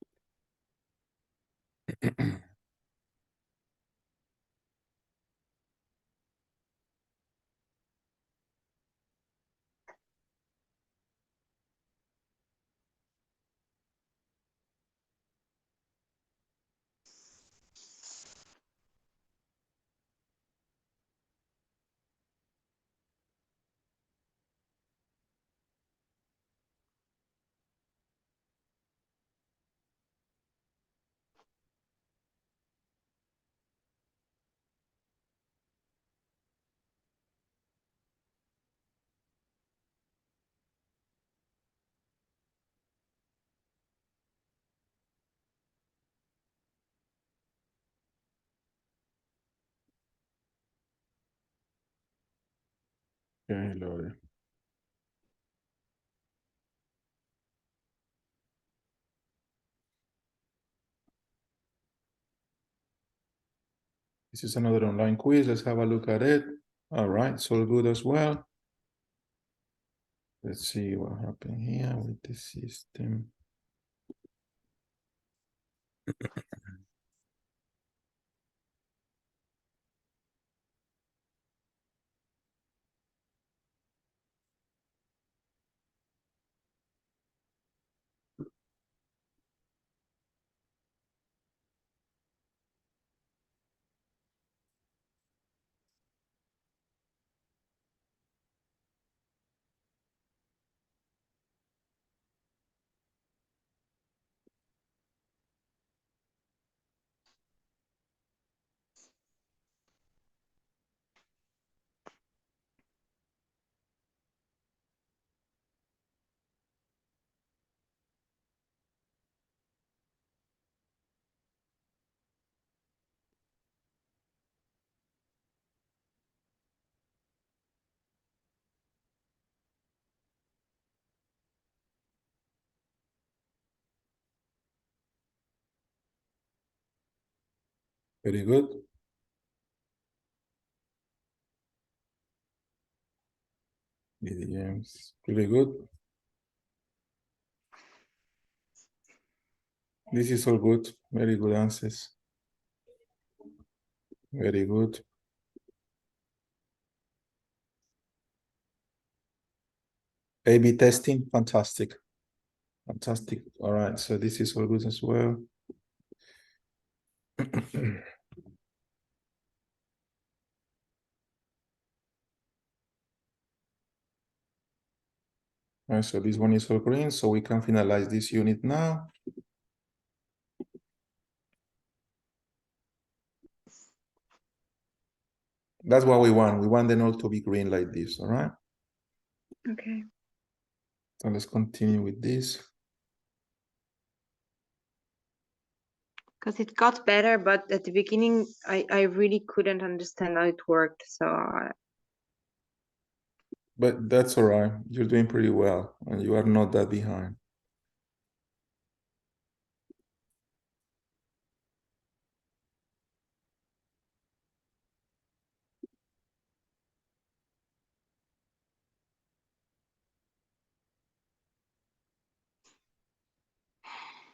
Okay, Lori. This is another online quiz. Let's have a look at it. All right, it's all good as well. Let's see what happened here with the system. Very good. BDMs, really good. This is all good. Very good answers. Very good. A/B testing, fantastic. Fantastic. All right, so this is all good as well. All right, so this one is all green, so we can finalize this unit now. That's what we want. We want them all to be green like this, all right?
Okay.
So let's continue with this.
Because it got better, but at the beginning, I really couldn't understand how it worked. So
But that's all right. You're doing pretty well, and you are not that behind.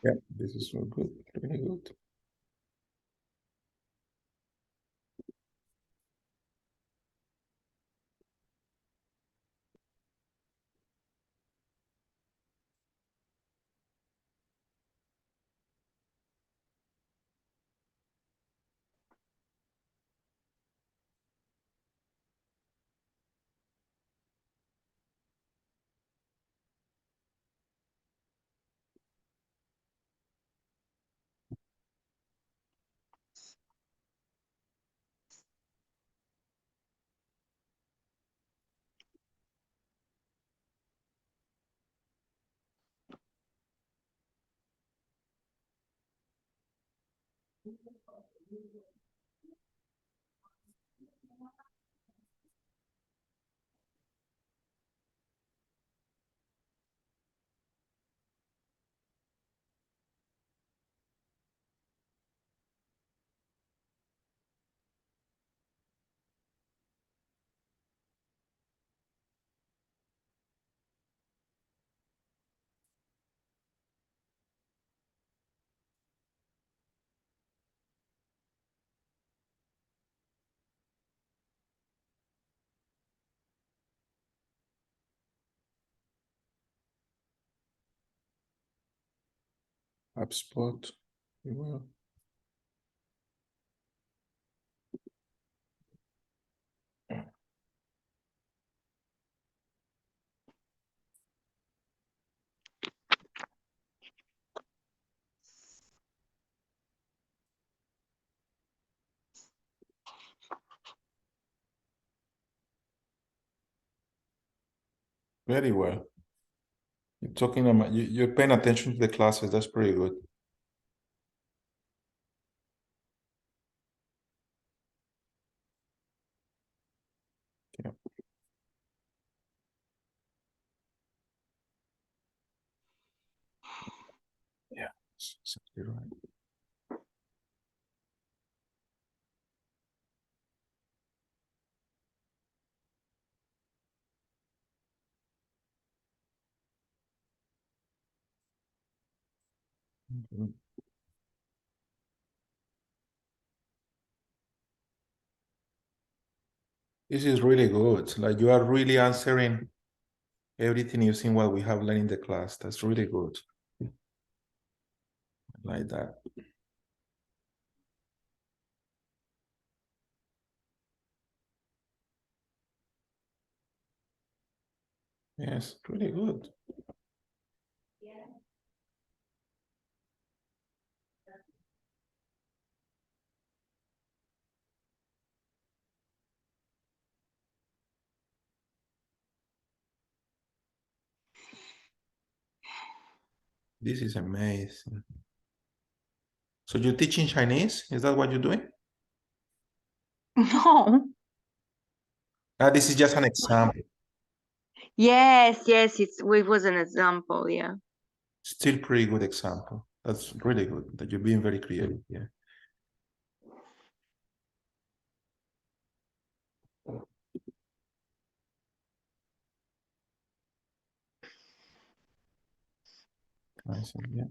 Yeah, this is so good, really good. HubSpot. Well. Very well. You're talking about you're paying attention to the classes. That's pretty good. Yeah. Yeah, that's exactly right. Mhm. This is really good. Like you are really answering everything using what we have learned in the class. That's really good. I like that. Yes, really good. This is amazing. So you're teaching Chinese? Is that what you're doing?
no.
This is just an example.
Yes, it was an example. Yeah.
Still pretty good example. That's really good that you're being very creative. Yeah. I see, yeah.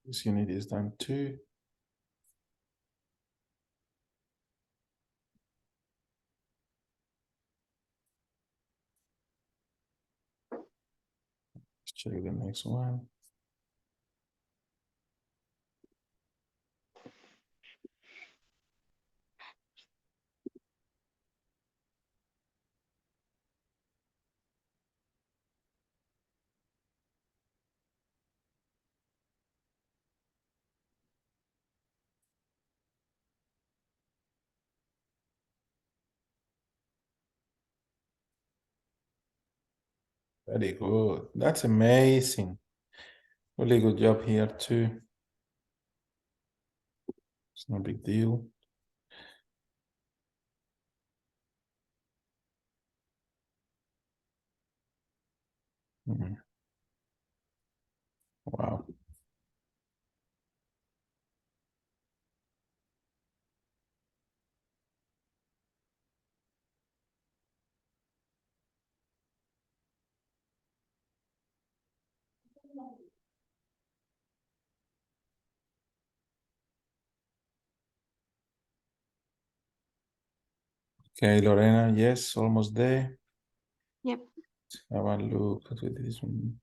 This unit is done too. Let's check the next one. Very good. That's amazing. Really good job here too. It's no big deal. Mhm. Wow. Okay, Lorena, yes, almost there.
Yep.
Have a look at this one.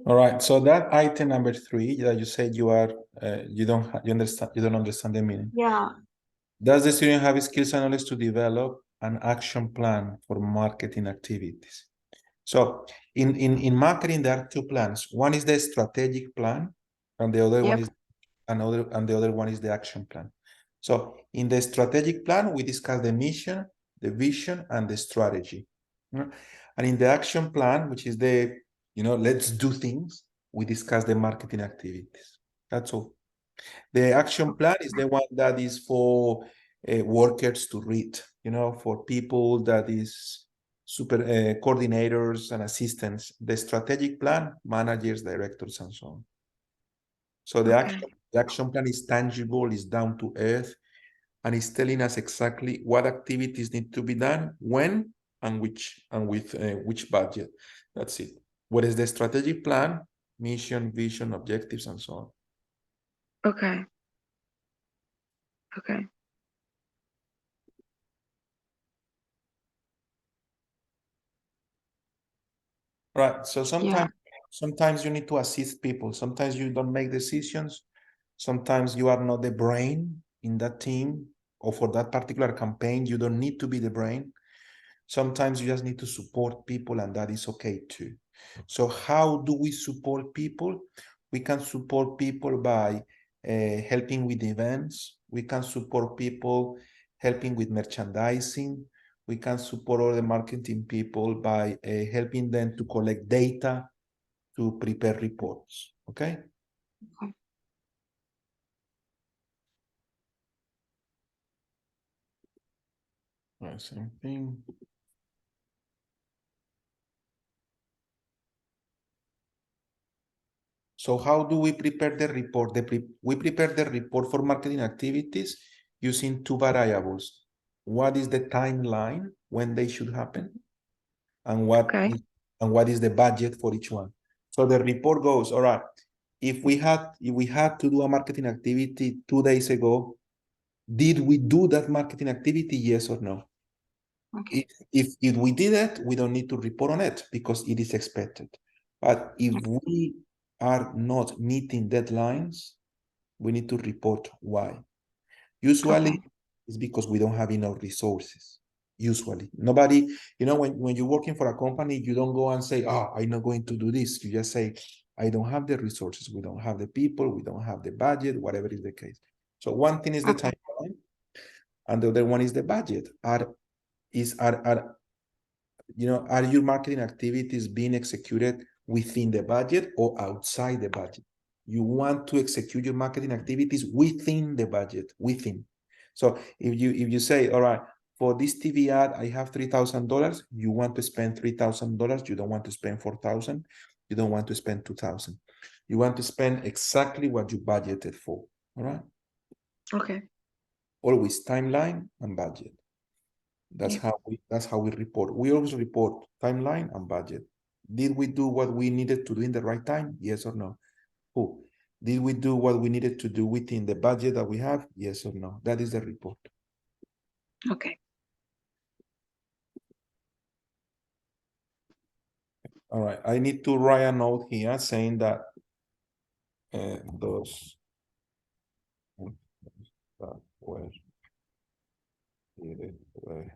All right, so that item number 3 that you said you are, you don't understand the meaning.
Yeah.
Does the student have skills and knowledge to develop an action plan for marketing activities? So in marketing, there are 2 plans. One is the strategic plan, and the other one is the other one is the action plan. So in the strategic plan, we discuss the mission, the vision, and the strategy. And in the action plan, which is the, let's do things, we discuss the marketing activities. That's all. The action plan is the one that is for workers to read, for people that is super coordinators and assistants. The strategic plan, managers, directors, and so on. So the action plan is tangible, is down to earth, and is telling us exactly what activities need to be done, when, and with which budget. That's it. What is the strategic plan? Mission, vision, objectives, and so on.
Okay. Okay.
Right. So sometimes you need to assist people. Sometimes you don't make decisions. Sometimes you are not the brain in that team, or for that particular campaign, you don't need to be the brain. Sometimes you just need to support people, and that is okay too. So how do we support people? We can support people by helping with events. We can support people helping with merchandising. We can support all the marketing people by helping them to collect data, to prepare reports. Okay? Same thing. So how do we prepare the report? We prepare the report for marketing activities using 2 variables. What is the timeline when they should happen? And what is the budget for each one? So the report goes, all right, if we had to do a marketing activity 2 days ago, did we do that marketing activity, yes or no?
Okay.
If we did it, we don't need to report on it because it is expected. But if we are not meeting deadlines, we need to report why. Usually, it's because we don't have enough resources. Usually, nobody, when you're working for a company, you don't go and say, oh, I'm not going to do this. You just say, I don't have the resources. We don't have the people. We don't have the budget, whatever is the case. So one thing is the timeline, and the other one is the budget. Are your marketing activities being executed within the budget or outside the budget? You want to execute your marketing activities within the budget, within. So if you say, all right, for this TV ad, I have $3,000, you want to spend $3,000, you don't want to spend 4,000, you don't want to spend 2,000. You want to spend exactly what you budgeted for, all right?
Okay.
Always timeline and budget. That's how we report. We always report timeline and budget. Did we do what we needed to do in the right time? Yes or no? Who? Did we do what we needed to do within the budget that we have? Yes or no? That is the report.
Okay.
All right. I need to write a note here saying that those that were needed were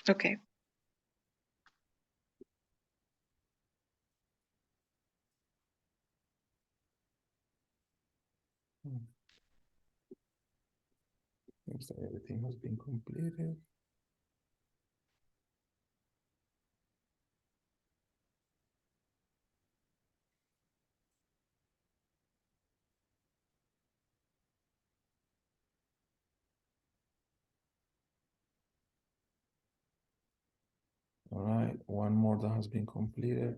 Okay.
seems that everything has been completed. All right, one more that has been completed.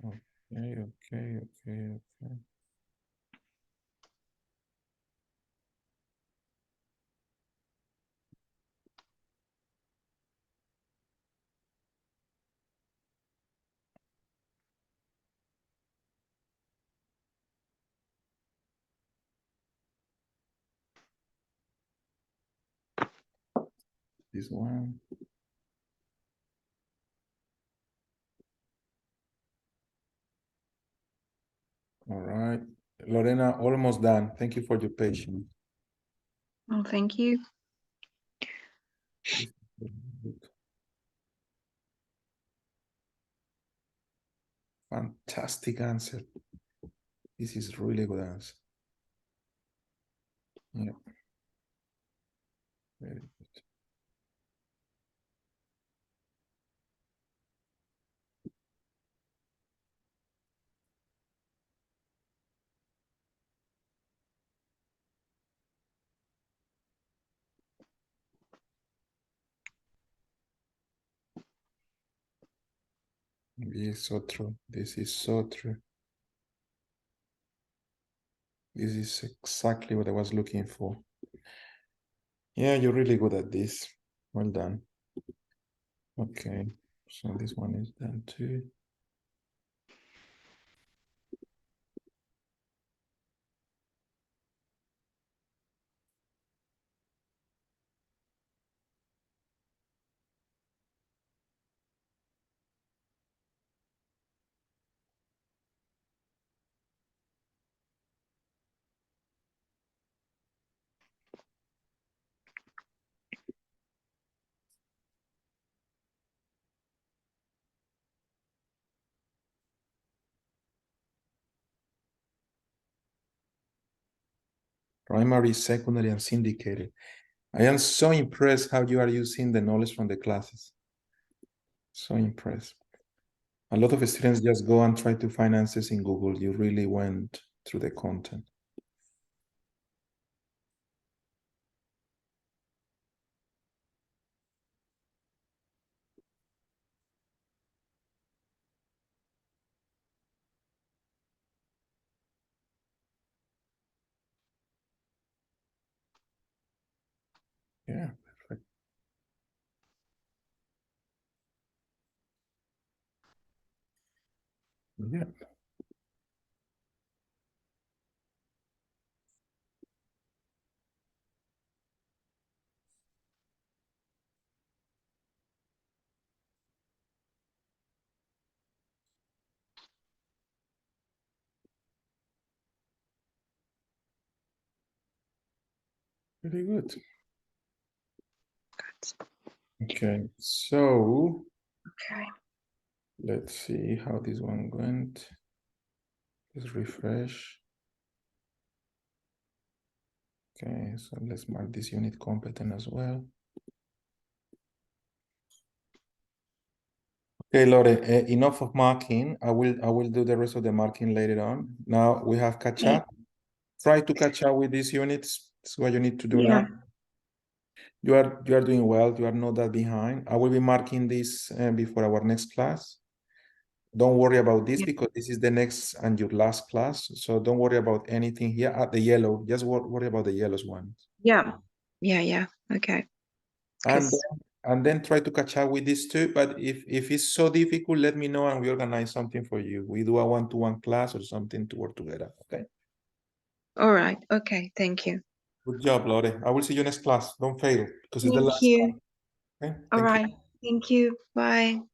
Okay. This one. All right. Lorena, almost done. Thank you for your patience.
Oh, thank you.
Fantastic answer. This is really good answer. Yeah. Very good. Yes, so true. This is so true. This is exactly what I was looking for. Yeah, you're really good at this. Well done. Okay, so this one is done too. Primary, secondary, and syndicated. I am so impressed how you are using the knowledge from the classes. So impressed. A lot of students just go and try to find answers in Google. You really went through the content. Yeah, perfect. Yeah. Very good. Okay, so let's see how this one went. Let's refresh. Okay, so let's mark this unit competent as well. Okay, Lore, enough of marking. I will do the rest of the marking later on. Now we have catch up. Try to catch up with these units. That's what you need to do
Yeah.
now. You are doing well. You are not that behind. I will be marking this before our next class. Don't worry about this because this is the next and your last class. So don't worry about anything here at the yellow. Just worry about the yellow ones.
Yeah. Yeah. Okay.
And then try to catch up with these two. But if it's so difficult, let me know and we organize something for you. We do a one-to-one class or something to work together. Okay.
All right. Okay. Thank you.
Good job, Lore. I will see you next class. Don't fail because it's the
Thank
last
you.
one. Okay.
All
Thank you.
right. Thank you. Bye.